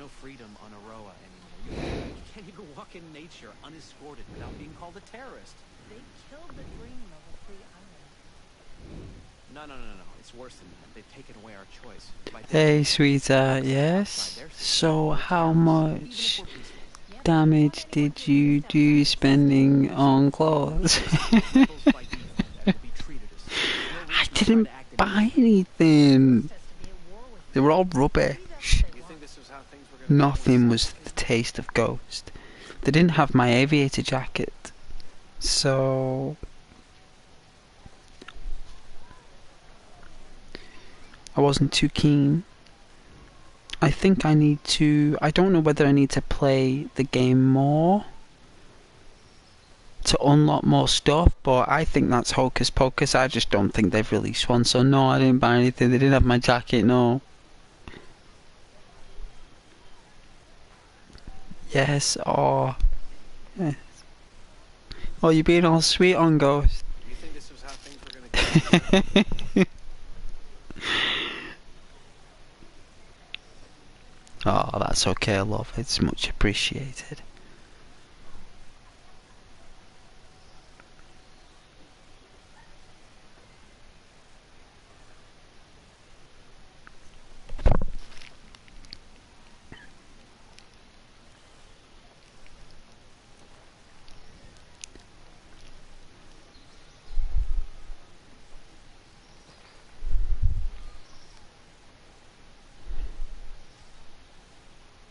no freedom on Aroa anymore. You can't even walk in nature unescorted without being called a terrorist. They killed the dream of a free island. No. It's worse than that. They've taken away our choice. Hey, sweetheart, yes? So, how much damage did you do spending on clothes? I didn't buy anything. They were all rubbish. Nothing was the taste of Ghost. They didn't have my aviator jacket. So I wasn't too keen. I think I need to... I don't know whether I need to play the game more to unlock more stuff, but I think that's hocus pocus. I just don't think they've released one. So no, I didn't buy anything. They didn't have my jacket, no. Yes, oh. Yes. Oh, you're being all sweet on Ghost. Do you think this was how things were gonna go? Oh, that's okay, love. It's much appreciated.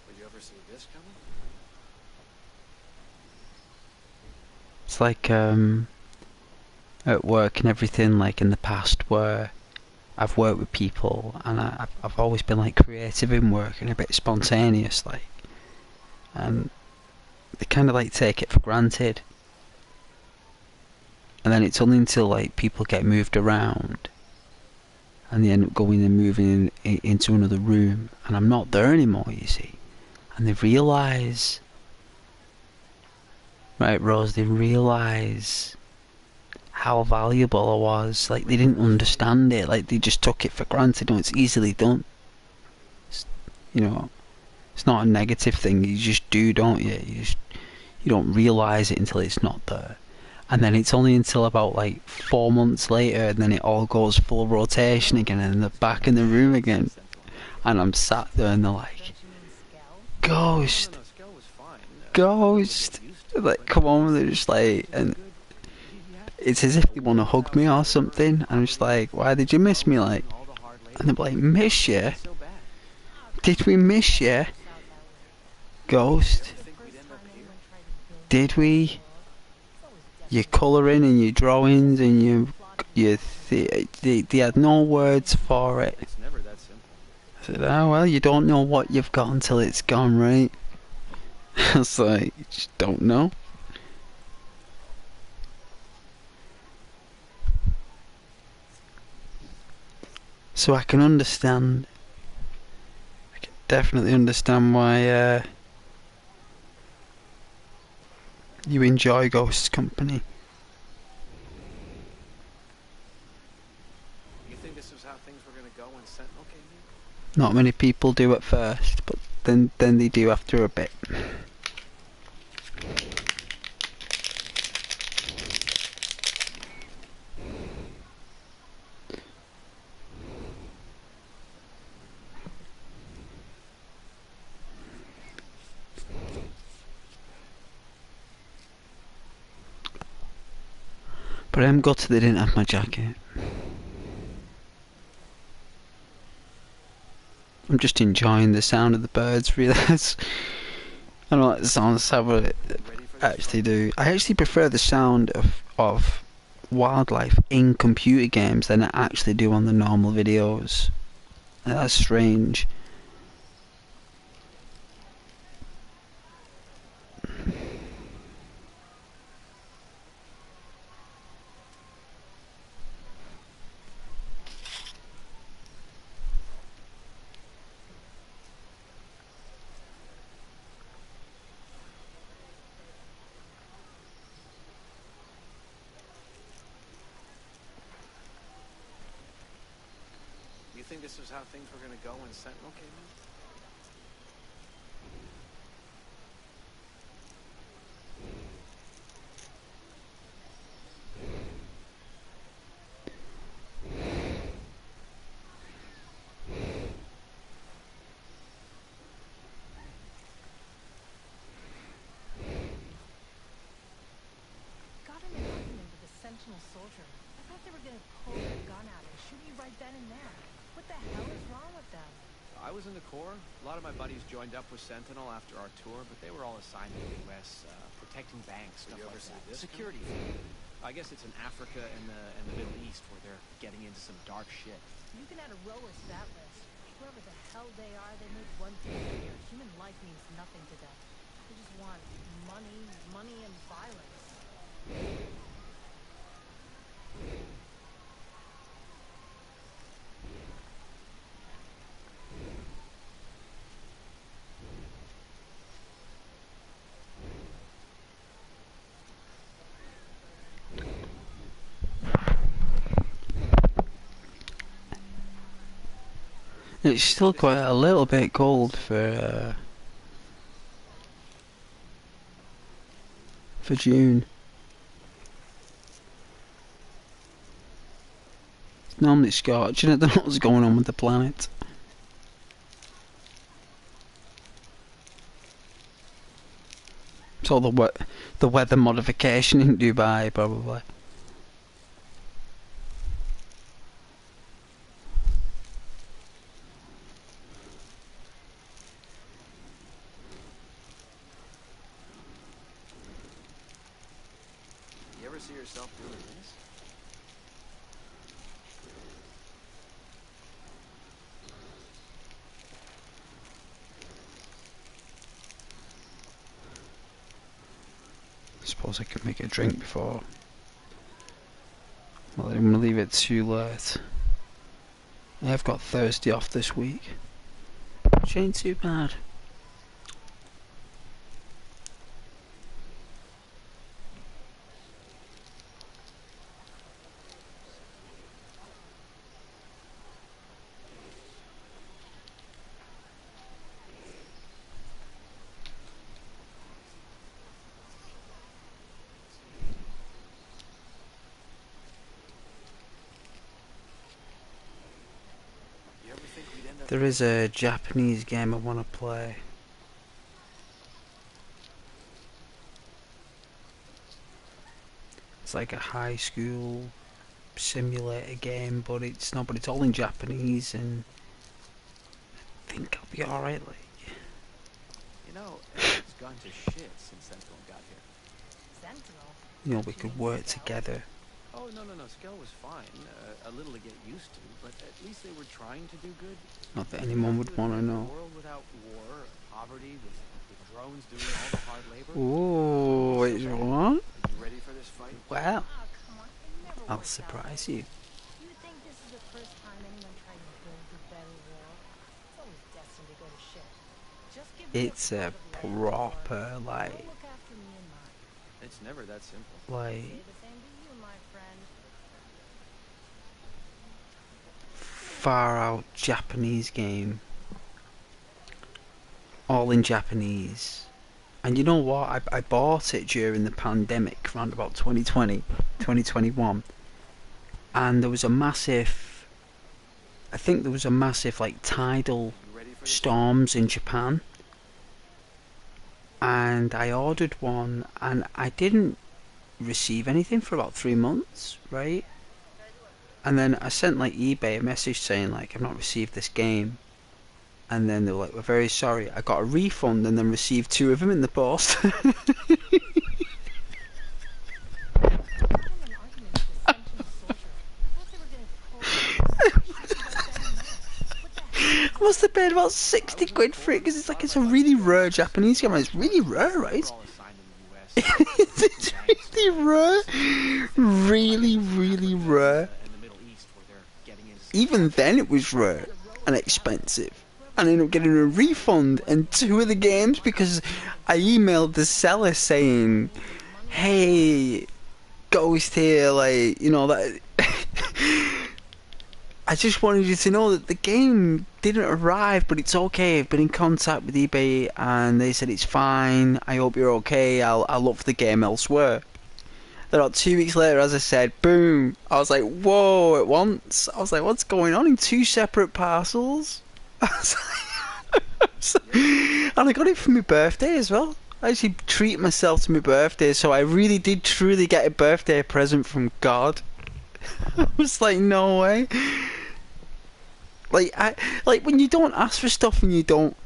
Did you ever see this coming? It's like, at work and everything, like in the past where I've worked with people and I've always been like creative in work and a bit spontaneous, like, and they kind of like take it for granted. And then it's only until like people get moved around and they end up going and moving into another room and I'm not there anymore, you see. And they realise, right, Rose, they realise how valuable I was. Like, they didn't understand it, like they just took it for granted. No, it's easily done. It's, you know, it's not a negative thing, you just do, don't you? You don't realise it until it's not there. And then it's only until about like 4 months later and then it all goes full rotation again and they're back in the room again. And I'm sat there and they're like, Ghost, Ghost, like, come on, they're just like, and it's as if they want to hug me or something, and I'm just like, why did you miss me, like, and they're like, miss you? Did we miss you? Ghost? Did we? Your colouring and your drawings and they had no words for it. I said, oh well, you don't know what you've got until it's gone, right? I was like, you just don't know. So I can understand. I can definitely understand why you enjoy Ghost's company. You think this was how things were gonna go when Sentinel came here? Not many people do at first, but then they do after a bit. But I'm gutted they didn't have my jacket. I'm just enjoying the sound of the birds, really. I don't like the sounds how I actually do. I actually prefer the sound of wildlife in computer games than I actually do on the normal videos. That's strange. You think this was how things were gonna go when Sentinel came in? What the hell is wrong with them? I was in the Corps. A lot of my buddies joined up with Sentinel after our tour, but they were all assigned to the U.S., protecting banks, stuff like that. Security. I guess it's in Africa and the Middle East where they're getting into some dark shit. You can add a row to that list. Whoever the hell they are, they make one thing clear. Human life means nothing to them. They just want money, and violence. It's still quite a little bit cold for June. It's normally scorching. I don't know what's going on with the planet. It's all the weather modification in Dubai, probably. You ever see yourself doing this? I suppose I could make a drink before. Well, I'm gonna leave it too late. I have got Thursday off this week, which ain't too bad. There is a Japanese game I want to play. It's like a high school simulator game, but it's not. But it's all in Japanese, and I think I'll be alright. Like, You know, it's gone to shit since Sentinel got here. Sentinel? you know, we could work together. Oh, no. Skell was fine. A little to get used to, but at least they were trying to do good. Not that anyone would want to know. A world without war, poverty, with drones doing all the hard labor. Ooh, wait, what? Are you ready for this fight? Wow, Oh, come on. It never I'll works surprise out. you. You think this is the first time anyone tried to build a better world? It's always destined to go to shit. Just give me It's a plot of land proper, I'll like, look after me and mine. It's never that simple. like, Say the same to you, my friend. far out Japanese game. All in Japanese. And you know what? I bought it during the pandemic, around about 2020, 2021. And there was a massive, I think there was a massive, like, tidal storms in Japan. And I ordered one, and I didn't receive anything for about 3 months, right? And then I sent, like, eBay a message saying, like, I've not received this game. And then they were like, we're very sorry. I got a refund and then received 2 of them in the post. I must have paid about 60 quid for it because it's like, it's a really rare Japanese game. It's really rare, right? It's really rare. Really, really rare. Even then it was rare and expensive. And I ended up getting a refund and 2 of the games because I emailed the seller saying, hey, Ghost here, like, you know, that I just wanted you to know that the game didn't arrive, but it's okay. I've been in contact with eBay and they said it's fine. I hope you're okay. I'll look for the game elsewhere. Then about 2 weeks later, as I said, boom. I was like, whoa, at once. I was like, what's going on in 2 separate parcels? I was like, and I got it for my birthday as well. I actually treat myself to my birthday, so I really did truly get a birthday present from God. I was like, no way. Like when you don't ask for stuff and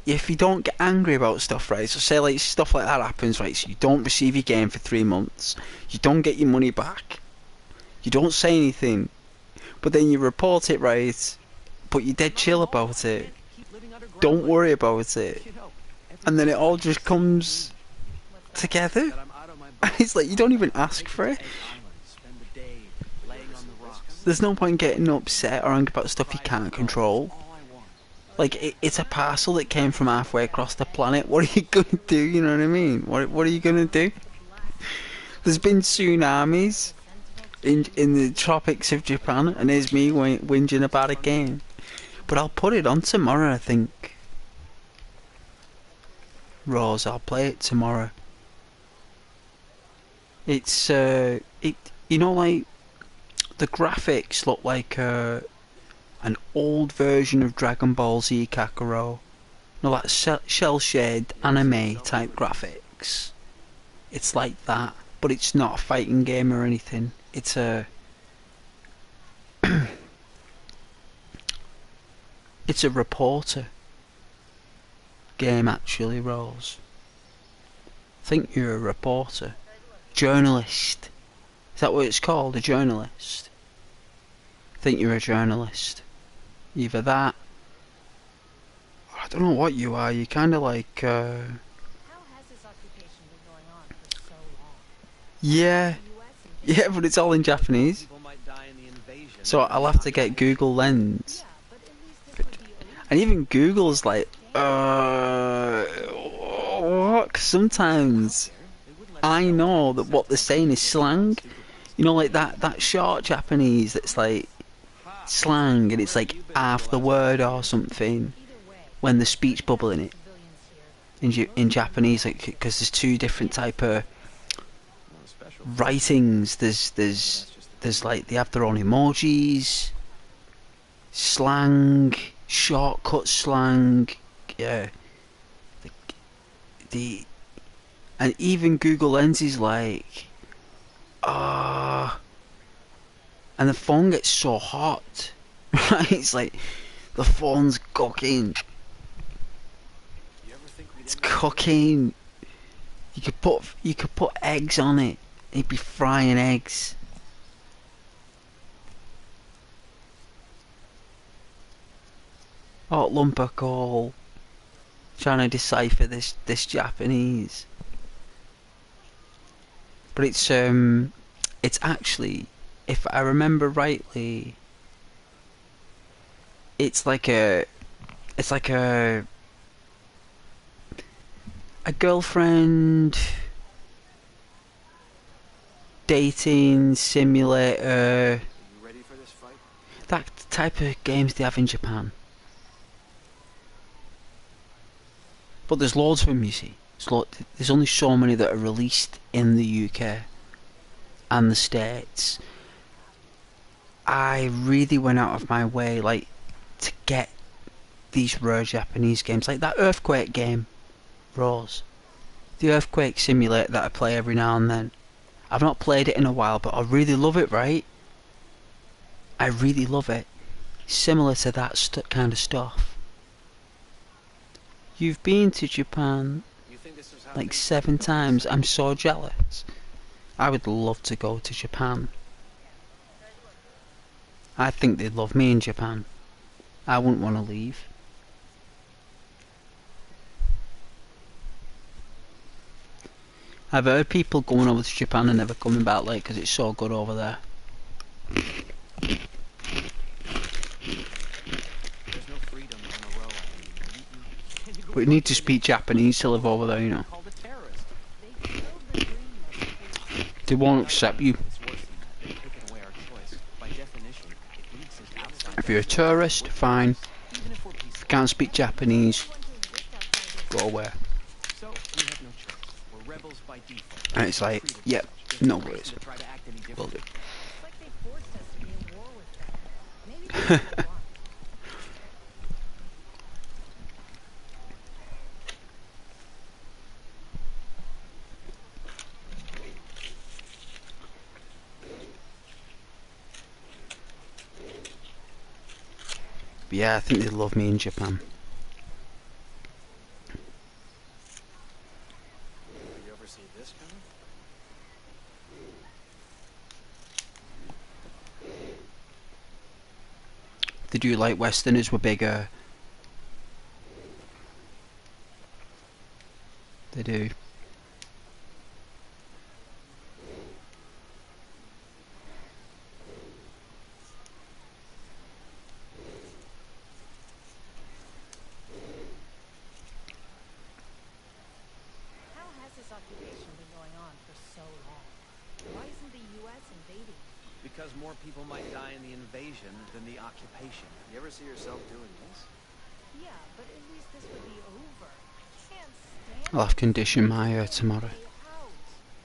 if you don't get angry about stuff, right? So say like stuff like that happens, right? So you don't receive your game for 3 months, you don't get your money back, you don't say anything, but then you report it, right? But you're dead chill about it. Don't worry about it, and then it all just comes together. And it's like you don't even ask for it. There's no point getting upset or angry about stuff you can't control. Like, it's a parcel that came from halfway across the planet. What are you gonna do, you know what I mean? What are you gonna do? There's been tsunamis in the tropics of Japan, and there's me whinging about a game. But I'll put it on tomorrow, I think. Rose, I'll play it tomorrow. It's, you know, like, the graphics look like an old version of Dragon Ball Z Kakarot. You know, like shell-shaded anime type graphics. It's like that, but it's not a fighting game or anything. It's a it's a reporter game, actually, Rose. I think you're a reporter. Journalist. Is that what it's called? A journalist? I think you're a journalist. Either that. I don't know what you are. You're kind of like. How has this occupation been going on for so long? Yeah. Yeah, but it's all in Japanese. So I'll have to get Google Lens. And even Google's like, what? 'Cause sometimes I know that what they're saying is slang. You know, like that short Japanese that's like slang, and it's like half the word or something when the speech bubble in it. In Japanese, like, because there's two different type of writings. There's like they have their own emojis, slang, shortcut slang, yeah. The and even Google Lens is like, and the phone gets so hot, right? It's like the phone's cooking. It's cooking. You could put eggs on it. It'd be frying eggs. Hot lumper call. Trying to decipher this Japanese. But it's actually, if I remember rightly, it's like a girlfriend dating simulator. That type of games they have in Japan. But there's loads of them, you see. There's only so many that are released in the UK and the States. I really went out of my way, like, to get these rare Japanese games, like that Earthquake game, Rose. The Earthquake simulator that I play every now and then. I've not played it in a while, but I really love it, right? I really love it. Similar to that kind of stuff. You've been to Japan like 7 times. I'm so jealous. I would love to go to Japan. I think they'd love me in Japan. I wouldn't want to leave. I've heard people going over to Japan and never coming back, like, because it's so good over there. But you need to speak Japanese to live over there, you know. They won't accept you. If you're a tourist, fine. If you can't speak Japanese, go away. And it's like, yep, no worries. Will do. Yeah, I think they love me in Japan. You ever see this coming? They do like Westerners were bigger. They do. How has this occupation been going on for so long? Why isn't the U.S. invading? Because more people might die in the invasion than the occupation. You ever see yourself doing this? Yeah, but at least this would be over. I can't stand I'll have to condition my tomorrow. out.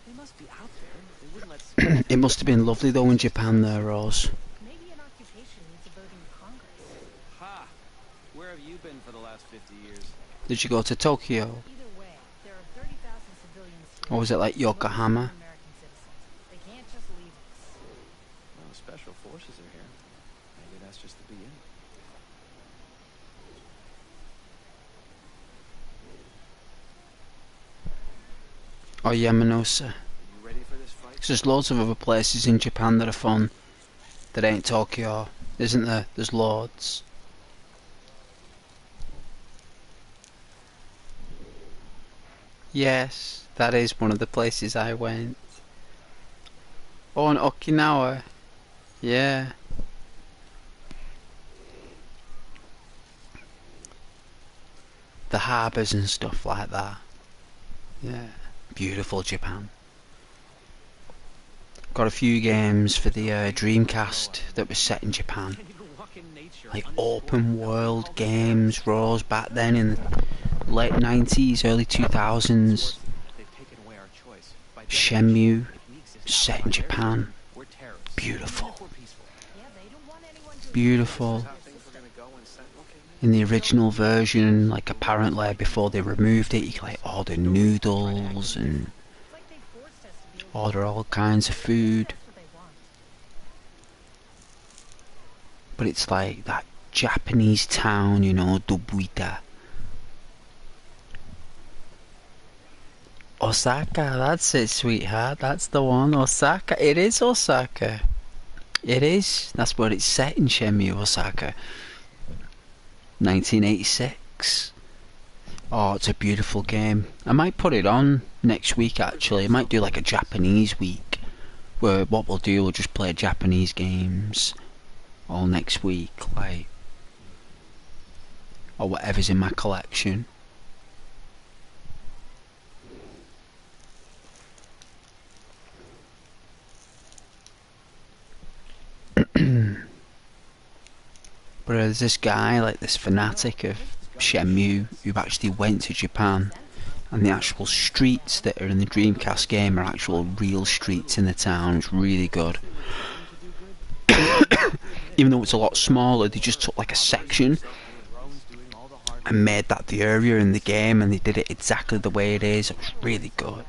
They must be out there. They wouldn't let It must have been lovely though in Japan there, Rose. Maybe an occupation needs a vote in Congress. Ha! Where have you been for the last 50 years? Did you go to Tokyo? Either way, there are 30,000 civilians here. Or was it like Yokohama? American citizens. They can't just leave us. Well, special forces are here. Maybe that's just the beginning. Or Yamanosa? You ready for this fight? 'Cause there's loads of other places in Japan that are fun. That ain't Tokyo, isn't there? There's loads. Yes, that is one of the places I went. Oh, and Okinawa. Yeah. The harbours and stuff like that. Yeah. Beautiful Japan. Got a few games for the Dreamcast that was set in Japan. Like open world games, Rose, back then in the late 90s, early 2000s. Shenmue, set in Japan. Beautiful. Beautiful. In the original version, like apparently before they removed it, you can like order noodles and order all kinds of food. But it's like that Japanese town, you know, Dobuita. Osaka, that's it, sweetheart. That's the one. Osaka. It is Osaka. It is. That's where it's set in Shenmue, Osaka. 1986. Oh, it's a beautiful game. I might put it on next week actually. I might do like a Japanese week. Where what we'll do, we'll just play Japanese games all next week, like, or whatever's in my collection. But there's this guy, like this fanatic of Shenmue, who actually went to Japan, and the actual streets that are in the Dreamcast game are actual real streets in the town. It's really good. Even though it's a lot smaller, they just took like a section and made that the area in the game, and they did it exactly the way it is. It was really good.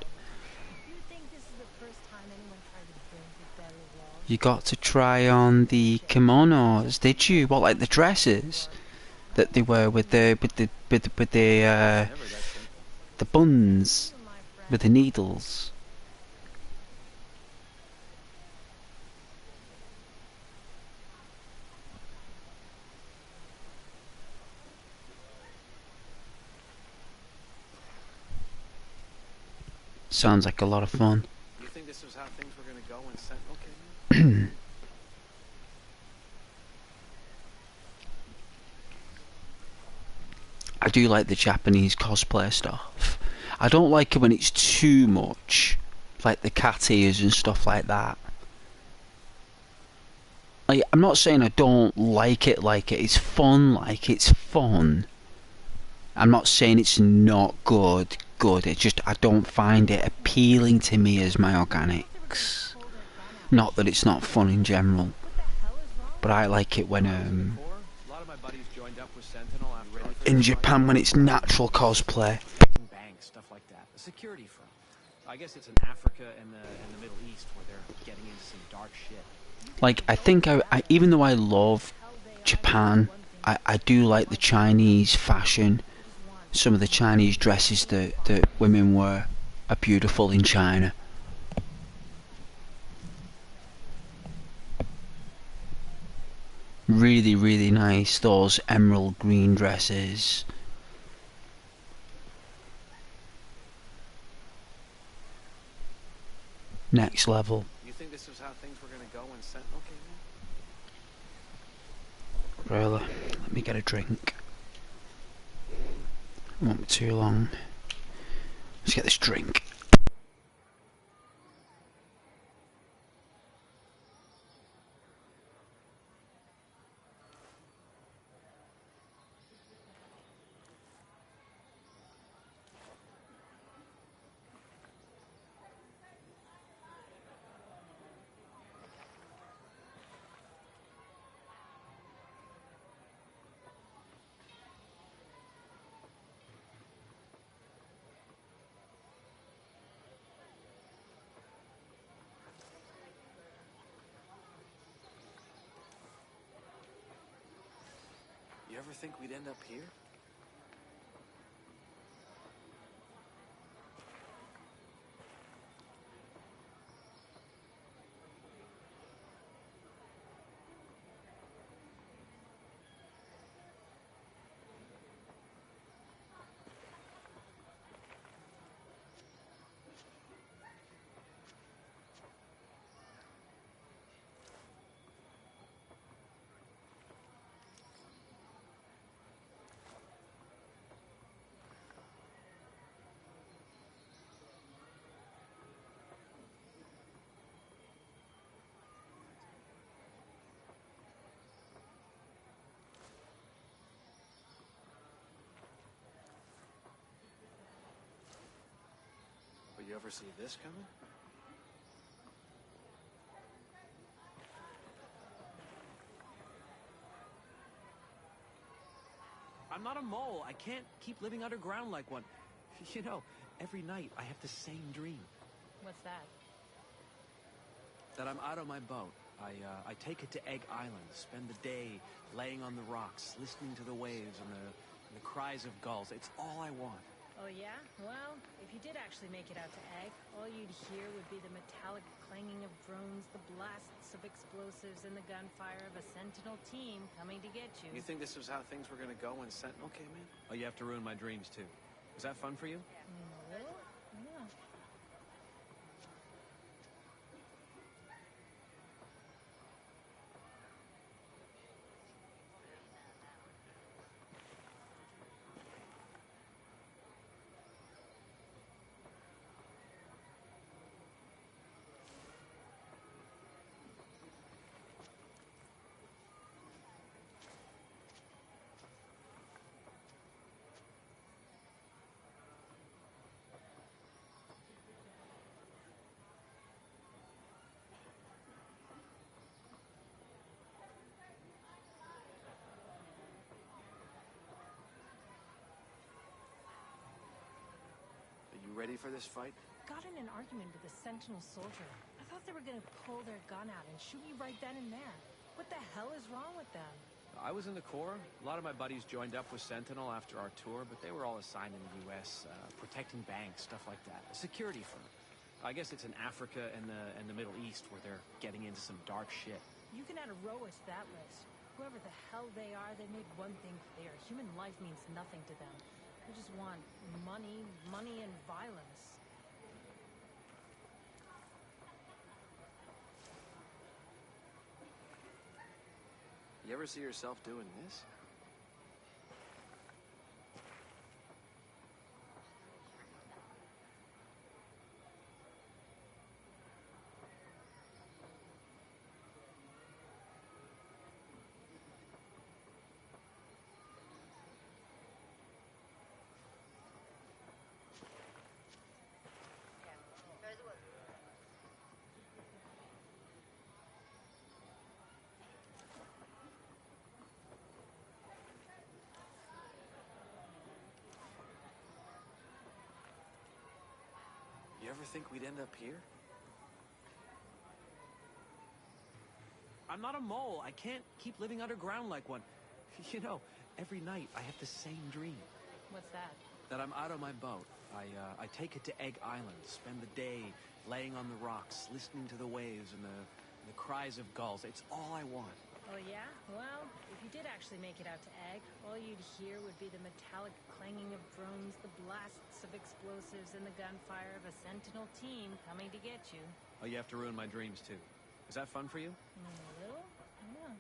You got to try on the kimonos, did you? What, like the dresses that they wear with the buns with the needles? Sounds like a lot of fun. You think this was how things were going to go when Sentinel came in? I do like the Japanese cosplay stuff. I don't like it when it's too much, like the cat ears and stuff like that. Like, I'm not saying I don't like it, it's fun, it's fun. I'm not saying it's not good, it's just I don't find it appealing to me as my organics. Not that it's not fun in general, but I like it when in Japan when it's natural cosplay. Banks, stuff like that. A security firm. I guess it's in Africa and the Middle East where they're getting into some dark shit. Like, I think I even though I love Japan I do like the Chinese fashion. Some of the Chinese dresses that women wear are beautiful in China. Really, really nice, those emerald green dresses. Next level. You think this was how things were gonna go when Sentinel came in? Really, let me get a drink. It won't be too long. Let's get this drink. You ever think we'd end up here? But you ever see this coming? I'm not a mole. I can't keep living underground like one. You know, every night I have the same dream. What's that? That I'm out on my boat. I take it to Egg Island, spend the day laying on the rocks, listening to the waves and the cries of gulls. It's all I want. Oh yeah? Well, if you did actually make it out to Egg, all you'd hear would be the metallic clanging of drones, the blasts of explosives, and the gunfire of a Sentinel team coming to get you. You think this was how things were gonna go when Sentinel came in? Oh, you have to ruin my dreams too. Was that fun for you? No? Yeah. Are you ready for this fight? Got in an argument with a Sentinel soldier. I thought they were gonna pull their gun out and shoot me right then and there. What the hell is wrong with them? I was in the Corps. A lot of my buddies joined up with Sentinel after our tour, but they were all assigned in the U.S., protecting banks, stuff like that. A security firm. I guess it's in Africa and the Middle East where they're getting into some dark shit. You can add a row to that list. Whoever the hell they are, they made one thing clear. Human life means nothing to them. They just want money, money, and violence. You ever see yourself doing this? You ever think we'd end up here? I'm not a mole. I can't keep living underground like one. You know, every night I have the same dream. What's that? That I'm out on my boat. I take it to Egg Island, spend the day laying on the rocks, listening to the waves and the cries of gulls. It's all I want. Oh yeah? Well, if you did actually make it out to Egg, all you'd hear would be the metallic clanging of drums, the blasts of explosives, and the gunfire of a Sentinel team coming to get you. Oh, you have to ruin my dreams, too. Is that fun for you? A little? Yeah.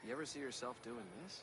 You ever see yourself doing this?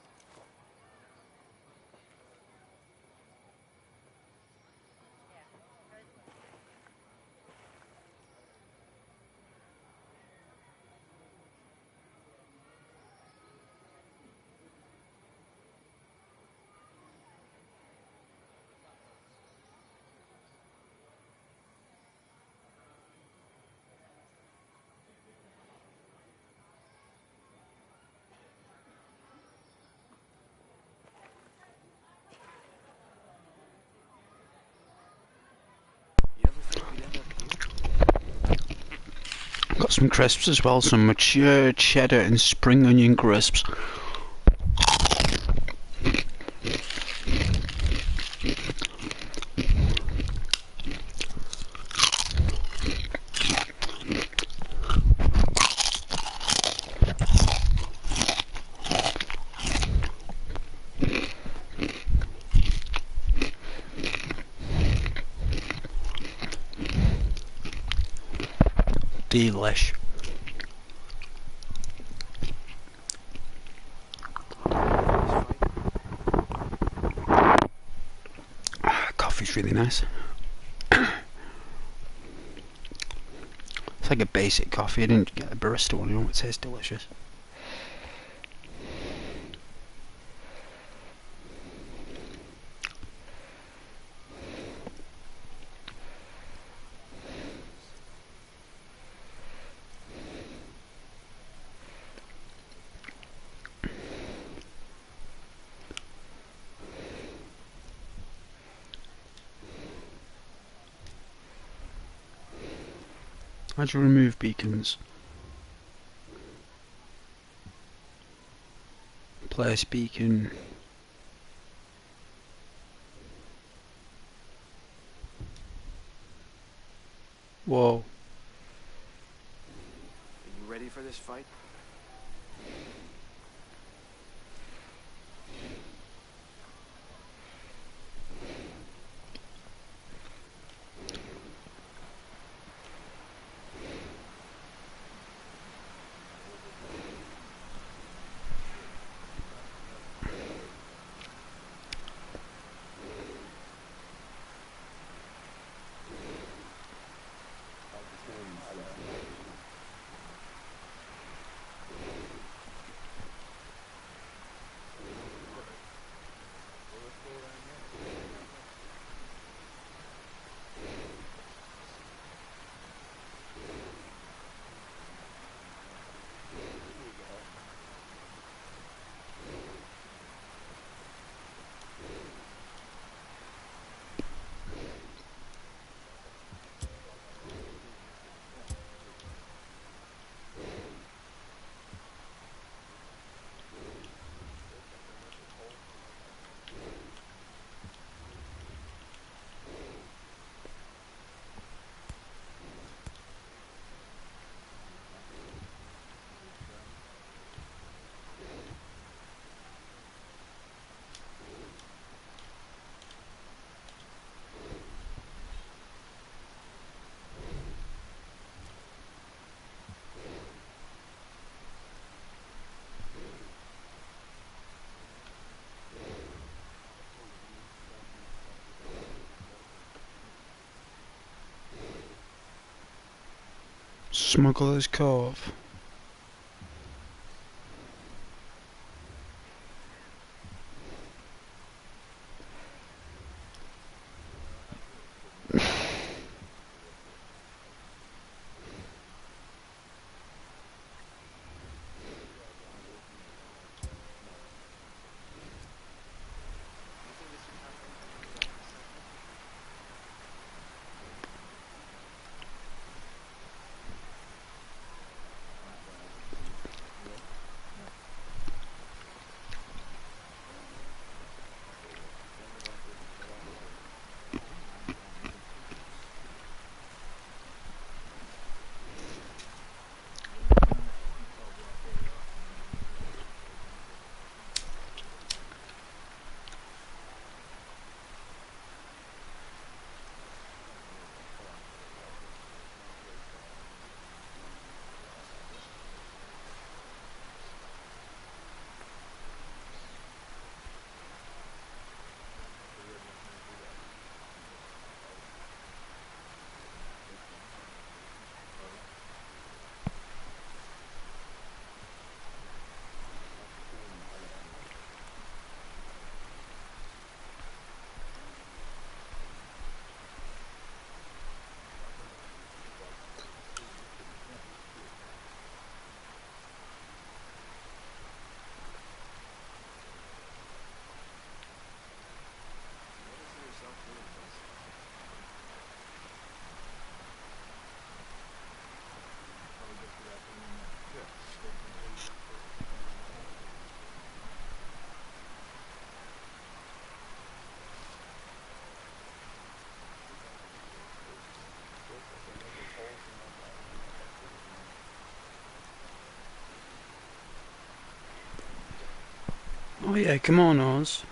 You ever think we'd end up here? Got some crisps as well, some mature cheddar and spring onion crisps. Delish. Coffee's really nice. It's like a basic coffee. I didn't get a barista one. You know, it tastes delicious. How'd you remove beacons? Place beacon. Whoa. Are you ready for this fight? Smuggler's Cove. Oh yeah, come on, Oz.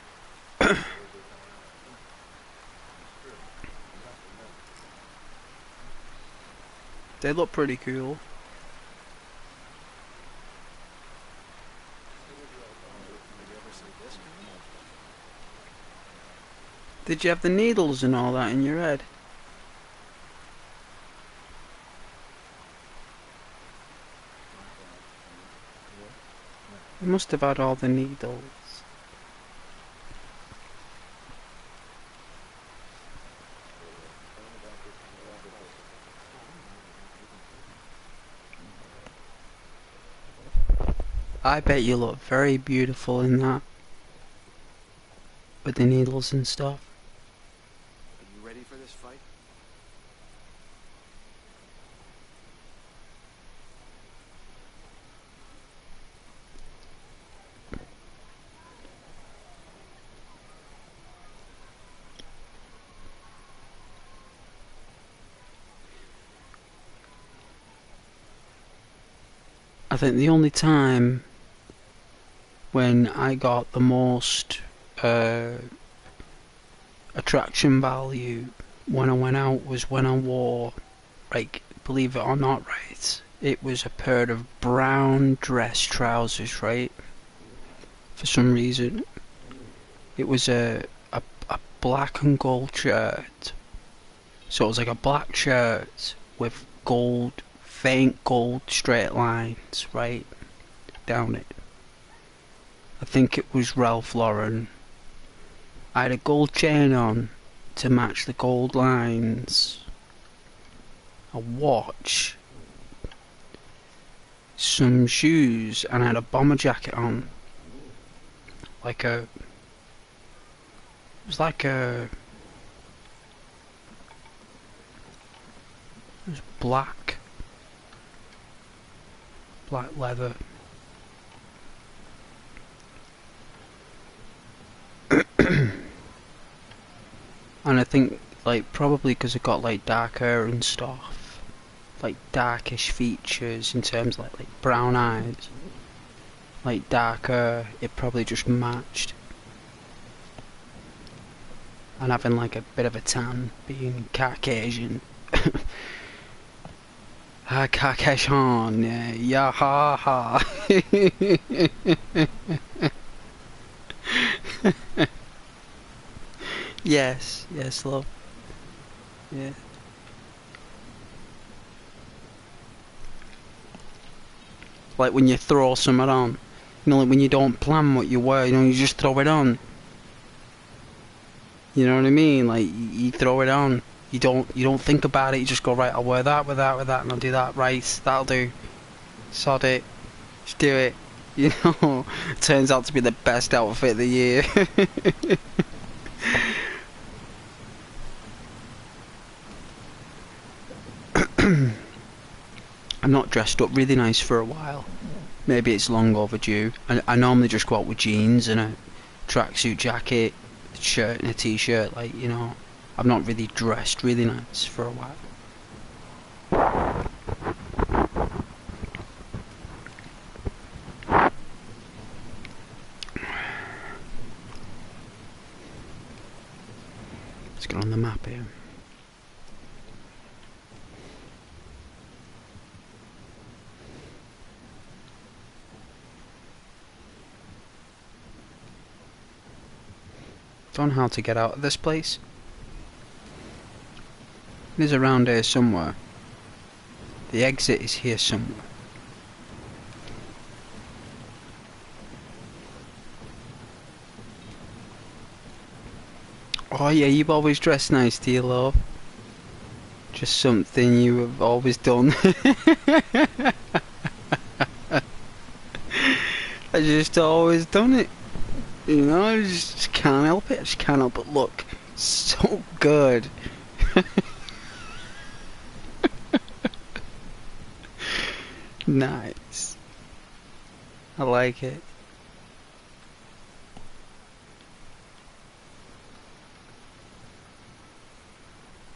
They look pretty cool. Did you have the needles and all that in your head? You must have had all the needles. I bet you look very beautiful in that. With the needles and stuff. Are you ready for this fight? I think the only time when I got the most attraction value when I went out was when I wore, like, believe it or not, right, it was a pair of brown dress trousers, right, for some reason. It was a black and gold shirt, so it was like a black shirt with gold, faint gold straight lines, right, down it. I think it was Ralph Lauren. I had a gold chain on to match the gold lines, a watch, some shoes, and I had a bomber jacket on. Like a... It was like a... It was black. Black leather. And I think, like, probably because it got, like, dark hair and stuff, like, darkish features in terms of, like brown eyes, like, dark hair, it probably just matched. And having, like, a bit of a tan, being Caucasian. Caucasian, yeah, ha, ha. Yes, yes, love. Yeah. Like when you throw something on. You know, like when you don't plan what you wear, you know, you just throw it on. You know what I mean? Like, you throw it on. You don't think about it, you just go, right, I'll wear that, with that, with that, and I'll do that, right, that'll do. Sod it. Just do it. You know? Turns out to be the best outfit of the year. I'm not dressed up really nice for a while. Maybe it's long overdue. I normally just go out with jeans and a tracksuit jacket, shirt and a t-shirt, like, you know. I've not really dressed really nice for a while. Let's get on the map here. Don't know how to get out of this place. It is around here somewhere. The exit is here somewhere. Oh yeah, you've always dressed nice, do you, love? Just something you have always done. I just always done it. You know, I just can't help it. I just can't help but look so good. Nice. I like it.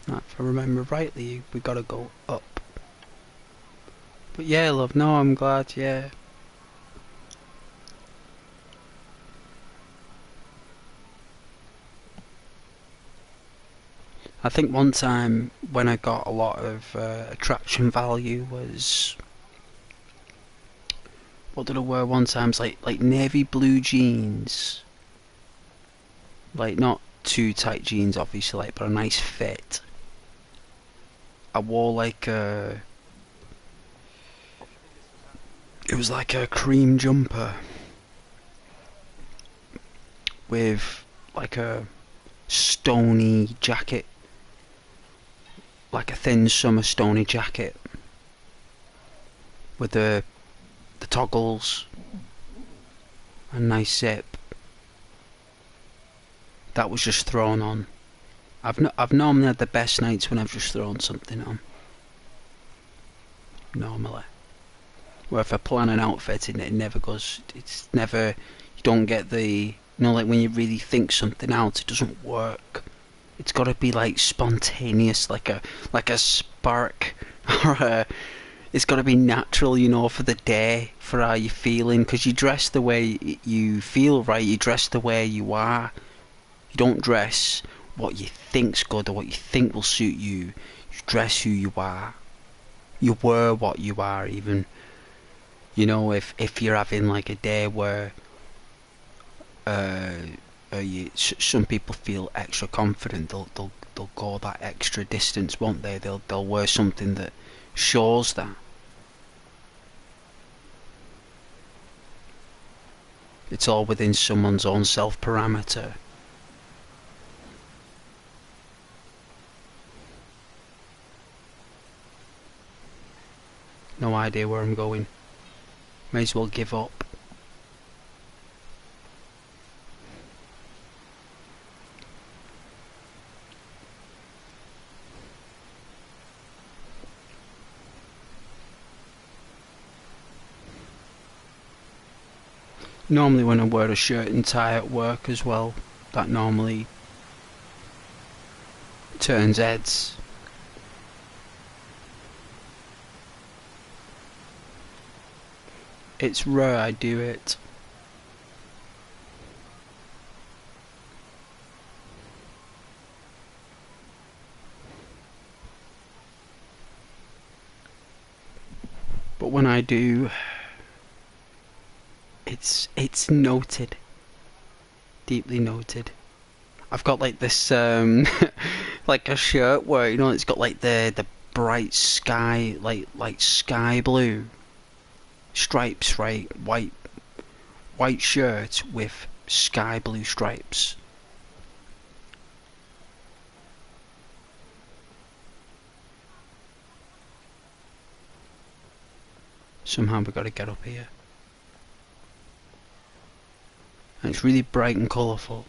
Now, if I remember rightly, we gotta go up. But yeah, love, no, I'm glad, yeah. I think one time when I got a lot of attraction value was, what did I wear one time? It's like navy blue jeans, like not too tight jeans obviously, like, but a nice fit. I wore like a, it was like a cream jumper with like a stony jacket, like a thin summer stony jacket with the toggles, a nice zip. That was just thrown on. I've normally had the best nights when I've just thrown something on. Normally. Where if I plan an outfit and it never goes, it's never, you don't get the, you know, like when you really think something out, it doesn't work. It's got to be like spontaneous, like a spark, or a, it's got to be natural, you know, for the day, for how you're feeling, because you dress the way you feel, right? You dress the way you are. You don't dress what you think's good or what you think will suit you. You dress who you are. You wear what you are, even. You know, if you're having like a day where some people feel extra confident, they'll go that extra distance, won't they? They'll wear something that shows that. It's all within someone's own self-parameter. No idea where I'm going. May as well give up. Normally when I wear a shirt and tie at work as well, that normally turns heads. It's rare I do it. But when I do, it's noted. Deeply noted. I've got like this like a shirt where, you know, it's got like the bright sky, like sky blue stripes, right? White shirt with sky blue stripes. Somehow we've got to get up here. And it's really bright and colourful.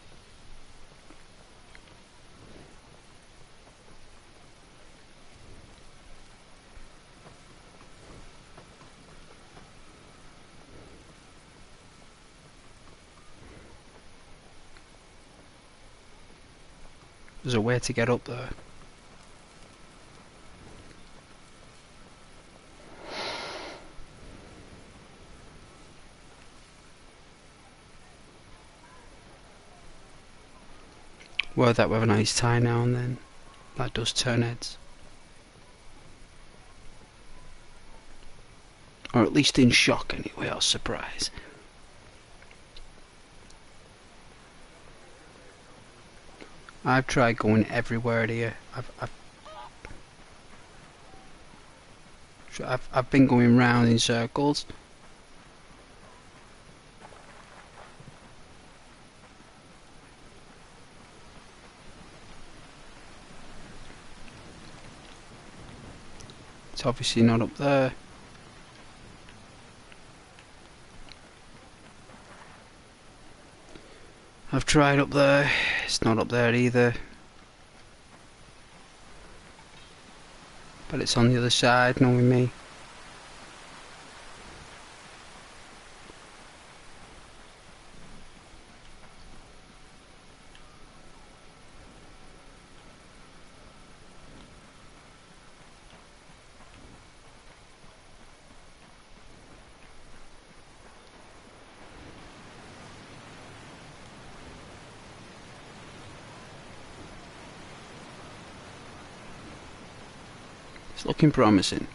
There's a way to get up there. Wear that with a nice tie now and then. That does turn heads. Or at least in shock anyway, or surprise. I've tried going everywhere here. I've been going round in circles. It's obviously not up there. I've tried up there. It's not up there either. But it's on the other side, knowing me. It's looking promising.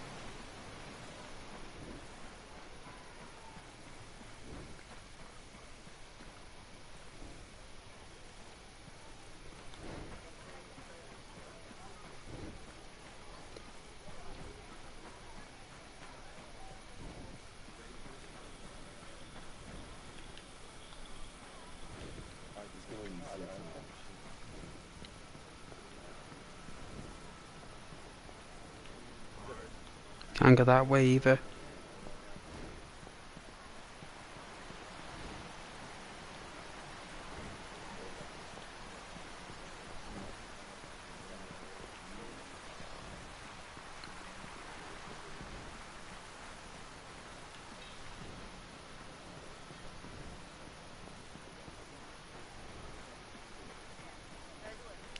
Can't go that way either.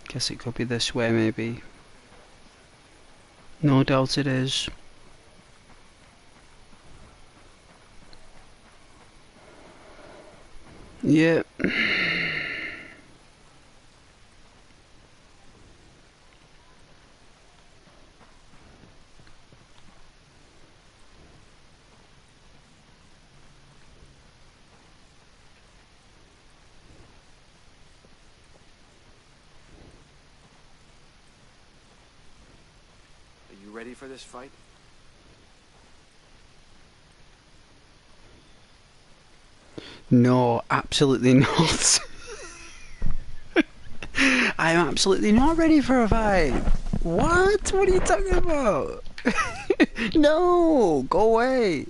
Guess it could be this way, maybe. No doubt it is. Yeah. Are you ready for this fight? No, absolutely not. I am absolutely not ready for a fight. What? What are you talking about? No, go away.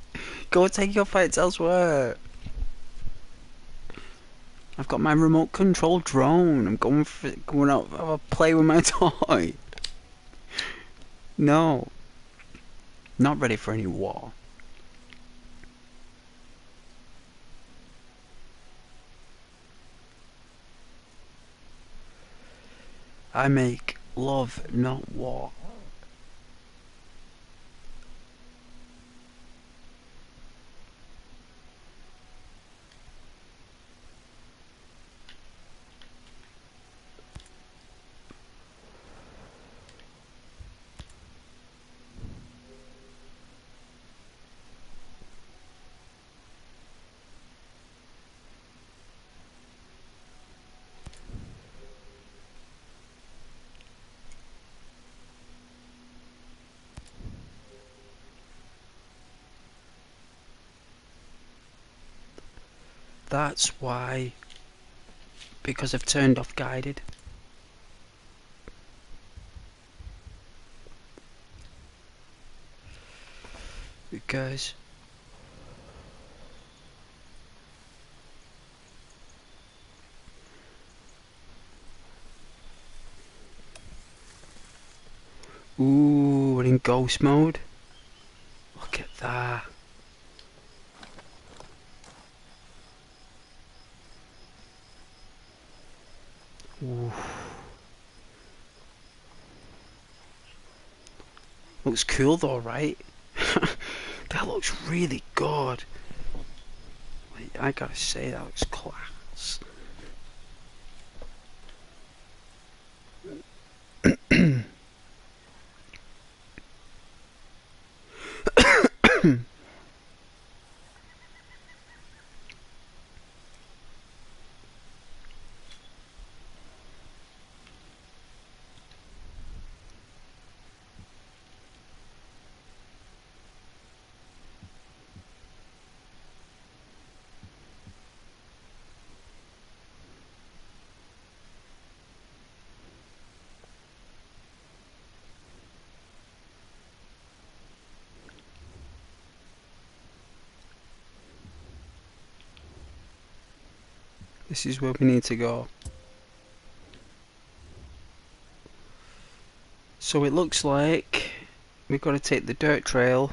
Go take your fights elsewhere. I've got my remote control drone. I'm going out for a play with my toy. No, not ready for any war. I make love, not war. That's why, because I've turned off guided. Because ooh, we're in ghost mode. Look at that. Ooh. Looks cool though, right? That looks really good. I gotta say, that looks class. This is where we need to go. So it looks like we've got to take the dirt trail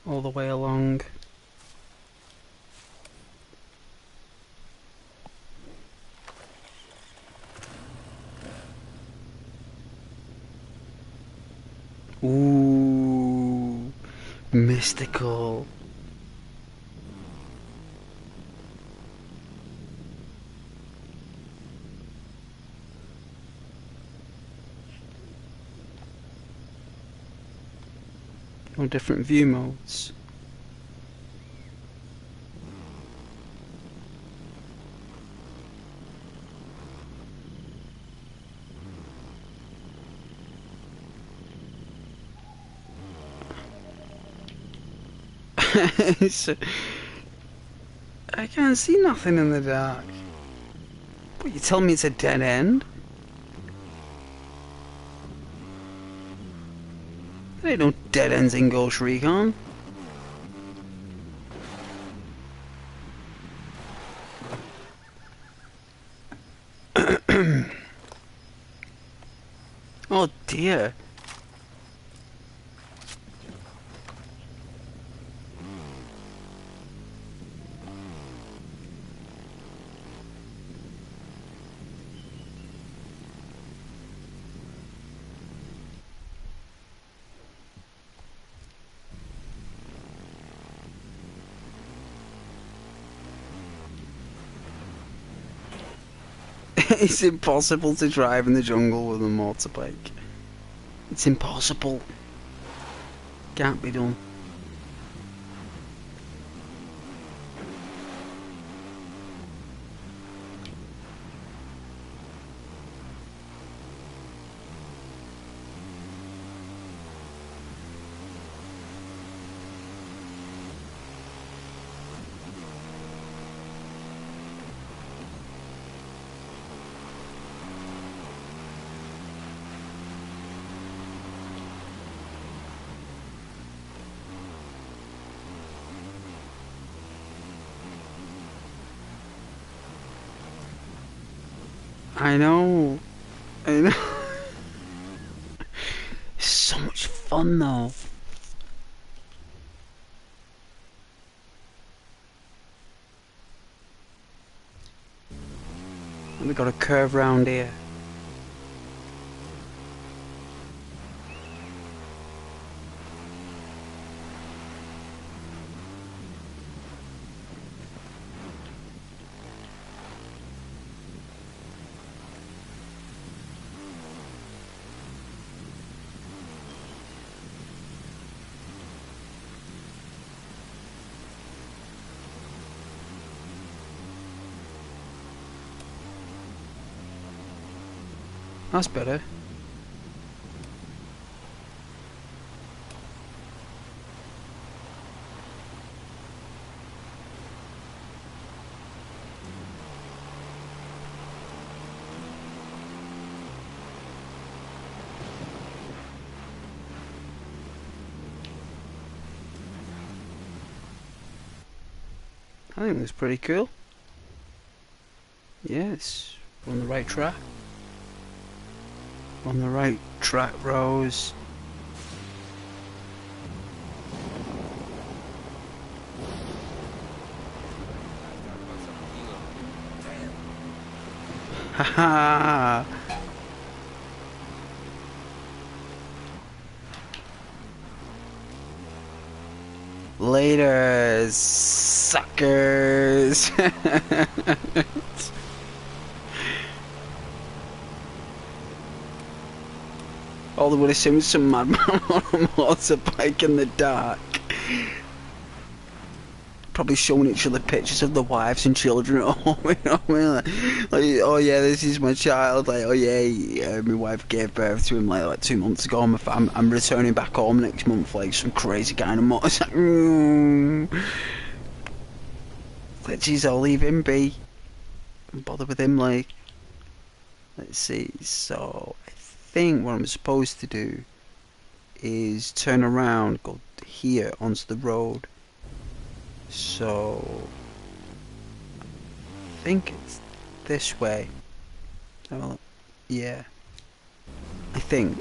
all the way along. Ooh, mystical. No different view modes. So, I can't see nothing in the dark. But you tell me it's a dead end? There ain't no dead ends in Ghost Recon. Oh dear. It's impossible to drive in the jungle with a motorbike. It's impossible. Can't be done. I know. I know. It's so much fun though. And we got a curve round here. That's better. I think that's pretty cool. Yes, we're on the right track. On the right track, Rose. Haha. Later, suckers. All they would assume is some madman on a motorbike in the dark. Probably showing each other pictures of the wives and children at home. You know what I mean? Like, oh yeah, this is my child. Like, oh yeah, my wife gave birth to him like 2 months ago. I'm returning back home next month, like some crazy kind of motorcycle. Like, geez, I'll leave him be. Don't bother with him, like. Let's see. So I think what I'm supposed to do is turn around, go here onto the road. So I think it's this way. Well, yeah, I think.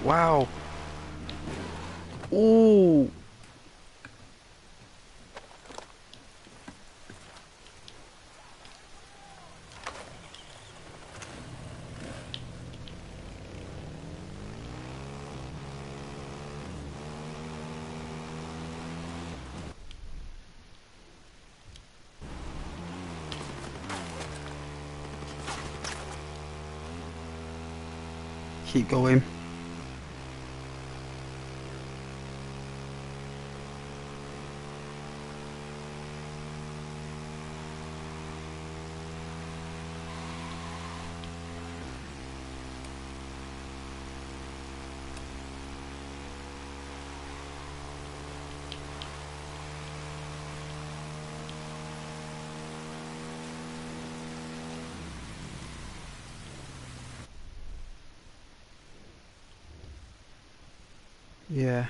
Wow. Ooh. Keep going. Yeah.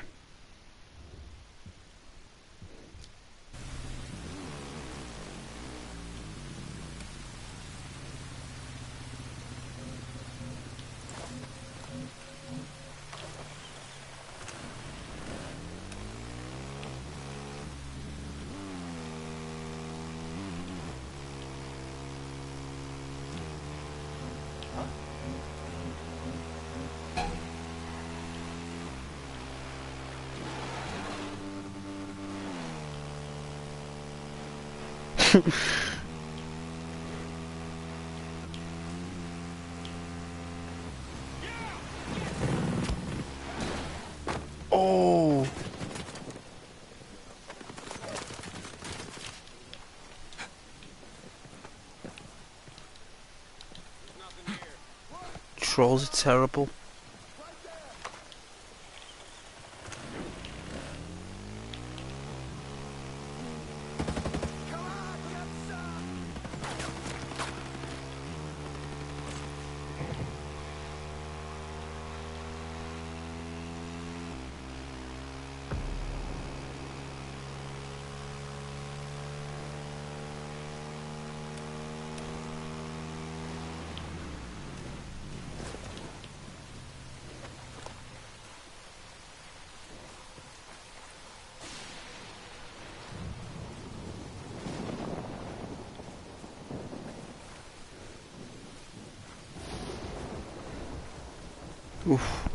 Oh! Trolls are terrible. Oof.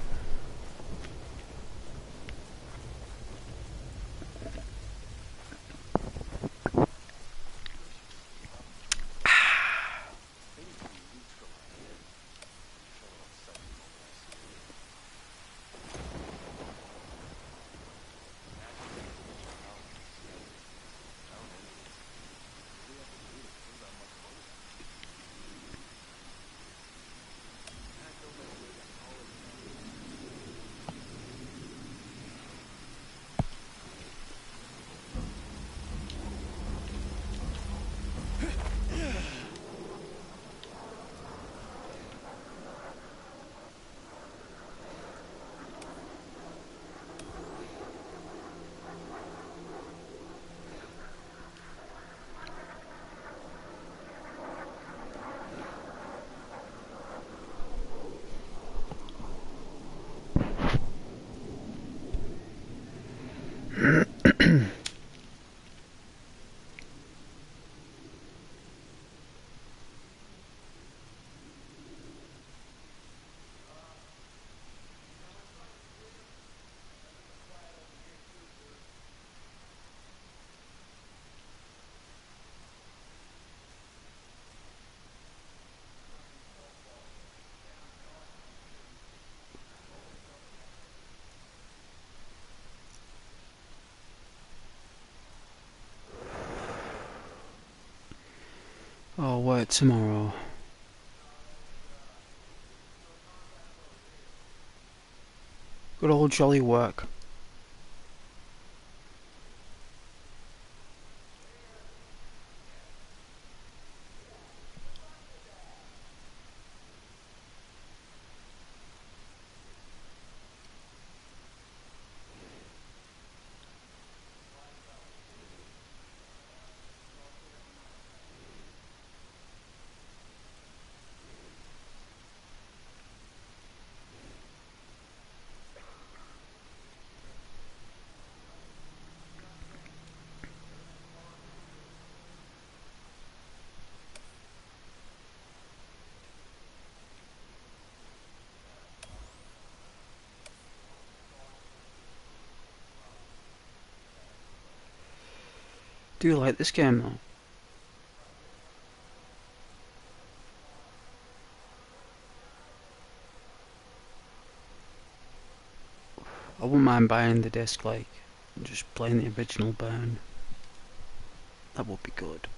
Oh, work tomorrow. Good old jolly work. Do you like this game though? I wouldn't mind buying the disc, like, and just playing the original Burn. That would be good.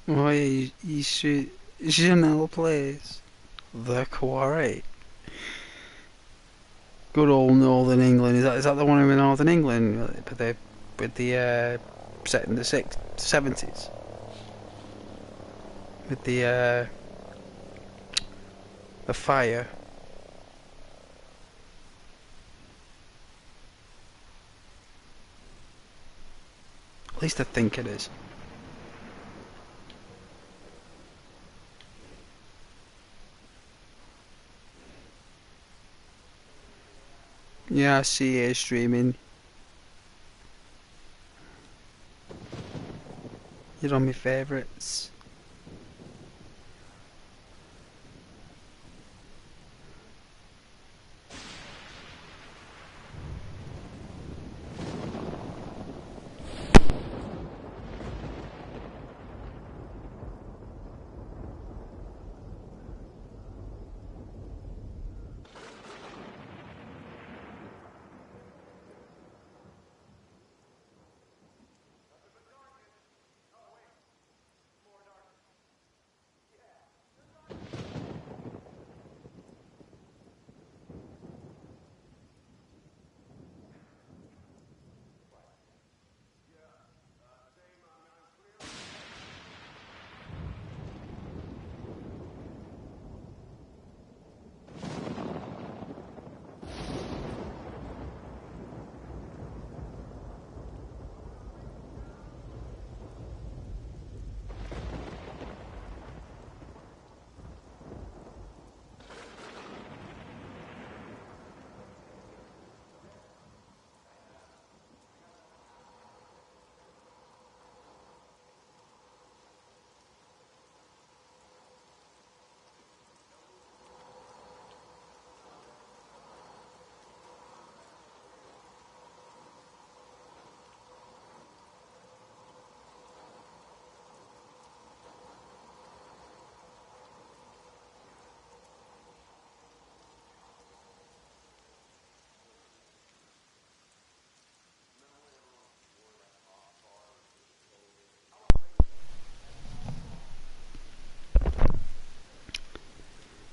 Oh yeah, you should Chanel plays The Quarry. Good old Northern England. Is that the one in Northern England? With the set in the 70s. With the fire. At least I think it is. Yeah, I see it streaming. You're on my favourites.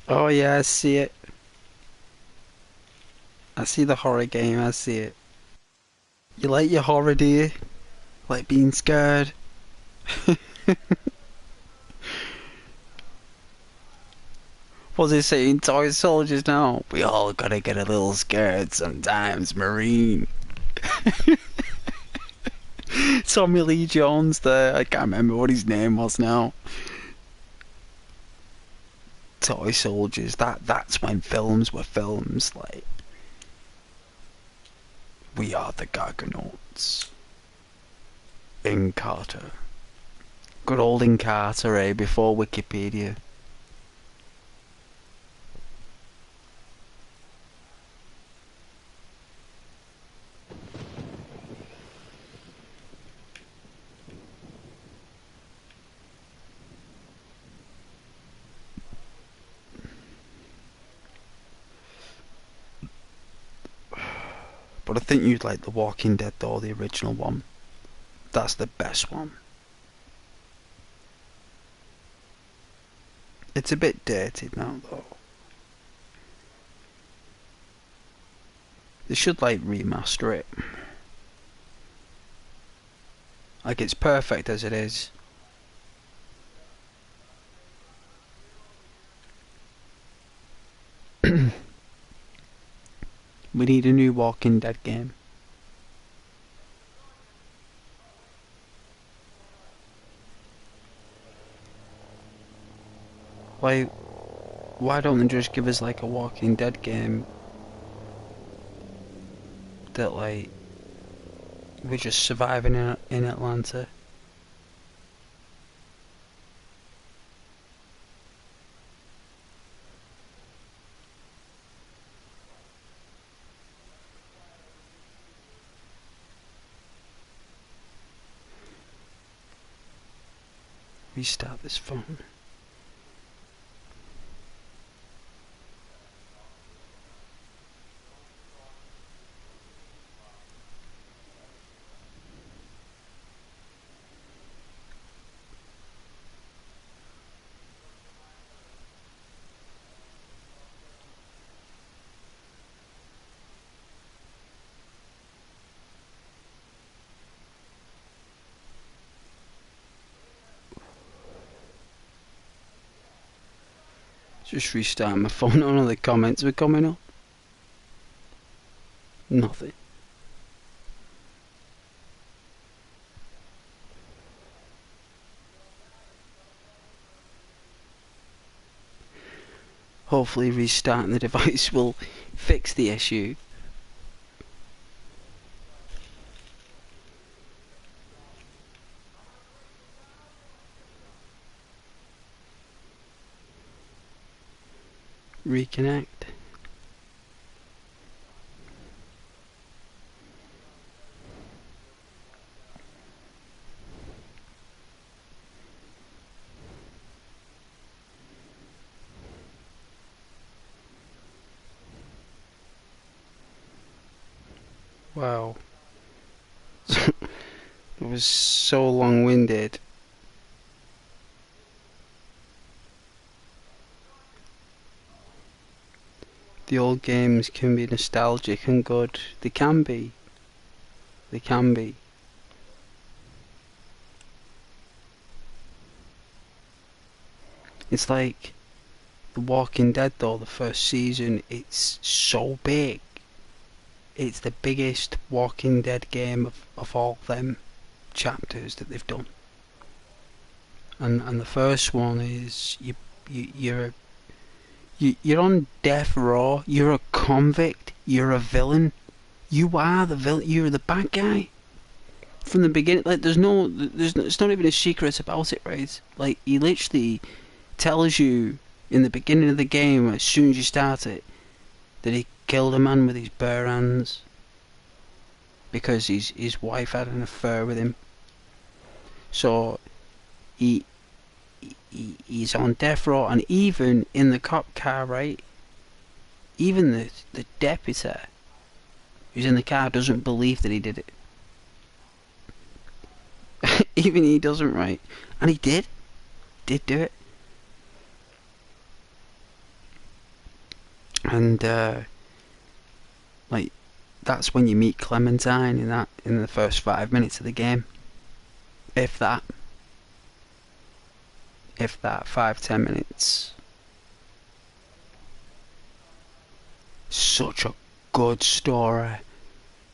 Oh yeah, I see it. I see the horror game, I see it. You like your horror, do you? Like being scared? What's it saying? Toy soldiers now? We all gotta get a little scared sometimes, Marine. Tommy Lee Jones there. I can't remember what his name was now. Toy soldiers. That's when films were films. Like, we are the Gargonauts. In Carter. Good old in Carter, eh? Before Wikipedia. But I think you'd like The Walking Dead though, the original one. That's the best one. It's a bit dated now though. They should like remaster it. Like, it's perfect as it is. We need a new Walking Dead game. Like, why don't they just give us like a Walking Dead game that like we're just surviving in Atlanta? Restart this phone. Just restart my phone. None of the comments were coming up. Nothing. Hopefully restarting the device will fix the issue. Reconnect. Wow. It was so long-winded. The old games can be nostalgic and good. They can be. They can be. It's like The Walking Dead though, the first season, it's so big. It's the biggest Walking Dead game of all them chapters that they've done. And the first one is you're on death row, you're a convict, you're a villain. You are the villain, you're the bad guy. From the beginning, like it's not even a secret about it, right? Like, he literally tells you in the beginning of the game, as soon as you start it, that he killed a man with his bare hands because his wife had an affair with him. So he's on death row, and even in the cop car, right? Even the deputy who's in the car doesn't believe that he did it. Even he doesn't, right? And he did do it. And like, that's when you meet Clementine in the first 5 minutes of the game. If that 5-10 minutes. Such a good story.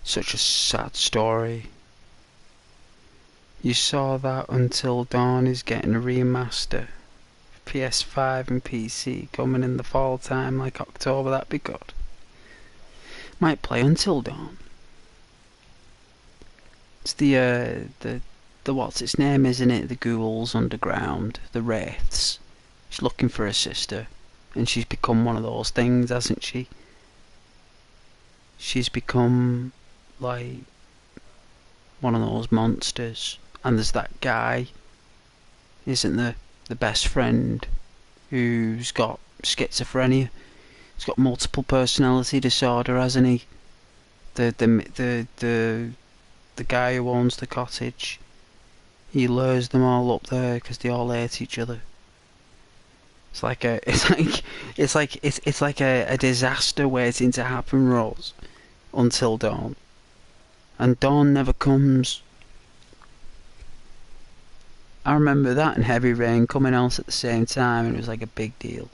Such a sad story. You saw that Until Dawn is getting a remaster. PS5 and PC coming in the fall time, like October. That'd be good. Might play Until Dawn. It's the what's its name, isn't it? The ghouls underground, the wraiths. She's looking for her sister, and she's become one of those things, hasn't she? She's become like one of those monsters. And there's that guy, isn't there? The best friend who's got schizophrenia. He's got multiple personality disorder, hasn't he? The guy who owns the cottage. He lures them all up there because they all hate each other. It's like a disaster waiting to happen, Rose. Until Dawn. And dawn never comes. I remember that and Heavy Rain coming out at the same time, and it was like a big deal.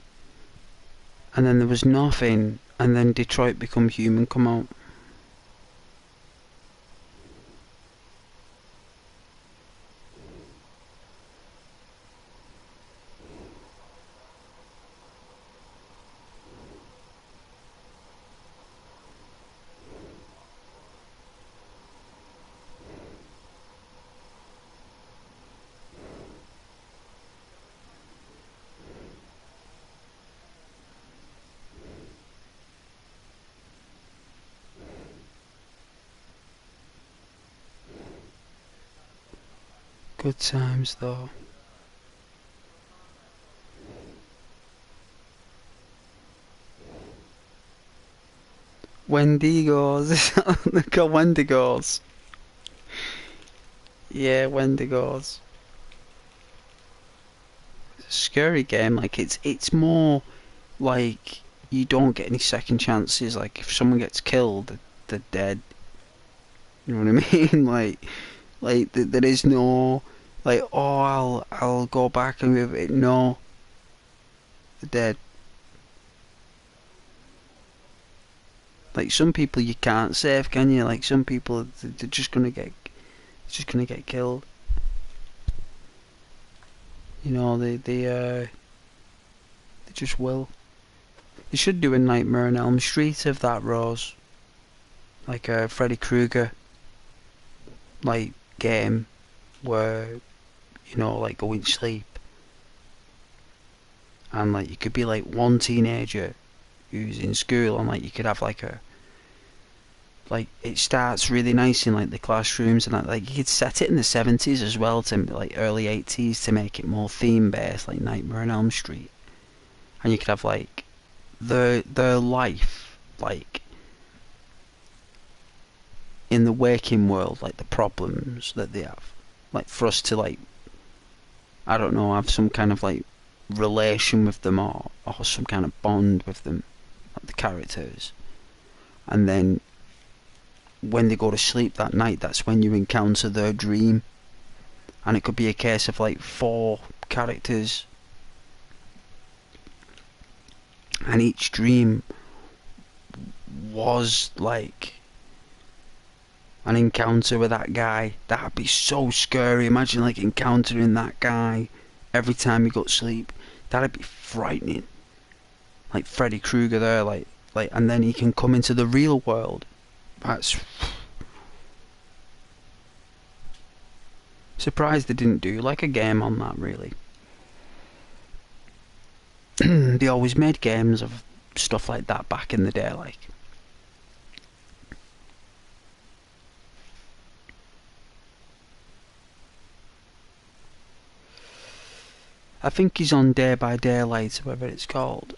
And then there was nothing, and then Detroit Become Human come out. Good times though. Wendigos. They've got Wendigos. Yeah, Wendigos. It's a scary game. Like it's more like you don't get any second chances. Like if someone gets killed, they're dead. You know what I mean? Like there is no like, oh, I'll go back and move it. No, they're dead. Like some people you can't save, can you? Like some people they're just gonna get killed. You know, they just will. They should do a Nightmare on Elm Street of that, Rose. Like a Freddy Krueger like game where you know, like go in sleep, and like you could be like one teenager who's in school, and like you could have like it starts really nice in like the classrooms, and like you could set it in the 70s as well to like early 80s to make it more theme based, like Nightmare on Elm Street, and you could have like their life like in the waking world, like the problems that they have, like for us to like, I don't know, have some kind of like relation with them, or some kind of bond with them, like the characters. And then when they go to sleep that night, that's when you encounter their dream. And it could be a case of like 4 characters, and each dream was like an encounter with that guy. That'd be so scary. Imagine like encountering that guy every time you go to sleep. That'd be frightening. Like Freddy Krueger there, like, and then he can come into the real world. That's surprised they didn't do like a game on that, really. They always made games of stuff like that back in the day, like. I think he's on Day by Daylight, whatever it's called.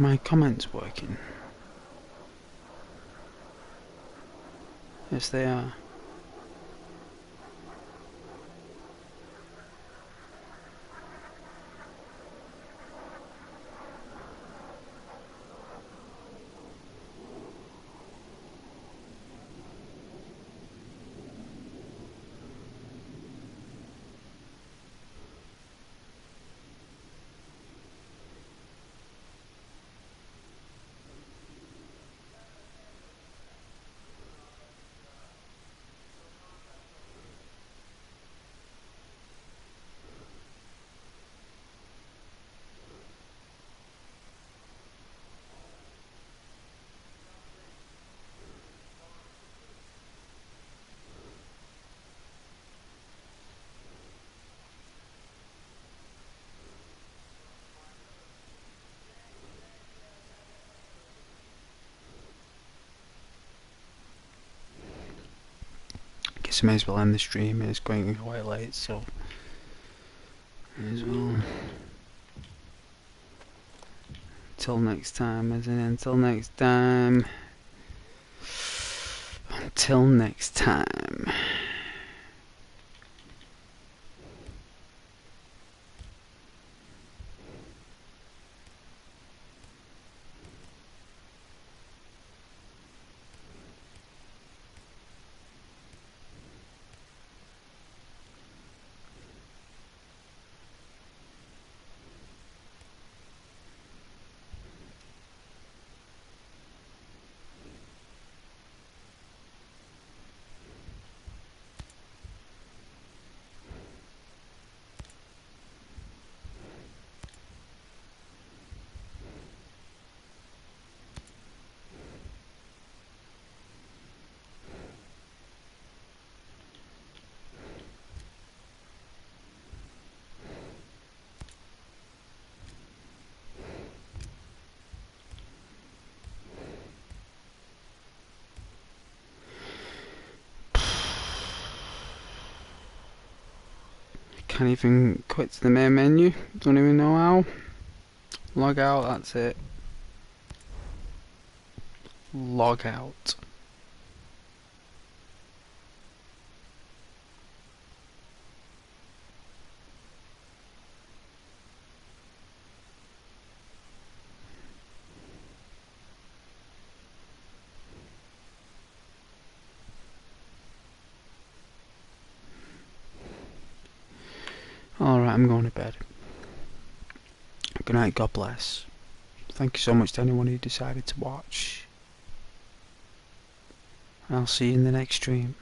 my comments working? Yes, they are. Guess I may as well end the stream. It's going quite late, so may as well. Until next time, isn't it? Until next time. Until next time. Can't even quit to the main menu. Don't even know how. Log out, that's it. Log out. Alright, I'm going to bed. Good night, God bless. Thank you so much to anyone who decided to watch. I'll see you in the next stream.